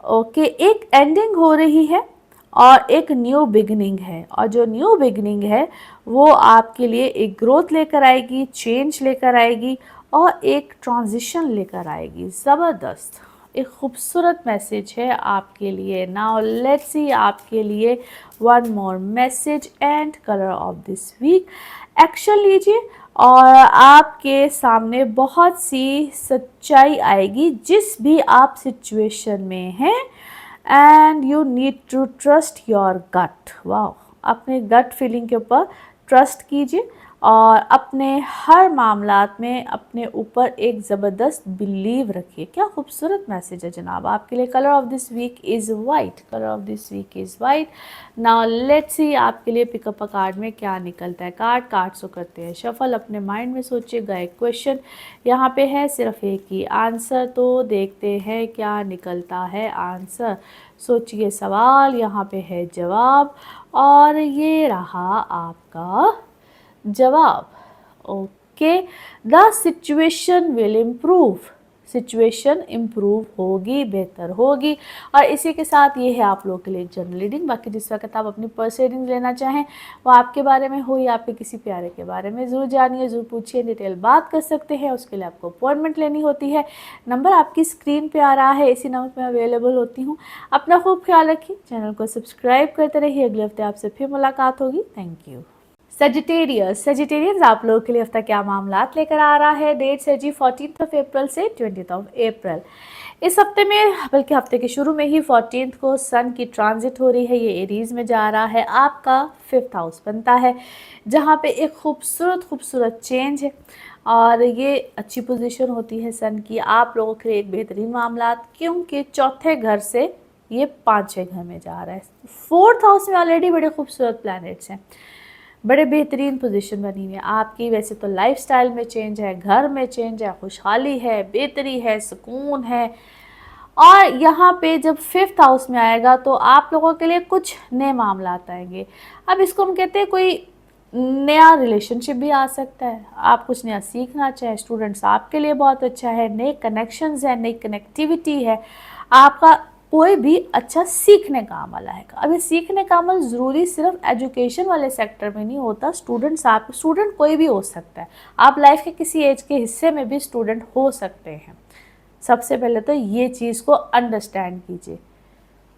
ओके, एक एंडिंग हो रही है और एक न्यू बिगनिंग है, और जो न्यू बिगनिंग है वो आपके लिए एक ग्रोथ लेकर आएगी, चेंज लेकर आएगी और एक ट्रांजिशन लेकर आएगी ज़बरदस्त। एक खूबसूरत मैसेज है आपके लिए। नाउ लेट्स सी आपके लिए one more message and colour of this week. Action लीजिए और आपके सामने बहुत सी सच्चाई आएगी जिस भी आप सिचुएशन में हैं। And you need to trust your gut. वाह, अपने गट फीलिंग के ऊपर ट्रस्ट कीजिए और अपने हर मामलात में अपने ऊपर एक ज़बरदस्त बिलीव रखिए। क्या खूबसूरत मैसेज है जनाब आपके लिए। Colour of this week is white. Colour of this week is white. Now let's see आपके लिए पिकअप अ कार्ड में क्या निकलता है। कार्ड्स को करते हैं शफल। अपने माइंड में सोचिएगा एक क्वेश्चन यहाँ पे है, सिर्फ एक ही आंसर, तो देखते हैं क्या निकलता है आंसर। सोचिए सवाल, यहाँ पे है जवाब और ये रहा आपका जवाब। Okay, the situation will improve. Situation improve होगी, बेहतर होगी। और इसी के साथ ये है आप लोगों के लिए जनरल रीडिंग। बाकी जिस वक्त आप अपनी पर्सनल रीडिंग लेना चाहें वो आपके बारे में हो या आपके किसी प्यारे के बारे में, ज़रूर जानिए, ज़रूर पूछिए, डिटेल बात कर सकते हैं। उसके लिए आपको अपॉइंटमेंट लेनी होती है। नंबर आपकी स्क्रीन पे आ रहा है, इसी नंबर पर अवेलेबल होती हूँ। अपना खूब ख्याल रखिए, चैनल को सब्सक्राइब करते रहिए। अगले हफ्ते आपसे फिर मुलाकात होगी। Thank you. सेजिटेरियंस आप लोगों के लिए हफ्ता क्या मामलात लेकर आ रहा है। डेट्स है जी 14 अप्रैल से 20 अप्रैल। इस हफ्ते में, बल्कि हफ्ते के शुरू में ही 14 को सन की ट्रांजिट हो रही है। ये एरीज में जा रहा है, आपका 5th हाउस बनता है, जहाँ पे एक खूबसूरत चेंज है और ये अच्छी पोजीशन होती है सन की आप लोगों के लिए। एक बेहतरीन मामलात, क्योंकि चौथे घर से ये 5वें घर में जा रहा है। 4th हाउस में ऑलरेडी बड़े खूबसूरत प्लैनेट्स हैं, बड़े बेहतरीन पोजीशन बनी हुई है आपकी। वैसे तो लाइफस्टाइल में चेंज है, घर में चेंज है, खुशहाली है, बेहतरी है, सुकून है। और यहाँ पे जब 5th हाउस में आएगा तो आप लोगों के लिए कुछ नए मामला आएंगे। अब इसको हम कहते हैं कोई नया रिलेशनशिप भी आ सकता है, आप कुछ नया सीखना चाहें, स्टूडेंट्स आपके लिए बहुत अच्छा है। नए कनेक्शंस है, नई कनेक्टिविटी है, आपका कोई भी अच्छा सीखने का अमल आएगा। अब ये सीखने का अमल ज़रूरी सिर्फ एजुकेशन वाले सेक्टर में नहीं होता। स्टूडेंट कोई भी हो सकता है, आप लाइफ के किसी एज के हिस्से में भी स्टूडेंट हो सकते हैं। सबसे पहले तो ये चीज़ को अंडरस्टैंड कीजिए,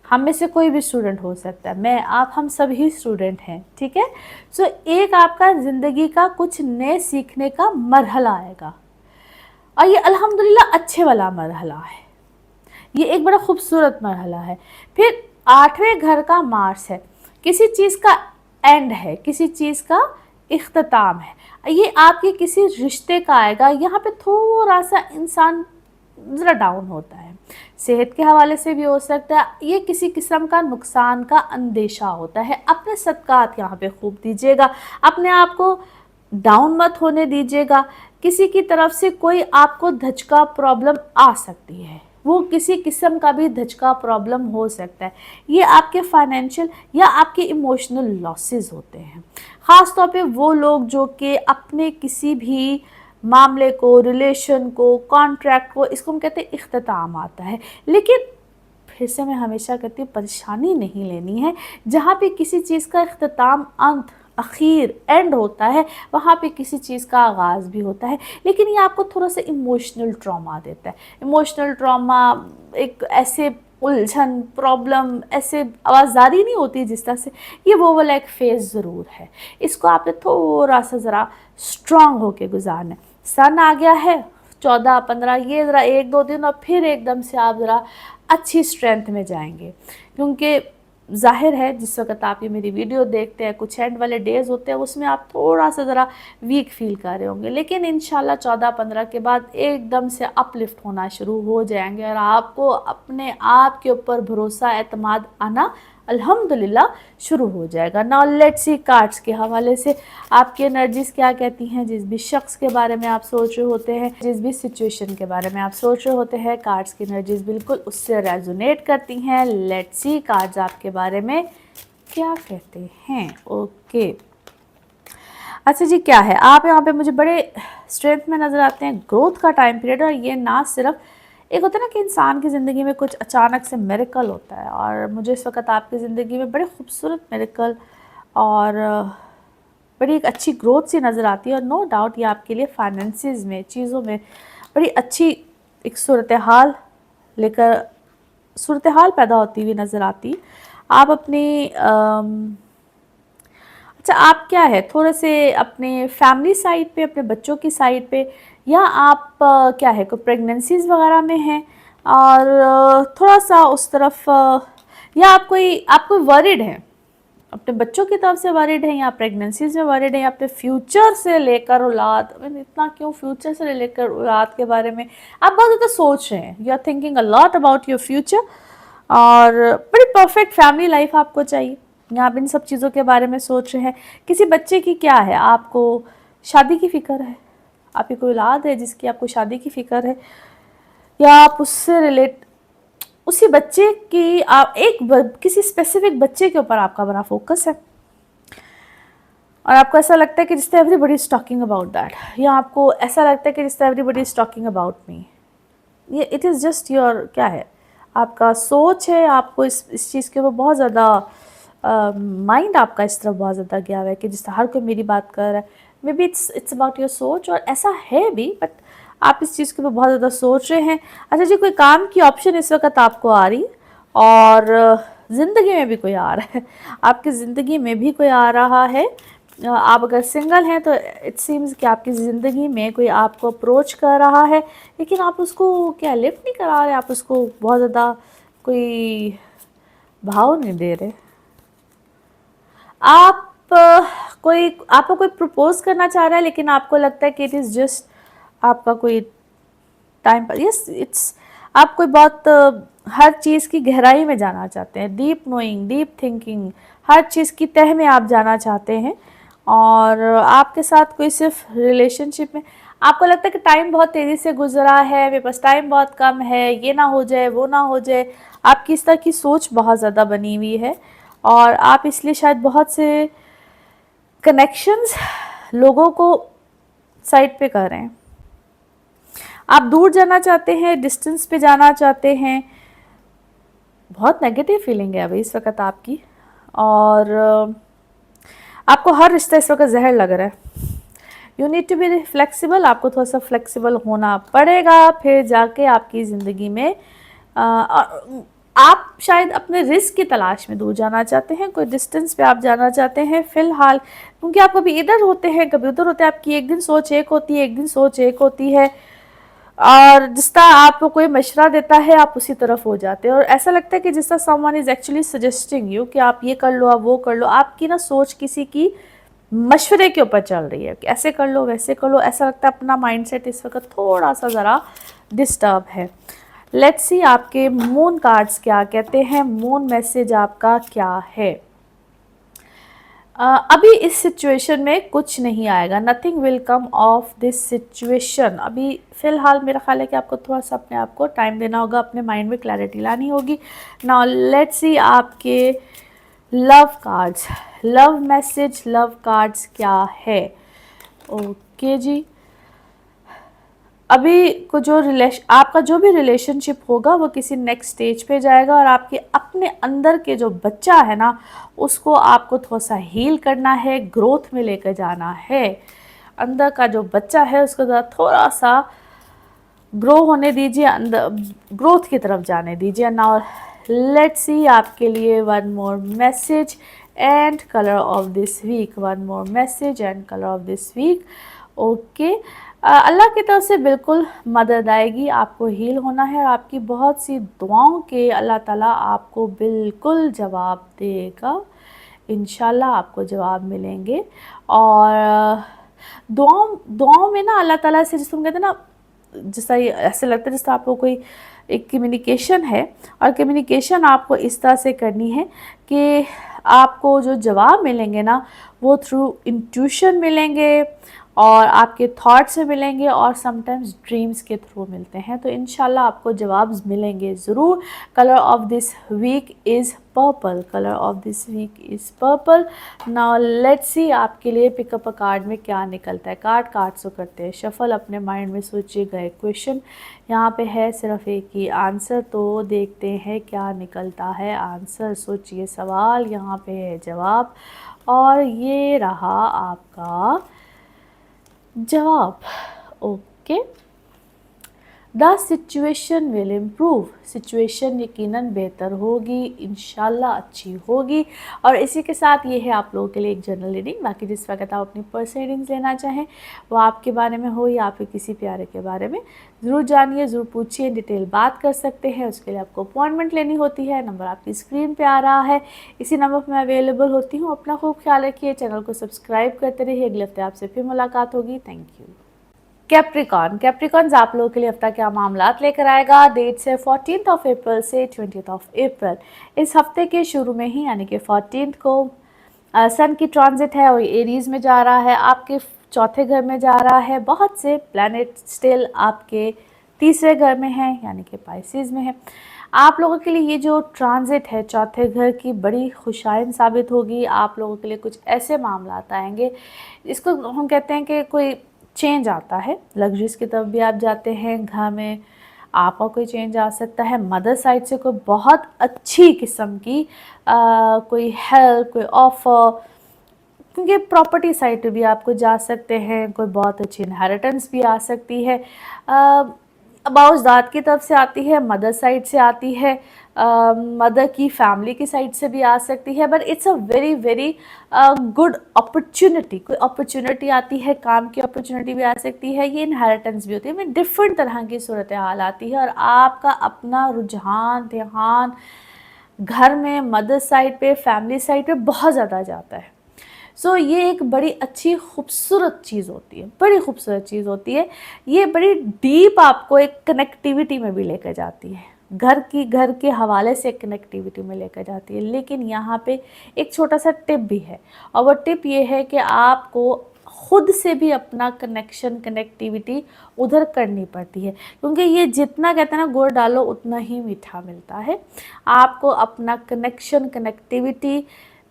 हम में से कोई भी स्टूडेंट हो सकता है, मैं, आप, हम सभी स्टूडेंट हैं, ठीक है। सो एक आपका ज़िंदगी का कुछ नए सीखने का मरहला आएगा और ये अल्हम्दुलिल्लाह अच्छे वाला मरहला है, ये एक बड़ा खूबसूरत मरहला है। फिर 8वें घर का मार्स है, किसी चीज़ का एंड है, किसी चीज़ का इख्तिताम है। ये आपके किसी रिश्ते का आएगा। यहाँ पे थोड़ा सा इंसान ज़रा डाउन होता है, सेहत के हवाले से भी हो सकता है, ये किसी किस्म का नुकसान का अंदेशा होता है। अपने सदकात यहाँ पे खूब दीजिएगा, अपने आप को डाउन मत होने दीजिएगा। किसी की तरफ से कोई आपको धचका प्रॉब्लम आ सकती है, वो किसी किस्म का भी धचका प्रॉब्लम हो सकता है। ये आपके फाइनेंशियल या आपके इमोशनल लॉसेस होते हैं। ख़ास तौर पे वो लोग जो कि अपने किसी भी मामले को, रिलेशन को, कॉन्ट्रैक्ट को, इसको हम कहते हैं इख्तिताम आता है। लेकिन फिर से मैं हमेशा कहती हूँ, परेशानी नहीं लेनी है। जहाँ पे किसी चीज़ का इख्तिताम, अंत, आखिर, एंड होता है, वहाँ पे किसी चीज़ का आगाज़ भी होता है। लेकिन ये आपको थोड़ा सा इमोशनल ट्रॉमा देता है। इमोशनल ट्रॉमा एक ऐसे उलझन, प्रॉब्लम, ऐसे आवाज़दारी नहीं होती जिस तरह से, ये वो वाला एक फेज़ ज़रूर है। इसको आपने थोड़ा सा ज़रा स्ट्रॉन्ग होके गुजारना है। सन आ गया है 14-15, ये ज़रा 1-2 दिन और फिर एकदम से आप ज़रा अच्छी स्ट्रेंथ में जाएंगे। क्योंकि जाहिर है जिस वक्त आप ये मेरी वीडियो देखते हैं, कुछ एंड वाले डेज़ होते हैं, उसमें आप थोड़ा सा ज़रा वीक फील कर रहे होंगे। लेकिन इंशाल्लाह 14-15 के बाद एकदम से अपलिफ्ट होना शुरू हो जाएंगे और आपको अपने आप के ऊपर भरोसा, एतमाद आना अल्हम्दुलिल्लाह शुरू हो जाएगा। नाउ लेट्स सी कार्ड्स के हवाले से आपकी एनर्जीज क्या कहती हैं। जिस भी शख्स के बारे में आप सोच रहे होते हैं, जिस भी सिचुएशन के बारे में आप सोच रहे होते हैं, कार्ड्स की एनर्जीज बिल्कुल उससे रेजोनेट करती हैं। लेट्स सी कार्ड्स आपके बारे में क्या कहते हैं। ओके, अच्छा जी, क्या है, आप यहाँ पे मुझे बड़े स्ट्रेंथ में नज़र आते हैं, ग्रोथ का टाइम पीरियड। और ये ना सिर्फ एक होता है ना कि इंसान की ज़िंदगी में कुछ अचानक से मिरेकल होता है, और मुझे इस वक्त आपकी ज़िंदगी में बड़े खूबसूरत मिरेकल और बड़ी एक अच्छी ग्रोथ सी नज़र आती है। और नो डाउट ये आपके लिए फाइनेंसिस में, चीज़ों में बड़ी अच्छी एक सूरत हाल पैदा होती हुई नज़र आती। आप अपनी अच्छा, आप क्या है थोड़े से अपने फैमिली साइड पे, अपने बच्चों की साइड पे, या आप क्या है कोई प्रेगनेंसीज वगैरह में हैं और थोड़ा सा उस तरफ या आप कोई वरिड हैं, अपने बच्चों की तरफ से वरिड हैं, या प्रेगनेंसीज में वरिड हैं, या अपने फ्यूचर से लेकर औलाद, इतना क्यों फ्यूचर से लेकर औलाद के बारे में आप बहुत ज़्यादा सोच रहे हैं। You are thinking a lot about your future और बड़ी परफेक्ट फैमिली लाइफ आपको चाहिए, या आप इन सब चीज़ों के बारे में सोच रहे हैं। किसी बच्चे की क्या है, आपको शादी की फ़िक्र है, आपकी कोई औलाद है जिसकी आपको शादी की फ़िक्र है, या आप उससे रिलेट उसी बच्चे की आप किसी स्पेसिफिक बच्चे के ऊपर आपका बड़ा फोकस है और आपको ऐसा लगता है कि जिससे everybody is talking about that, या आपको ऐसा लगता है कि जिससे everybody is talking about me. ये इट इज़ जस्ट योर क्या है, आपका सोच है, आपको इस चीज़ के ऊपर बहुत ज़्यादा माइंड आपका इस तरफ बहुत ज़्यादा गया हुआ है कि जिससे हर कोई मेरी बात कर रहा है। May be it's about your सोच, और ऐसा है भी, बट आप इस चीज़ के ऊपर बहुत ज़्यादा सोच रहे हैं। अच्छा जी, कोई काम की ऑप्शन इस वक्त आपको आ रही और ज़िंदगी में भी कोई आ रहा है, आपकी ज़िंदगी में भी कोई आ रहा है। आप अगर सिंगल हैं तो इट सीम्स कि आपकी ज़िंदगी में कोई आपको अप्रोच कर रहा है, लेकिन आप उसको क्या लिफ्ट नहीं करा रहे, आप उसको बहुत ज़्यादा कोई भाव नहीं दे रहे। आपको कोई प्रपोज करना चाह रहा है, लेकिन आपको लगता है कि इट इज़ जस्ट आपका कोई टाइम पर, यस इट्स आप कोई बहुत हर चीज़ की गहराई में जाना चाहते हैं, डीप नोइंग, डीप थिंकिंग, हर चीज़ की तह में आप जाना चाहते हैं। और आपके साथ कोई सिर्फ रिलेशनशिप में आपको लगता है कि टाइम बहुत तेज़ी से गुजरा है, मेरे पास टाइम बहुत कम है, ये ना हो जाए वो ना हो जाए, आपकी इस तरह की सोच बहुत ज़्यादा बनी हुई है और आप इसलिए शायद बहुत से कनेक्शंस लोगों को साइड पे कर रहे हैं। आप दूर जाना चाहते हैं, डिस्टेंस पे जाना चाहते हैं, बहुत नेगेटिव फीलिंग है अभी इस वक्त आपकी, और आपको हर रिश्ता इस वक्त जहर लग रहा है। You need to be flexible, आपको थोड़ा सा फ्लेक्सिबल होना पड़ेगा, फिर जाके आपकी ज़िंदगी में आप शायद अपने रिस्क की तलाश में दूर जाना चाहते हैं, कोई डिस्टेंस पे आप जाना चाहते हैं फ़िलहाल, क्योंकि आप कभी इधर होते हैं कभी उधर होते हैं, आपकी एक दिन सोच एक होती है, एक दिन सोच एक होती है, और जिस तरह आपको कोई मशवरा देता है आप उसी तरफ हो जाते हैं, और ऐसा लगता है कि जिस तरह someone is actually suggesting you कि आप ये कर लो, आप वो कर लो, आपकी ना सोच किसी की मशवरे के ऊपर चल रही है कि ऐसे कर लो वैसे कर लो। ऐसा लगता है अपना माइंडसेट इस वक्त थोड़ा सा ज़रा डिस्टर्ब है। लेट्स सी आपके मून कार्ड्स क्या कहते हैं, मून मैसेज आपका क्या है। अभी इस सिचुएशन में कुछ नहीं आएगा, nothing will come of this situation. अभी फ़िलहाल मेरा ख्याल है कि आपको थोड़ा सा अपने आप को टाइम देना होगा, अपने माइंड में क्लैरिटी लानी होगी। नाउ लेट्स सी आपके love cards, love message, love cards क्या है। ओके जी, अभी को आपका जो भी रिलेशनशिप होगा वो किसी नेक्स्ट स्टेज पे जाएगा, और आपके अपने अंदर के जो बच्चा है ना उसको आपको थोड़ा सा हील करना है, ग्रोथ में लेकर जाना है। अंदर का जो बच्चा है उसको थोड़ा सा ग्रो होने दीजिए, अंदर ग्रोथ की तरफ जाने दीजिए। नाउ लेट्स सी आपके लिए one more message and colour of this week, one more message and colour of this week. Okay, Allah की तरफ से बिल्कुल मदद आएगी, आपको हील होना है, और आपकी बहुत सी दुआओं के अल्लाह ताला आपको बिल्कुल जवाब देगा। इंशाल्लाह आपको जवाब मिलेंगे। और दुआओं में ना अल्लाह ताला से, जिसको हम कहते हैं ना, जैसा ये ऐसे लगता है जैसे आपको कोई एक कम्युनिकेशन है, और कम्युनिकेशन आपको इस तरह से करनी है कि आपको जो जवाब मिलेंगे ना वो थ्रू इंट्यूशन मिलेंगे, और आपके थॉट्स से मिलेंगे और समटाइम्स ड्रीम्स के थ्रू मिलते हैं। तो इंशाल्लाह आपको जवाब मिलेंगे ज़रूर। Colour of this week is purple. Colour of this week is purple. Now let's see आपके लिए पिकअप अ कार्ड में क्या निकलता है। कार्ड से करते हैं शफल। अपने माइंड में सोचिएगा एक क्वेश्चन, यहाँ पे है सिर्फ एक ही आंसर, तो देखते हैं क्या निकलता है आंसर। सोचिए सवाल, यहाँ पे है जवाब, और ये रहा आपका जवाब। Okay, the situation will improve. Situation यकीनन बेहतर होगी, इंशाल्लाह अच्छी होगी। और इसी के साथ ये है आप लोगों के लिए एक जनरल रीडिंग। बाकी जिस वक्त आप अपनी पर्सनल रीडिंग्स लेना चाहें, वो आपके बारे में हो या आपके किसी प्यारे के बारे में, ज़रूर जानिए, ज़रूर पूछिए, डिटेल बात कर सकते हैं। उसके लिए आपको अपॉइंटमेंट लेनी होती है। नंबर आपकी स्क्रीन पर आ रहा है, इसी नंबर पर मैं अवेलेबल होती हूँ। अपना खूब ख्याल रखिए, चैनल को सब्सक्राइब करते रहिए। अगले हफ्ते आपसे फिर मुलाकात होगी। Thank you. कैप्रिकॉन्स आप लोगों के लिए हफ्ता क्या मामलात लेकर आएगा। डेट से 14 अप्रैल से 20 अप्रैल। इस हफ्ते के शुरू में ही यानी कि 14 को सन की ट्रांजिट है और एरीज में जा रहा है, आपके चौथे घर में जा रहा है। बहुत से प्लैनेट स्टिल आपके तीसरे घर में हैं यानी कि पाइसेस में है। आप लोगों के लिए ये जो ट्रांजिट है चौथे घर की बड़ी खुशाइन साबित होगी। आप लोगों के लिए कुछ ऐसे मामलात आएंगे, इसको हम कहते हैं कि कोई चेंज आता है। लग्जरीज की तरफ भी आप जाते हैं, घर में आपका कोई चेंज आ सकता है। मदर साइड से कोई बहुत अच्छी किस्म की कोई हेल्प, कोई ऑफर, क्योंकि प्रॉपर्टी साइड पे भी आपको जा सकते हैं। कोई बहुत अच्छी इनहेरिटेंस भी आ सकती है। अबाउस दाद की तरफ से आती है, मदर साइड से आती है, मदर की फैमिली की साइड से भी आ सकती है। But it's a very very good opportunity. कोई अपॉर्चुनिटी आती है, काम की अपॉर्चुनिटी भी आ सकती है, ये इनहेरिटेंस भी होती है। मैं डिफरेंट तरह की सूरत हाल आती है और आपका अपना रुझान ध्यान घर में, मदर साइड पे, फैमिली साइड पे बहुत ज़्यादा जाता है। सो ये एक बड़ी अच्छी खूबसूरत चीज़ होती है, बड़ी खूबसूरत चीज़ होती है। ये बड़ी डीप आपको एक कनेक्टिविटी में भी लेकर जाती है, घर के हवाले से कनेक्टिविटी में लेकर जाती है। लेकिन यहाँ पे एक छोटा सा टिप भी है, और वो टिप ये है कि आपको खुद से भी अपना कनेक्टिविटी उधर करनी पड़ती है, क्योंकि ये जितना कहते हैं ना गुड़ डालो उतना ही मीठा मिलता है। आपको अपना कनेक्टिविटी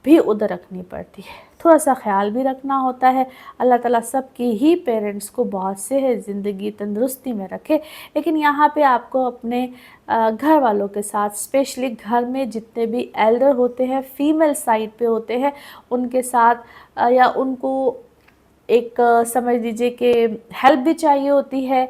भी उधर रखनी पड़ती है, थोड़ा सा ख्याल भी रखना होता है। अल्लाह ताला सबकी ही पेरेंट्स को बहुत से है ज़िंदगी तंदुरुस्ती में रखे। लेकिन यहाँ पे आपको अपने घर वालों के साथ, स्पेशली घर में जितने भी एल्डर होते हैं, फीमेल साइड पे होते हैं, उनके साथ या उनको एक समझ लीजिए कि हेल्प भी चाहिए होती है,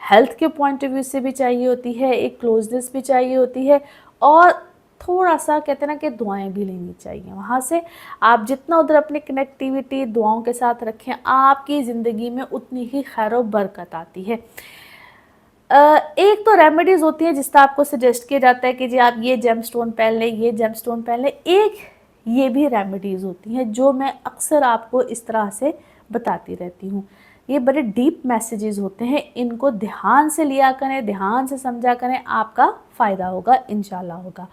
हेल्थ के पॉइंट ऑफ व्यू से भी चाहिए होती है, एक क्लोजनेस भी चाहिए होती है, और थोड़ा सा कहते हैं ना कि दुआएं भी लेनी चाहिए वहाँ से। आप जितना उधर अपनी कनेक्टिविटी दुआओं के साथ रखें, आपकी ज़िंदगी में उतनी ही खैर व बरकत आती है। एक तो रेमेडीज़ होती है जिसका आपको सजेस्ट किया जाता है कि जी आप ये जेमस्टोन पहन लें, ये जेमस्टोन पहन लें। एक ये भी रेमेडीज़ होती हैं जो मैं अक्सर आपको इस तरह से बताती रहती हूँ। ये बड़े डीप मैसेजेस होते हैं, इनको ध्यान से लिया करें, ध्यान से समझा करें, आपका फ़ायदा होगा, इंशाल्लाह होगा।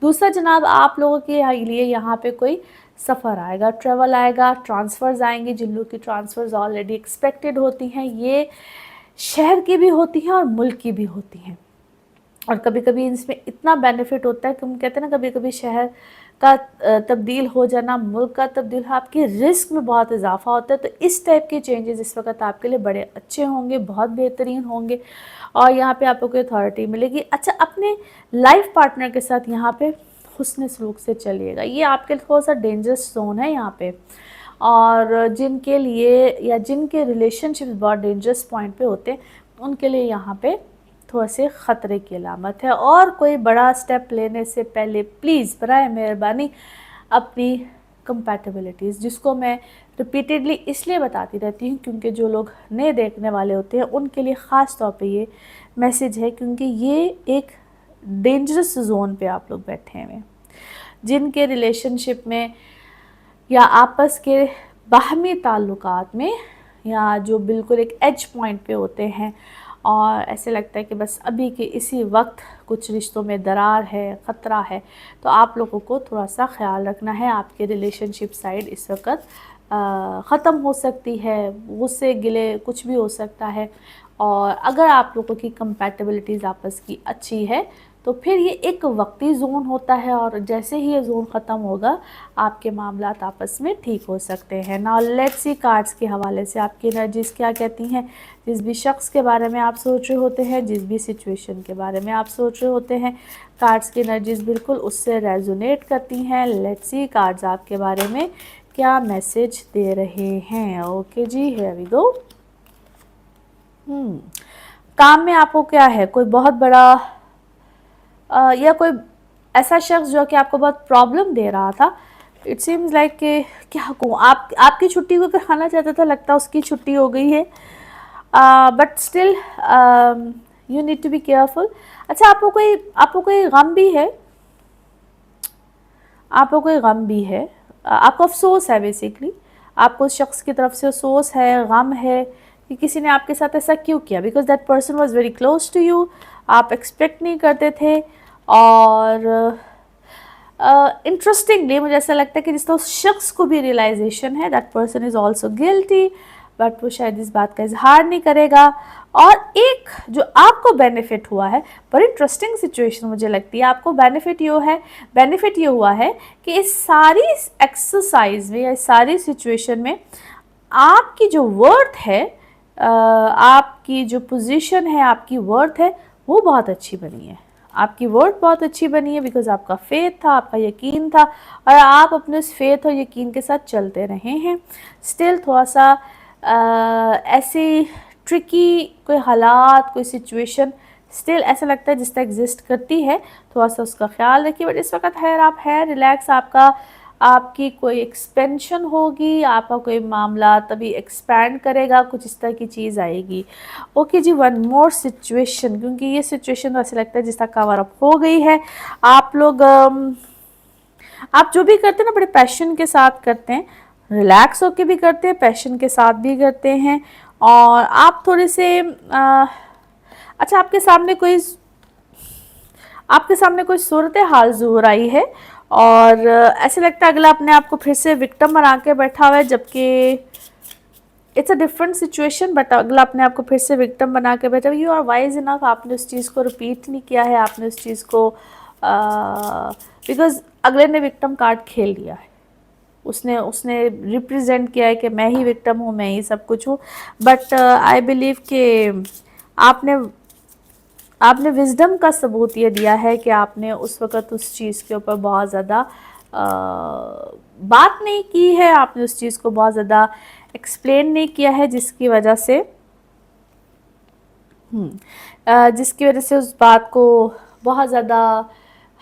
दूसरा जनाब, आप लोगों के लिए यहाँ पे कोई सफ़र आएगा, ट्रैवल आएगा, ट्रांसफ़र्स आएंगे। जिन लोग की ट्रांसफ़र्स ऑलरेडी एक्सपेक्टेड होती हैं, ये शहर की भी होती हैं और मुल्क की भी होती हैं। और कभी कभी इसमें इतना बेनिफिट होता है कि हम कहते हैं ना, कभी कभी शहर का तब्दील हो जाना, मुल्क का तब्दील हो, आपके रिस्क में बहुत इजाफा होता है। तो इस टाइप के चेंजेस इस वक्त आपके लिए बड़े अच्छे होंगे, बहुत बेहतरीन होंगे, और यहाँ पे आपको कोई अथॉरिटी मिलेगी। अच्छा, अपने लाइफ पार्टनर के साथ यहाँ पे हुस्न सलूक से चलिएगा। ये आपके लिए थोड़ा सा डेंजरस जोन है यहाँ पे, और जिनके लिए या जिनके रिलेशनशिप बहुत डेंजरस पॉइंट पे होते हैं, उनके लिए यहाँ पे थोड़ा से ख़तरे की अलामत है। और कोई बड़ा स्टेप लेने से पहले प्लीज़ बराए मेहरबानी अपनी कंपैटिबिलिटीज़, जिसको मैं रिपीटेडली इसलिए बताती रहती हूँ क्योंकि जो लोग नए देखने वाले होते हैं उनके लिए ख़ास तौर पे ये मैसेज है, क्योंकि ये एक डेंजरस जोन पे आप लोग बैठे हुए हैं। जिनके रिलेशनशिप में या आपस के बाहमी ताल्लुकात में, या जो बिल्कुल एक एज पॉइंट पे होते हैं और ऐसे लगता है कि बस अभी के इसी वक्त कुछ रिश्तों में दरार है, ख़तरा है, तो आप लोगों को थोड़ा सा ख्याल रखना है। आपके रिलेशनशिप साइड इस वक्त ख़त्म हो सकती है, गुस्से गिले कुछ भी हो सकता है। और अगर आप लोगों की कंपैटिबिलिटीज़ आपस की अच्छी है तो फिर ये एक वक्ती ज़ोन होता है, और जैसे ही ये ज़ोन ख़त्म होगा आपके मामलात आपस में ठीक हो सकते हैं। नाउ लेट्स सी कार्ड्स के हवाले से आपकी एनर्जीज़ क्या कहती हैं। जिस भी शख्स के बारे में आप सोच रहे होते हैं, जिस भी सिचुएशन के बारे में आप सोच रहे होते हैं, कार्ड्स की एनर्जीज़ बिल्कुल उससे रेजोनेट करती हैं। लेट्स सी कार्ड्स आपके बारे में क्या मैसेज दे रहे हैं। ओके जी, हियर वी गो। काम में आपको क्या है, कोई बहुत बड़ा या कोई ऐसा शख्स जो कि आपको बहुत प्रॉब्लम दे रहा था। इट सीम्स लाइक कि क्या कहूँ, आपकी छुट्टी को अगर खाना चाहता था, लगता है उसकी छुट्टी हो गई है। But still you need to be careful. अच्छा, आपको कोई गम भी है, आपको कोई गम भी है, आपको अफसोस है बेसिकली, आपको उस शख्स की तरफ से अफसोस है, गम है कि किसी ने आपके साथ ऐसा क्यों किया, because that person was very close to you, आप एक्सपेक्ट नहीं करते थे। और इंटरेस्टिंगली मुझे ऐसा लगता है कि जिस तरह उस शख्स को भी रियलाइजेशन है that person is also guilty, but वो शायद इस बात का इजहार नहीं करेगा। और एक जो आपको बेनिफिट हुआ है, बड़ी इंटरेस्टिंग सिचुएशन मुझे लगती है, आपको बेनिफिट ये हुआ है कि इस सारी एक्सरसाइज में या इस सारी सिचुएशन में आपकी जो वर्थ है, आपकी जो पोजीशन है, आपकी वर्थ है, वो बहुत अच्छी बनी है। आपकी वर्थ बहुत अच्छी बनी है बिकॉज आपका फेथ था, आपका यकीन था, और आप अपने उस फेथ और यकीन के साथ चलते रहे हैं। स्टिल थोड़ा सा ऐसी ट्रिकी कोई हालात, कोई सिचुएशन स्टिल ऐसा लगता है जिस तरह एग्जिस्ट करती है, थोड़ा सा उसका ख्याल रखिए। बट इस वक्त आप है रिलैक्स, आपकी कोई एक्सपेंशन होगी, आपका कोई मामला तभी एक्सपैंड करेगा, कुछ इस तरह की चीज़ आएगी। ओके जी, वन मोर सिचुएशन, क्योंकि ये सिचुएशन तो ऐसा लगता है जिस तरह कवर अप हो गई है। आप लोग आप जो भी करते हैं ना बड़े पैशन के साथ करते हैं, रिलैक्स होके भी करते हैं, पैशन के साथ भी करते हैं। और आप थोड़े से अच्छा, आपके सामने कोई सूरत हाल ज़रूर आई है, और ऐसे लगता है अगला अपने आप को फिर से विक्टिम बना के बैठा हुआ है, जबकि it's a different situation, but अगला अपने आप को फिर से विक्टिम बना के बैठा हुआ। यू आर वाइज इनफ, आपने उस चीज़ को रिपीट नहीं किया है, आपने उस चीज़ को बिकॉज अगले ने विक्टिम कार्ड खेल लिया है, उसने रिप्रेजेंट किया है कि मैं ही विक्टिम हूँ, मैं ही सब कुछ हूँ। बट आई बिलीव कि आपने विजडम का सबूत ये दिया है कि आपने उस वक़्त उस चीज़ के ऊपर बहुत ज़्यादा बात नहीं की है, आपने उस चीज़ को बहुत ज़्यादा एक्सप्लेन नहीं किया है, जिसकी वजह से उस बात को बहुत ज़्यादा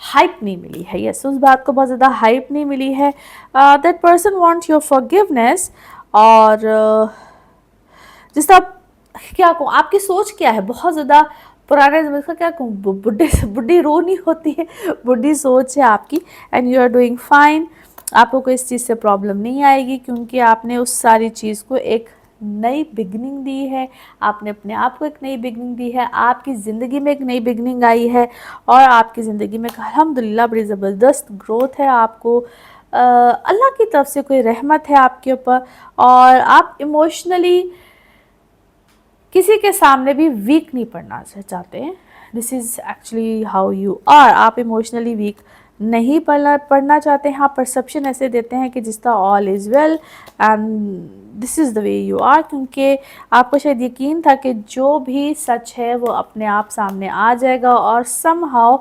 हाइप नहीं मिली है। यस, उस बात को बहुत ज़्यादा हाइप नहीं मिली है। That person want your forgiveness, और जिस तरह क्या कहूँ, आपकी सोच क्या है, बहुत ज़्यादा पुराने ज़माने का क्या कहूँ, बुढ़ी रो नहीं होती है, बुढ़ी सोच है आपकी। And you are doing fine, आपको कोई इस चीज़ से प्रॉब्लम नहीं आएगी, क्योंकि आपने उस सारी चीज़ को एक नई बिगनिंग दी है, आपने अपने आप को एक नई बिगनिंग दी है, आपकी ज़िंदगी में एक नई बिगनिंग आई है, और आपकी ज़िंदगी में अल्हम्दुलिल्लाह बड़ी ज़बरदस्त ग्रोथ है। आपको अल्लाह की तरफ से कोई रहमत है आपके ऊपर, और आप इमोशनली किसी के सामने भी वीक नहीं पड़ना चाहते हैं। This is actually how you are, आप इमोशनली वीक नहीं पढ़ना चाहते हैं। आप परसेप्शन ऐसे देते हैं कि जिस तरह all is well and this is the way you are, क्योंकि आपको शायद यकीन था कि जो भी सच है वो अपने आप सामने आ जाएगा, और सम हाउ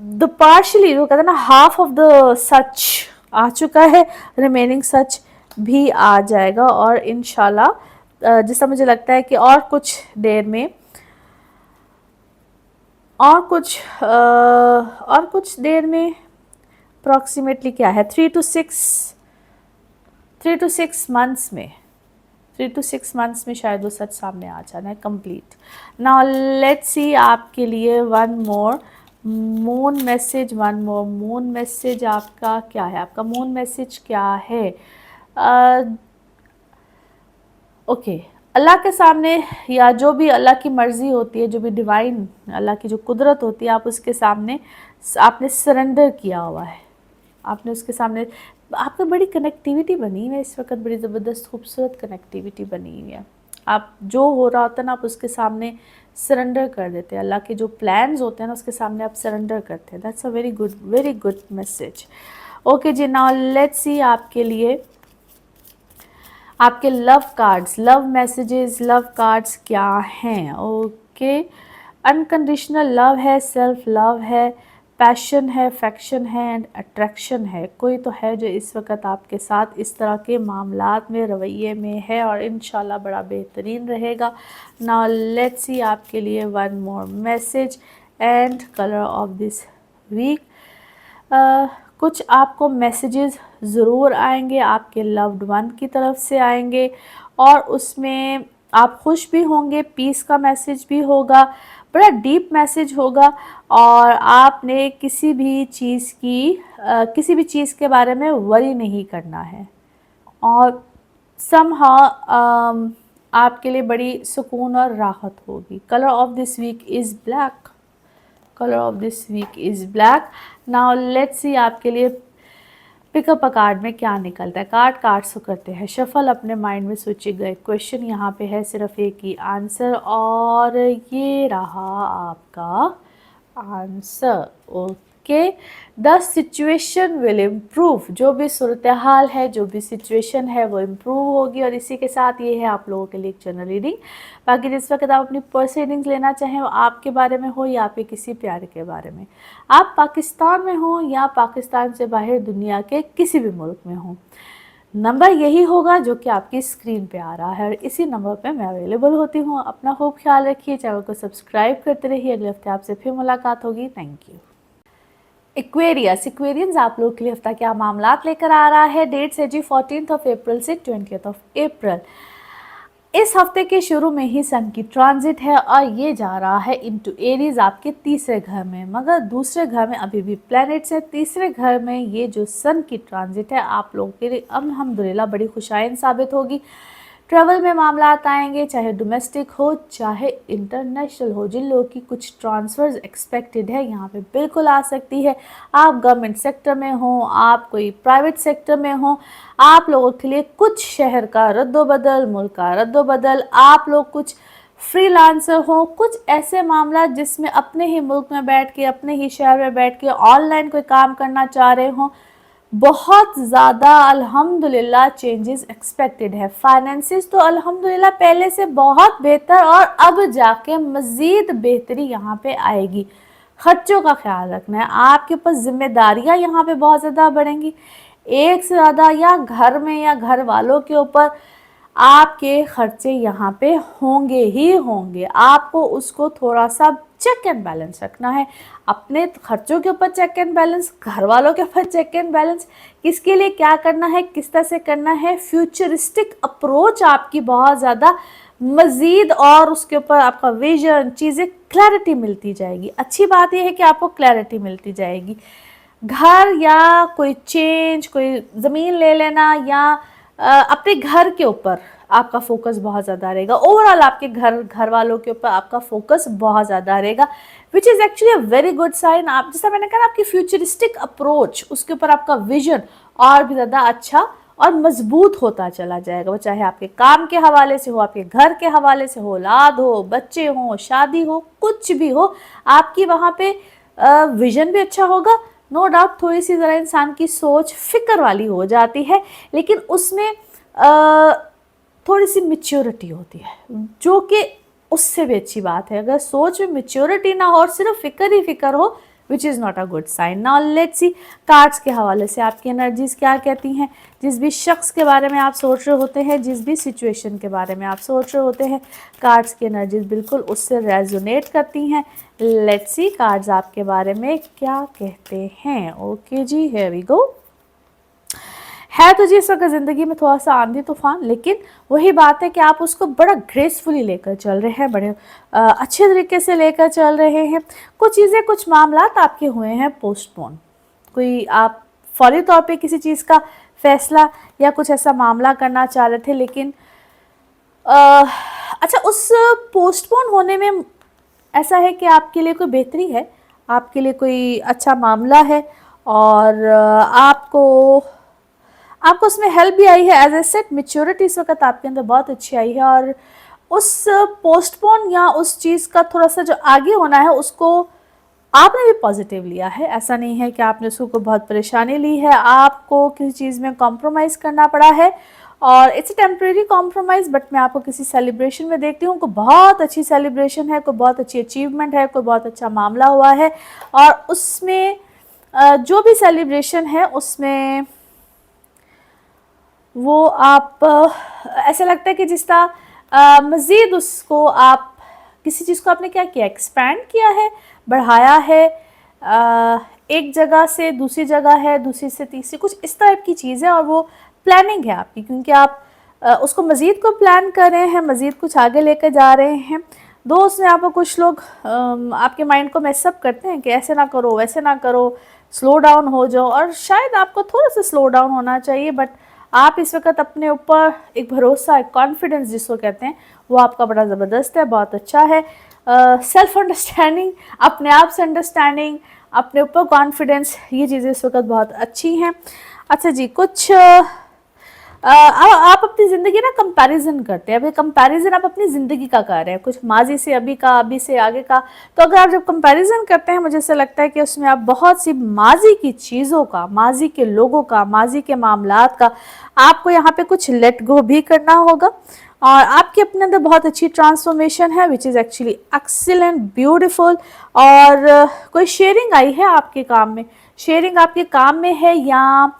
द पार्शली, वो कहते हैं ना, हाफ ऑफ द सच आ चुका है, रिमेनिंग सच भी आ जाएगा। और इंशाल्लाह जिससे मुझे लगता है कि और कुछ देर में अप्रॉक्सीमेटली क्या है, 3 to 6 मंथ्स में 3 to 6 मंथ्स में शायद वो सच सामने आ जाना है कंप्लीट। नाउ लेट्स सी आपके लिए वन मोर मून मैसेज आपका क्या है, आपका मून मैसेज क्या है। ओके, अल्लाह के सामने, या जो भी अल्लाह की मर्ज़ी होती है, जो भी डिवाइन अल्लाह की जो कुदरत होती है, आप उसके सामने आपने सरेंडर किया हुआ है। आपने उसके सामने, आपका बड़ी कनेक्टिविटी बनी हुई है इस वक्त, बड़ी ज़बरदस्त खूबसूरत कनेक्टिविटी बनी हुई है। आप जो हो रहा होता है ना, आप उसके सामने सरेंडर कर देते हैं। अल्लाह के जो प्लान्स होते हैं ना, उसके सामने आप सरेंडर करते हैं। That's a very good message. Okay जी, नाउ लेट्स सी आपके लिए आपके love cards, love messages, love cards क्या हैं। ओके, अनकंडीशनल लव है, सेल्फ लव है, पैशन है, फैक्शन है एंड अट्रैक्शन है। कोई तो है जो इस वक्त आपके साथ इस तरह के मामलात में, रवैये में है और इंशाल्लाह बड़ा बेहतरीन रहेगा। नाउ लेट्स सी आपके लिए one more message and colour of this week. कुछ आपको मैसेजेस ज़रूर आएंगे, आपके लव्ड वन की तरफ से आएंगे और उसमें आप खुश भी होंगे, पीस का मैसेज भी होगा, बड़ा डीप मैसेज होगा और आपने किसी भी चीज़ के बारे में वरी नहीं करना है और समहाउ आपके लिए बड़ी सुकून और राहत होगी। Colour of this week is black. Colour of this week is black. Now let's see आपके लिए पिकअप अ कार्ड में क्या निकलता है। कार्ड्स करते हैं शफल, अपने माइंड में सोचे गए क्वेश्चन यहाँ पे है, सिर्फ एक ही आंसर और ये रहा आपका answer. Okay, the situation will improve. जो भी सूरत हाल है, जो भी सिचुएशन है वो इम्प्रूव होगी। और इसी के साथ ये है आप लोगों के लिए एक जनरल रीडिंग। बाकी जिस वक्त आप अपनी पर्सनल रीडिंग्स लेना चाहें, वो आपके बारे में हो या आपके किसी प्यारे के बारे में, आप पाकिस्तान में हो या पाकिस्तान से बाहर दुनिया के किसी भी मुल्क में हो, नंबर यही होगा जो कि आपकी स्क्रीन पे आ रहा है और इसी नंबर पे मैं अवेलेबल होती हूँ। अपना खूब ख्याल रखिए, चैनल को सब्सक्राइब करते रहिए। अगले हफ्ते आपसे फिर मुलाकात होगी। Thank you. एक्वेरियंस आप लोग के लिए हफ्ता क्या मामलात लेकर आ रहा है। डेट्स है जी 14 अप्रैल से 20 अप्रैल। इस हफ्ते के शुरू में ही सन की ट्रांजिट है और ये जा रहा है इनटू एरीज, आपके तीसरे घर में। मगर दूसरे घर में अभी भी प्लैनेट्स है, तीसरे घर में ये जो सन की ट्रांजिट है आप लोगों के लिए अल्हम्दुलिल्लाह बड़ी खुशाइन साबित होगी। ट्रैवल में मामलात आएंगे, चाहे डोमेस्टिक हो चाहे इंटरनेशनल हो। जिन लोगों की कुछ ट्रांसफ़र्स एक्सपेक्टेड है यहाँ पे बिल्कुल आ सकती है। आप गवर्नमेंट सेक्टर में हो, आप कोई प्राइवेट सेक्टर में हो, आप लोगों के लिए कुछ शहर का रद्दोबदल, मुल्क का रद्दोबदल, आप लोग कुछ फ्रीलांसर हो, कुछ ऐसे मामला जिसमें अपने ही मुल्क में बैठ के, अपने ही शहर में बैठ के ऑनलाइन कोई काम करना चाह रहे हो, बहुत ज़्यादा अल्हम्दुलिल्लाह चेंजेस एक्सपेक्टेड है। फाइनेंसिस तो अल्हम्दुलिल्लाह पहले से बहुत बेहतर और अब जाके मज़ीद बेहतरी यहाँ पे आएगी। खर्चों का ख्याल रखना है, आपके ऊपर जिम्मेदारियाँ यहाँ पे बहुत ज़्यादा बढ़ेंगी, एक से ज़्यादा, या घर में या घर वालों के ऊपर आपके खर्चे यहाँ पे होंगे ही होंगे। आपको उसको थोड़ा सा चेक एंड बैलेंस रखना है। अपने खर्चों के ऊपर चेक एंड बैलेंस, घर वालों के ऊपर चेक एंड बैलेंस, किसके लिए क्या करना है, किस तरह से करना है। फ्यूचरिस्टिक अप्रोच आपकी बहुत ज़्यादा मज़ीद, और उसके ऊपर आपका विजन, चीज़ें क्लैरिटी मिलती जाएगी। अच्छी बात यह है कि आपको क्लैरिटी मिलती जाएगी। घर या कोई चेंज, कोई ज़मीन ले लेना या अपने घर के ऊपर आपका फोकस बहुत ज़्यादा रहेगा। ओवरऑल आपके घर वालों के ऊपर आपका फोकस बहुत ज़्यादा रहेगा, which is actually a very good sign. आप जैसा मैंने कहा, आपकी फ्यूचरिस्टिक अप्रोच, उसके ऊपर आपका विजन और भी ज़्यादा अच्छा और मजबूत होता चला जाएगा। वो चाहे आपके काम के हवाले से हो, आपके घर के हवाले से हो, औलाद हो, बच्चे हो, शादी हो, कुछ भी हो, आपकी वहाँ पे विजन भी अच्छा होगा। नो डाउट थोड़ी सी ज़रा इंसान की सोच फिक्र वाली हो जाती है, लेकिन उसमें थोड़ी सी मेच्योरिटी होती है, जो कि उससे भी अच्छी बात है। अगर सोच में मेच्योरिटी ना हो और सिर्फ फिक्र ही फिक्र हो, which is not a good sign. Now let's see cards के हवाले से आपकी एनर्जीज क्या कहती हैं। जिस भी शख्स के बारे में आप सोच रहे होते हैं, जिस भी सिचुएशन के बारे में आप सोच रहे होते हैं, कार्ड्स की एनर्जीज बिल्कुल उससे रेजोनेट करती हैं। लेट्स सी कार्ड्स आपके बारे में क्या कहते हैं। ओके जी, हियर वी गो। है तो जी इस वक्त ज़िंदगी में थोड़ा सा आंधी तूफान, लेकिन वही बात है कि आप उसको बड़ा ग्रेसफुली लेकर चल रहे हैं, बड़े अच्छे तरीके से लेकर चल रहे हैं। कुछ चीज़ें, कुछ मामलात आपके हुए हैं पोस्टपोन। कोई आप फौरी तौर पे किसी चीज़ का फैसला या कुछ ऐसा मामला करना चाह रहे थे, लेकिन अच्छा, उस पोस्टपोन होने में ऐसा है कि आपके लिए कोई बेहतरी है, आपके लिए कोई अच्छा मामला है और आपको उसमें हेल्प भी आई है। एज ए सेट मेच्योरिटी इस वक्त आपके अंदर बहुत अच्छी आई है, और उस पोस्टपोन या उस चीज़ का थोड़ा सा जो आगे होना है उसको आपने भी पॉजिटिव लिया है। ऐसा नहीं है कि आपने उसको बहुत परेशानी ली है, आपको किसी चीज़ में कॉम्प्रोमाइज़ करना पड़ा है, और इट्स टेम्प्रेरी कॉम्प्रोमाइज़, बट मैं आपको किसी सेलिब्रेशन में देखती हूँ, कोई बहुत अच्छी सेलिब्रेशन है, कोई बहुत अच्छी अचीवमेंट है, कोई बहुत अच्छा मामला हुआ है, और उसमें जो भी सेलिब्रेशन है उसमें वो आप ऐसा लगता है कि जिस तरह मज़ीद उसको आप किसी चीज़ को आपने क्या किया, एक्सपैंड किया है, बढ़ाया है, एक जगह से दूसरी जगह है, दूसरी से तीसरी, कुछ इस टाइप की चीज़ है, और वो प्लानिंग है आपकी, क्योंकि आप उसको मज़ीद को प्लान कर रहे हैं, मज़ीद कुछ आगे लेकर जा रहे हैं। दोस्त में आपको कुछ लोग आपके माइंड को मैसअप करते हैं कि ऐसे ना करो, वैसे ना करो, स्लो डाउन हो जाओ, और शायद आपको थोड़ा सा स्लो डाउन होना चाहिए, बट आप इस वक्त अपने ऊपर एक भरोसा, एक कॉन्फिडेंस जिसको कहते हैं, वो आपका बड़ा ज़बरदस्त है, बहुत अच्छा है। सेल्फ अंडरस्टैंडिंग, अपने आप से अंडरस्टैंडिंग, अपने ऊपर कॉन्फिडेंस, ये चीज़ें इस वक्त बहुत अच्छी हैं। अच्छा जी, कुछ आप अपनी ज़िंदगी ना कंपैरिजन करते हैं। अब ये कंपैरिजन आप अपनी ज़िंदगी का कर रहे हैं, कुछ माजी से अभी का, अभी से आगे का। तो अगर आप जब कंपैरिजन करते हैं, मुझे ऐसा लगता है कि उसमें आप बहुत सी माजी की चीज़ों का, माजी के लोगों का, माजी के मामलात का आपको यहाँ पे कुछ लेट गो भी करना होगा, और आपके अपने अंदर बहुत अच्छी ट्रांसफॉर्मेशन है, विच इज़ एक्चुअली एक्सीलेंट, ब्यूटीफुल। और कोई शेयरिंग आई है आपके काम में, शेयरिंग आपके काम में है, या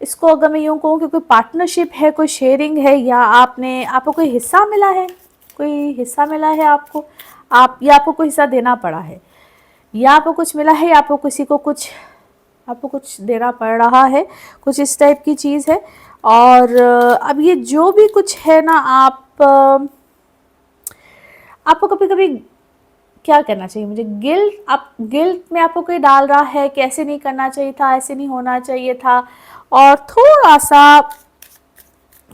इसको अगर मैं यूँ कहूँ कि कोई पार्टनरशिप है, कोई शेयरिंग है, या आपको कोई हिस्सा मिला है, कोई हिस्सा मिला है आपको, या आपको कोई हिस्सा देना पड़ा है, या आपको कुछ मिला है, या आपको किसी को आपको कुछ देना पड़ रहा है, कुछ इस टाइप की चीज़ है। और अब ये जो भी कुछ है ना, आपको कभी कभी क्या करना चाहिए, मुझे गिल्ट में आपको कोई डाल रहा है कि ऐसे नहीं करना चाहिए था, ऐसे नहीं होना चाहिए था, और थोड़ा सा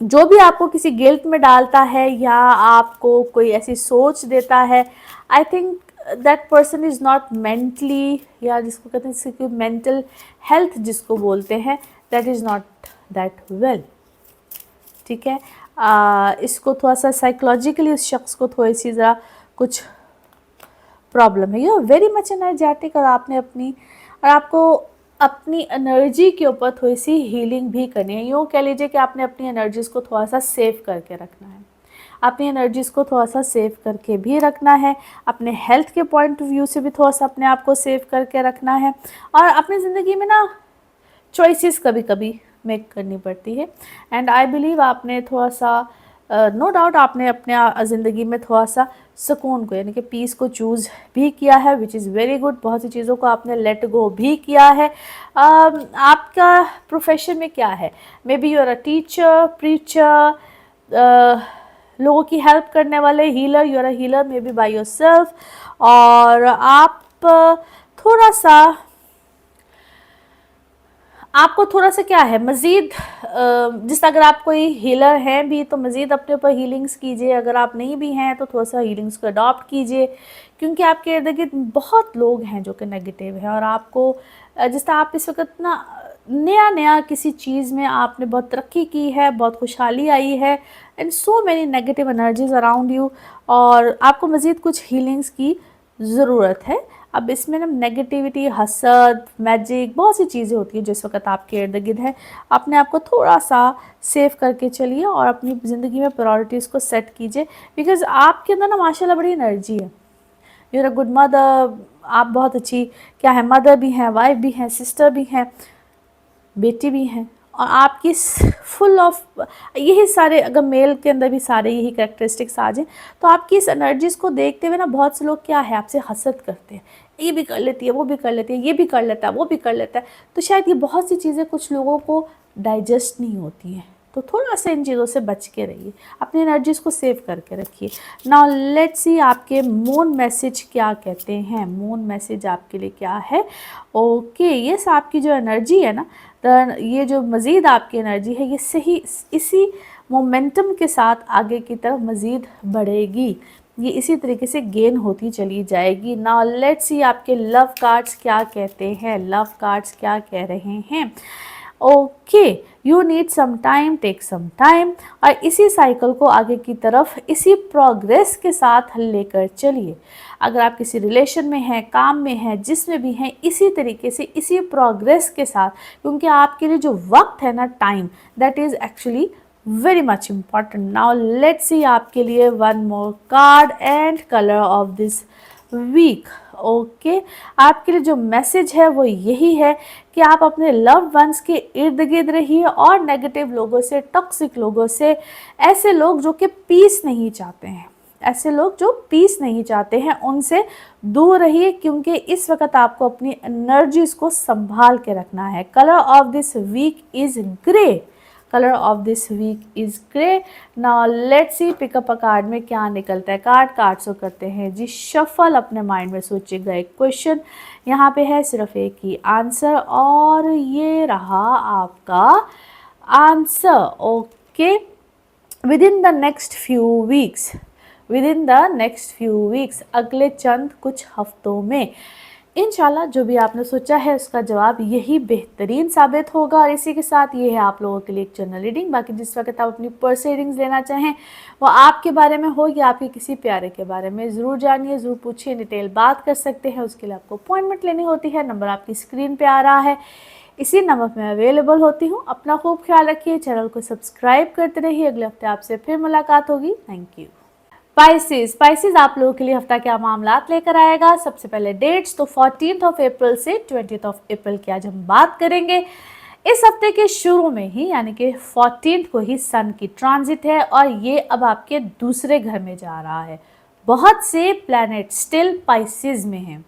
जो भी आपको किसी गिल्ट में डालता है या आपको कोई ऐसी सोच देता है, I think that person is not mentally, या जिसको कहते हैं मेंटल हेल्थ जिसको बोलते हैं, that is not that well. ठीक है, इसको थोड़ा सा साइकोलॉजिकली उस शख्स को थोड़ी सी ज़रा कुछ प्रॉब्लम है। You are very much energetic, और आपको अपनी एनर्जी के ऊपर थोड़ी सी हीलिंग भी करनी है। यूँ कह लीजिए कि आपने अपनी एनर्जीज़ को थोड़ा सा सेव करके रखना है, अपनी एनर्जीज़ को थोड़ा सा सेव करके भी रखना है, अपने हेल्थ के पॉइंट ऑफ व्यू से भी थोड़ा सा अपने आप को सेव करके रखना है, और अपनी ज़िंदगी में ना चॉइसेस कभी कभी मेक करनी पड़ती है। एंड आई बिलीव आपने थोड़ा सा नो डाउट आपने अपने ज़िंदगी में थोड़ा सा सुकून को, यानी कि पीस को चूज़ भी किया है, विच इज़ वेरी गुड। बहुत सी चीज़ों को आपने लेट गो भी किया है। आपका प्रोफेशन में क्या है, maybe you are a teacher, preacher, लोगों की हेल्प करने वाले, healer, you are a healer maybe by yourself, और आप थोड़ा सा आपको थोड़ा सा क्या है मज़ीद, जिस अगर आप कोई हीलर हैं भी तो मज़ीद अपने ऊपर हीलिंग्स कीजिए, अगर आप नहीं भी हैं तो थोड़ा सा हीलिंग्स को अडॉप्ट कीजिए, क्योंकि आपके इर्द गिर्द बहुत लोग हैं जो कि नेगेटिव हैं, और आपको जिस तरह आप इस वक्त ना नया किसी चीज़ में आपने बहुत तरक्की की है, बहुत खुशहाली आई है, and so many negative energies around you, और आपको मज़ीद कुछ हीलिंग्स की ज़रूरत है। अब इसमें ना नेगेटिविटी, हसद, मैजिक, बहुत सी चीज़ें होती हैं जिस वक्त आपके इर्द गिर्द है। अपने आप को थोड़ा सा सेव करके चलिए, और अपनी ज़िंदगी में प्रायोरिटीज़ को सेट कीजिए, बिकॉज़ आपके अंदर ना माशाल्लाह बड़ी एनर्जी है। You are a good mother, आप बहुत अच्छी क्या है, मदर भी हैं, वाइफ भी हैं, सिस्टर भी हैं, बेटी भी हैं, और आपकी फुल ऑफ यही सारे, अगर मेल के अंदर भी सारे यही कैरेक्टरिस्टिक्स आ जाएँ, तो आपकी इस एनर्जीज़ को देखते हुए ना बहुत से लोग क्या है आपसे हसद करते हैं, ये भी कर लेती है, वो भी कर लेती है, ये भी कर लेता है, वो भी कर लेता है। तो शायद ये बहुत सी चीज़ें कुछ लोगों को डाइजेस्ट नहीं होती हैं, तो थोड़ा सा इन चीज़ों से बच के रहिए, अपनी एनर्जीज़ को सेव करके रखिए। नाउ लेट्स सी आपके मून मैसेज क्या कहते हैं, मून मैसेज आपके लिए क्या है। ओके, यस, आपकी जो एनर्जी है ना, ये जो मज़ीद आपकी एनर्जी है, ये सही इसी मोमेंटम के साथ आगे की तरफ मज़ीद बढ़ेगी। ये इसी तरीके से गेन होती चली जाएगी। नाउ लेट्स सी आपके लव कार्ड्स क्या कहते हैं, लव कार्ड्स क्या कह रहे हैं। Okay, you need some time, take some time, और इसी साइकिल को आगे की तरफ इसी प्रोग्रेस के साथ लेकर चलिए। अगर आप किसी रिलेशन में हैं, काम में हैं, जिसमें भी हैं, इसी तरीके से इसी प्रोग्रेस के साथ, क्योंकि आपके लिए जो वक्त है ना, time, that is actually very much important. Now let's see आपके लिए one more card and colour of this week. Okay, आपके लिए जो मैसेज है वो यही है कि आप अपने लव वंस के इर्द गिर्द रहिए और नेगेटिव लोगों से, टॉक्सिक लोगों से, ऐसे लोग जो कि पीस नहीं चाहते हैं, ऐसे लोग जो पीस नहीं चाहते हैं, उनसे दूर रहिए, क्योंकि इस वक्त आपको अपनी एनर्जीज को संभाल के रखना है। Colour of this week is grey, colour of this week is grey. Now let's see pick up a card में क्या निकलता है। कार्ड्स को करते हैं जी शफल। अपने माइंड में सोचिएगा एक क्वेश्चन, यहाँ पे है सिर्फ एक ही आंसर, और ये रहा आपका answer. Okay, with in the next few weeks, with in the next few weeks, अगले चंद कुछ हफ्तों में इंशाल्लाह जो भी आपने सोचा है उसका जवाब यही बेहतरीन साबित होगा। और इसी के साथ ये है आप लोगों के लिए एक जनरल रीडिंग। बाकी जिस वक्त आप अपनी पर्सनल रीडिंग्स लेना चाहें वो आपके बारे में हो या आपके किसी प्यारे के बारे में, ज़रूर जानिए, ज़रूर पूछिए, डिटेल बात कर सकते हैं। उसके लिए आपको अपॉइंटमेंट लेनी होती है। नंबर आपकी स्क्रीन पर आ रहा है, इसी नंबर पर मैं अवेलेबल होती हूँ। अपना खूब ख्याल रखिए, चैनल को सब्सक्राइब करते रहिए। अगले हफ्ते आपसे फिर मुलाकात होगी। Thank you. स्पाइसेस आप लोगों के लिए हफ्ता क्या मामलात लेकर आएगा। सबसे पहले डेट्स, तो 14th ऑफ अप्रैल से 20th ऑफ अप्रैल की आज हम बात करेंगे। इस हफ्ते के शुरू में ही यानी कि 14th को ही सन की ट्रांजिट है और ये अब आपके दूसरे घर में जा रहा है। बहुत से प्लैनेट स्टिल पाइसेस में हैं,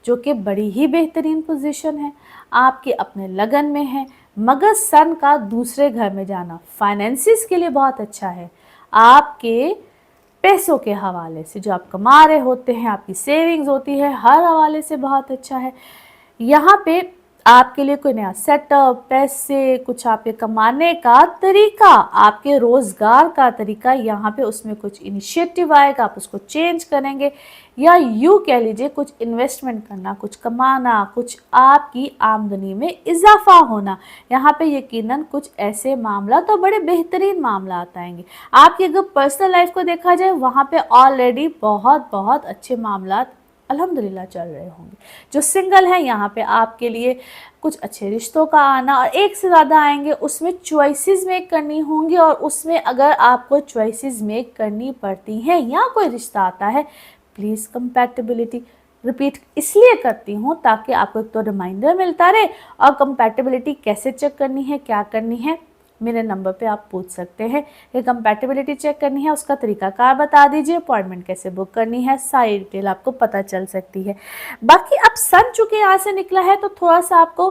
जो कि बड़ी ही बेहतरीन पोजीशन है, आपके अपने लगन में है, मगर सन का दूसरे घर में जाना फाइनेंसिस के लिए बहुत अच्छा है। आपके पैसों के हवाले से, जो आप कमा रहे होते हैं, आपकी सेविंग्स होती है, हर हवाले से बहुत अच्छा है। यहाँ पे आपके लिए कोई नया सेटअप, पैसे, कुछ आपके कमाने का तरीका, आपके रोज़गार का तरीका, यहाँ पे उसमें कुछ इनिशिएटिव आएगा, आप उसको चेंज करेंगे, या यूँ कह लीजिए कुछ इन्वेस्टमेंट करना, कुछ कमाना, कुछ आपकी आमदनी में इजाफा होना। यहाँ पे यकीनन कुछ ऐसे मामला, तो बड़े बेहतरीन मामला आएंगे। आपकी अगर पर्सनल लाइफ को देखा जाए, वहाँ पे ऑलरेडी बहुत बहुत अच्छे मामला अल्हम्दुलिल्लाह चल रहे होंगे। जो सिंगल हैं, यहाँ पे आपके लिए कुछ अच्छे रिश्तों का आना, और एक से ज़्यादा आएंगे, उसमें चॉइसेस मेक करनी होंगी, और उसमें अगर आपको चॉइसेस मेक करनी पड़ती हैं या कोई रिश्ता आता है, प्लीज़ कंपैटिबिलिटी, रिपीट इसलिए करती हूँ ताकि आपको एक तो रिमाइंडर मिलता रहे, और कंपैटिबिलिटी कैसे चेक करनी है, क्या करनी है, मेरे नंबर पे आप पूछ सकते हैं कि कंपैटिबिलिटी चेक करनी है, उसका तरीकाकार बता दीजिए, अपॉइंटमेंट कैसे बुक करनी है, सारी डिटेल आपको पता चल सकती है। बाकी अब सन चूँकि यहाँ से निकला है तो थोड़ा सा आपको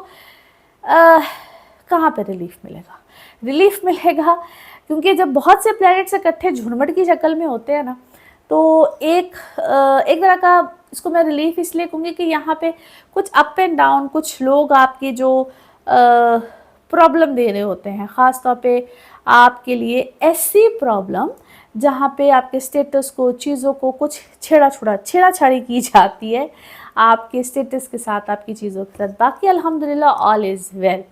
कहाँ पे रिलीफ मिलेगा, रिलीफ मिलेगा क्योंकि जब बहुत से प्लैनेट्स इकट्ठे झुरमुट की शक्ल में होते हैं ना, तो एक तरह का इसको मैं रिलीफ इसलिए कहूँगी कि यहाँ पे कुछ अप एंड डाउन, कुछ लोग आपके जो प्रॉब्लम दे रहे होते हैं, ख़ास तौर पे आपके लिए ऐसी प्रॉब्लम जहाँ पे आपके स्टेटस को, चीज़ों को कुछ छेड़ाछाड़ी की जाती है आपके स्टेटस के साथ, आपकी चीज़ों के साथ। बाकी अल्हम्दुलिल्लाह ऑल इज़ वेल।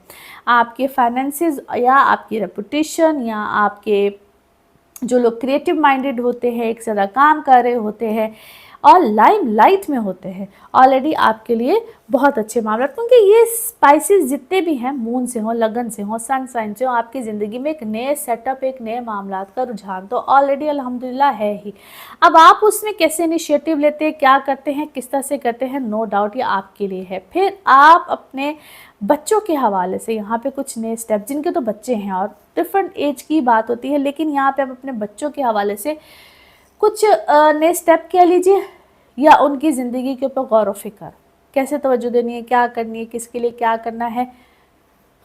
आपके फाइनेंसेस या आपकी रेपुटेशन या आपके जो लोग क्रिएटिव माइंडेड होते हैं, एक ज़्यादा काम कर रहे होते हैं और लाइमलाइट में होते हैं, ऑलरेडी आपके लिए बहुत अच्छे मामला, क्योंकि ये स्पाइसेस जितने भी हैं, मून से हो, लगन से हो, सन साइन से हो, आपकी ज़िंदगी में एक नए सेटअप, एक नए मामलात का रुझान तो ऑलरेडी अल्हम्दुलिल्लाह है ही। अब आप उसमें कैसे इनिशिएटिव लेते हैं, क्या करते हैं, किस तरह से करते हैं, नो डाउट ये आपके लिए है। फिर आप अपने बच्चों के हवाले से यहाँ पे कुछ नए स्टेप, जिनके तो बच्चे हैं और डिफरेंट एज की बात होती है, लेकिन यहाँ पे आप अपने बच्चों के हवाले से कुछ नए स्टेप कह लीजिए, या उनकी ज़िंदगी के ऊपर गौर व फिक्र, कैसे तवज्जो देनी है, क्या करनी है, किसके लिए क्या करना है।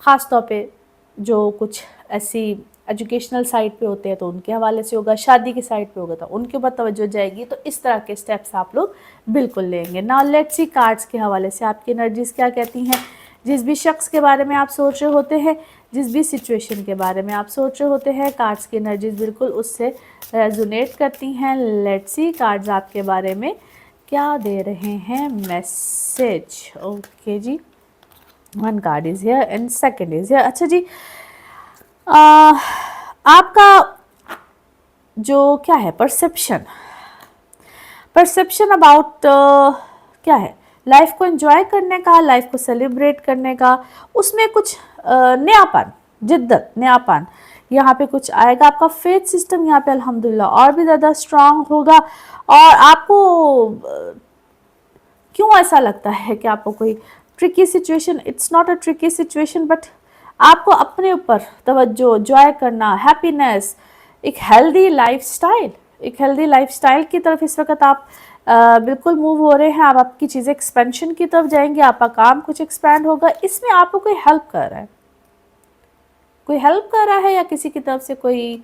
ख़ास तौर पे जो कुछ ऐसी एजुकेशनल साइड पे होते हैं तो उनके हवाले से होगा, शादी की साइड पे होगा तो उनके ऊपर तवज्जो जाएगी। तो इस तरह के स्टेप्स आप लोग बिल्कुल लेंगे। नाउ लेट्स सी कार्ड्स के हवाले से आपकी एनर्जीज़ क्या कहती हैं। जिस भी शख्स के बारे में आप सोच रहे होते हैं, जिस भी सिचुएशन के बारे में आप सोच रहे होते हैं, कार्ड्स की एनर्जीज बिल्कुल उससे रेजोनेट करती हैं। लेट्स सी कार्ड्स आपके बारे में क्या दे रहे हैं मैसेज। ओके जी, one card is here and second is here. अच्छा जी, आपका जो क्या है परसेप्शन अबाउट क्या है, लाइफ को एंजॉय करने का, लाइफ को सेलिब्रेट करने का, उसमें कुछ नयापन, जिद्दत, नयापन यहाँ पे कुछ आएगा। आपका फेथ सिस्टम यहाँ पे अल्हम्दुलिल्लाह और भी ज़्यादा स्ट्रांग होगा। और आपको क्यों ऐसा लगता है कि आपको कोई tricky situation, it's not a tricky situation, but आपको अपने ऊपर तवज्जो, जॉय करना, हैप्पीनेस, एक हेल्दी लाइफस्टाइल की तरफ इस वक्त आप बिल्कुल मूव हो रहे हैं। आप आपकी चीज़ें एक्सपेंशन की तरफ जाएंगे, आपका काम कुछ एक्सपैंड होगा। इसमें आपको कोई हेल्प कर रहा है, या किसी की तरफ से कोई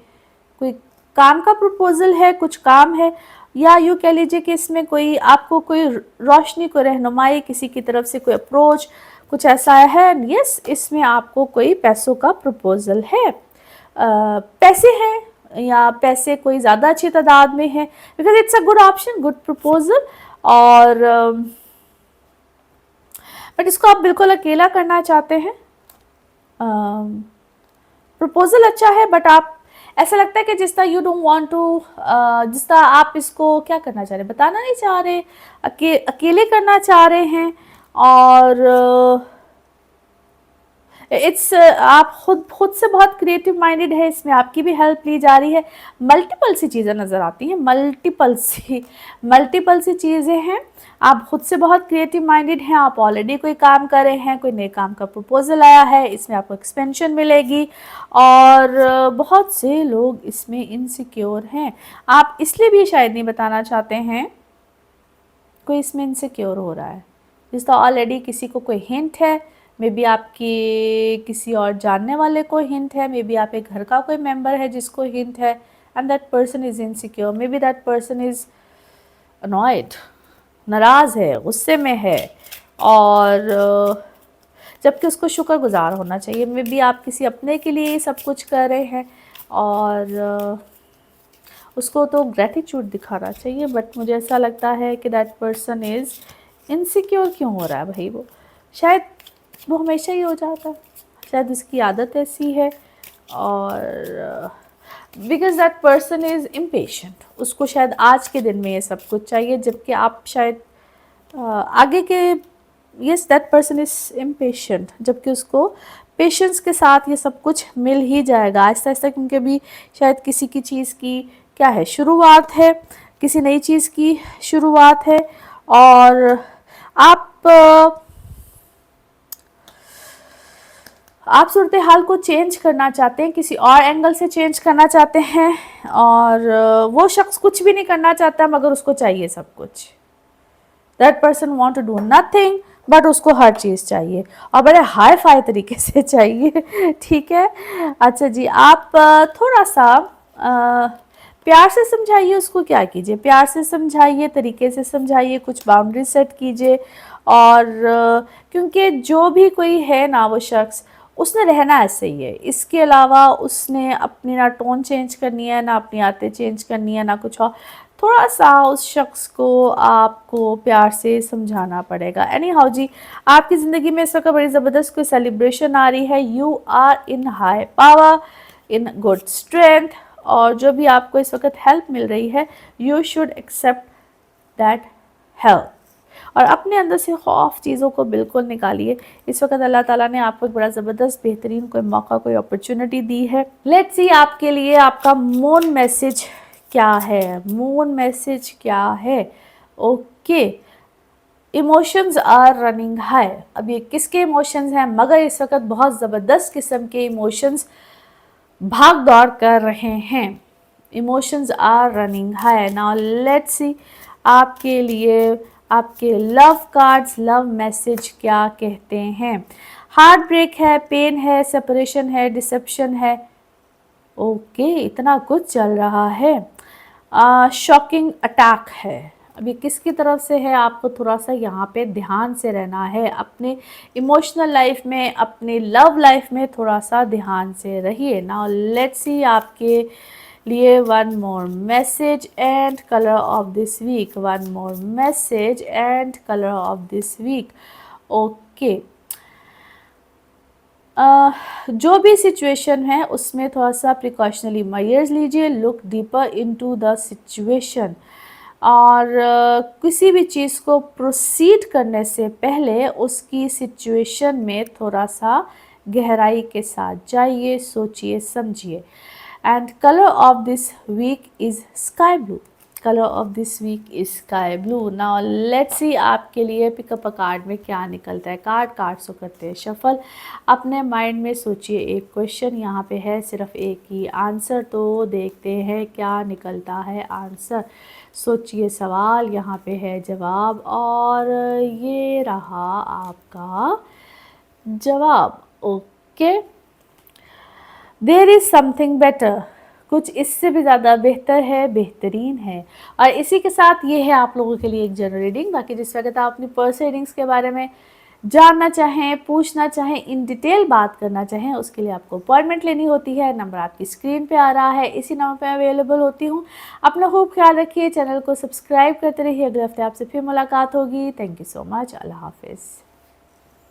काम का प्रपोजल है, कुछ काम है, या यूँ कह लीजिए कि इसमें कोई आपको कोई रोशनी, कोई रहनुमाई, किसी की तरफ से कोई अप्रोच, कुछ ऐसा है। यस, इसमें आपको कोई पैसों का प्रपोजल है, पैसे हैं या पैसे कोई ज़्यादा अच्छी तादाद में है, because it's a good option, good proposal. और बट इसको आप बिल्कुल अकेला करना चाहते हैं। प्रपोजल अच्छा है, बट आप ऐसा लगता है कि जिस तरह यू डोंट वांट टू, जिस तरह आप इसको क्या करना चाह रहे हैं, बताना नहीं चाह रहे, अकेले करना चाह रहे हैं। और इट्स आप खुद से बहुत क्रिएटिव माइंडेड है, इसमें आपकी भी हेल्प ली जा रही है। मल्टीपल सी चीज़ें नज़र आती हैं, मल्टीपल सी चीज़ें हैं। आप खुद से बहुत क्रिएटिव माइंडेड हैं, आप ऑलरेडी कोई काम कर रहे हैं, कोई नए काम का प्रपोजल आया है, इसमें आपको एक्सपेंशन मिलेगी। और बहुत से लोग इसमें इनसिक्योर हैं, आप इसलिए भी शायद नहीं बताना चाहते हैं, कोई इसमें इनसिक्योर हो रहा है, जिस तरह ऑलरेडी किसी को कोई हिंट है, मे बी आपकी किसी और जानने वाले को हिंट है, मे बी आप एक घर का कोई मेंबर है जिसको हिंट है, and that person is insecure, may be that person is annoyed, नाराज़ है, गुस्से में है। और जबकि उसको शुक्रगुजार होना चाहिए। मे बी आप किसी अपने के लिए सब कुछ कर रहे हैं और उसको तो ग्रैटिट्यूड दिखाना चाहिए, बट मुझे ऐसा लगता है कि दैट पर्सन इज़ इनसिक्योर। क्यों हो रहा है भाई? वो शायद वो हमेशा ही हो जाता है, शायद उसकी आदत ऐसी है। और because that person is impatient, उसको शायद आज के दिन में ये सब कुछ चाहिए, जबकि आप शायद आगे के, yes that person is impatient, जबकि उसको पेशेंस के साथ ये सब कुछ मिल ही जाएगा आहिस्ता आहिस्ता, क्योंकि भी शायद किसी की चीज़ की क्या है शुरुआत है, किसी नई चीज़ की शुरुआत है। और आप सूरत हाल को चेंज करना चाहते हैं, किसी और एंगल से चेंज करना चाहते हैं, और वो शख्स कुछ भी नहीं करना चाहता मगर उसको चाहिए सब कुछ। That person want to do nothing, but उसको हर चीज़ चाहिए और बड़े हाई फाई तरीके से चाहिए। ठीक है, अच्छा जी, आप थोड़ा सा प्यार से समझाइए उसको, क्या कीजिए, प्यार से समझाइए, तरीके से समझाइए, कुछ बाउंड्री सेट कीजिए। और क्योंकि जो भी कोई है ना, वो शख्स उसने रहना ऐसे ही है, इसके अलावा उसने अपनी ना टोन चेंज करनी है, ना अपनी आदतें चेंज करनी है, ना कुछ और। थोड़ा सा उस शख्स को आपको प्यार से समझाना पड़ेगा। एनी हाउ जी, आपकी ज़िंदगी में इस वक्त बड़ी ज़बरदस्त कोई सेलिब्रेशन आ रही है। You are in high power, in good strength, और जो भी आपको इस वक्त हेल्प मिल रही है, you should accept that help और अपने अंदर से खौफ चीज़ों को बिल्कुल निकालिए। इस वक्त अल्लाह ताला ने आपको एक बड़ा ज़बरदस्त बेहतरीन कोई मौका, कोई अपॉर्चुनिटी दी है। लेट्स सी आपके लिए आपका मून मैसेज क्या है, मून मैसेज क्या है। Okay, emotions are running high. अब ये किसके इमोशंस हैं? मगर इस वक्त बहुत ज़बरदस्त किस्म के इमोशंस भाग दौड़ कर रहे हैं। Emotions are running high. Now let's see आपके लिए आपके लव कार्ड्स, लव मैसेज क्या कहते हैं। हार्ट ब्रेक है, पेन है, सेपरेशन है, डिसेप्शन है। ओके, इतना कुछ चल रहा है। शॉकिंग अटैक है, अभी किसकी तरफ से है, आपको थोड़ा सा यहाँ पे ध्यान से रहना है। अपने इमोशनल लाइफ में, अपनी लव लाइफ में थोड़ा सा ध्यान से रहिए। नाउ लेट्स सी आपके लिए one more message and colour of this week, one more message and colour of this week. Okay, जो भी सिचुएशन है उसमें थोड़ा सा प्रिकॉशनरी मेजर्स लीजिए। Look deeper into the situation, और किसी भी चीज़ को प्रोसीड करने से पहले उसकी सिचुएशन में थोड़ा सा गहराई के साथ जाइए, सोचिए, समझिए। And colour of this week is sky blue, colour of this week is sky blue. Now let's see आपके लिए पिकअप अ कार्ड में क्या निकलता है। कार्ड सो करते हैं शफल। अपने माइंड में सोचिए, एक क्वेश्चन यहाँ पे है, सिर्फ एक ही आंसर, तो देखते हैं क्या निकलता है आंसर। सोचिए, सवाल यहाँ पे है, जवाब, और ये रहा आपका जवाब। Okay, there is something better, कुछ इससे भी ज़्यादा बेहतर है, बेहतरीन है। और इसी के साथ ये है आप लोगों के लिए एक जनरल रीडिंग। बाकी जिस वक्त आप अपनी पर्सनल रीडिंग्स के बारे में जानना चाहें, पूछना चाहें, इन डिटेल बात करना चाहें, उसके लिए आपको अपॉइंटमेंट लेनी होती है। नंबर आपकी स्क्रीन पे आ रहा है, इसी नंबर पे अवेलेबल होती हूँ। अपना खूब ख्याल रखिए, चैनल को सब्सक्राइब करते रहिए। अगले हफ्ते आपसे फिर मुलाकात होगी। Thank you so much. Allah हाफिज़।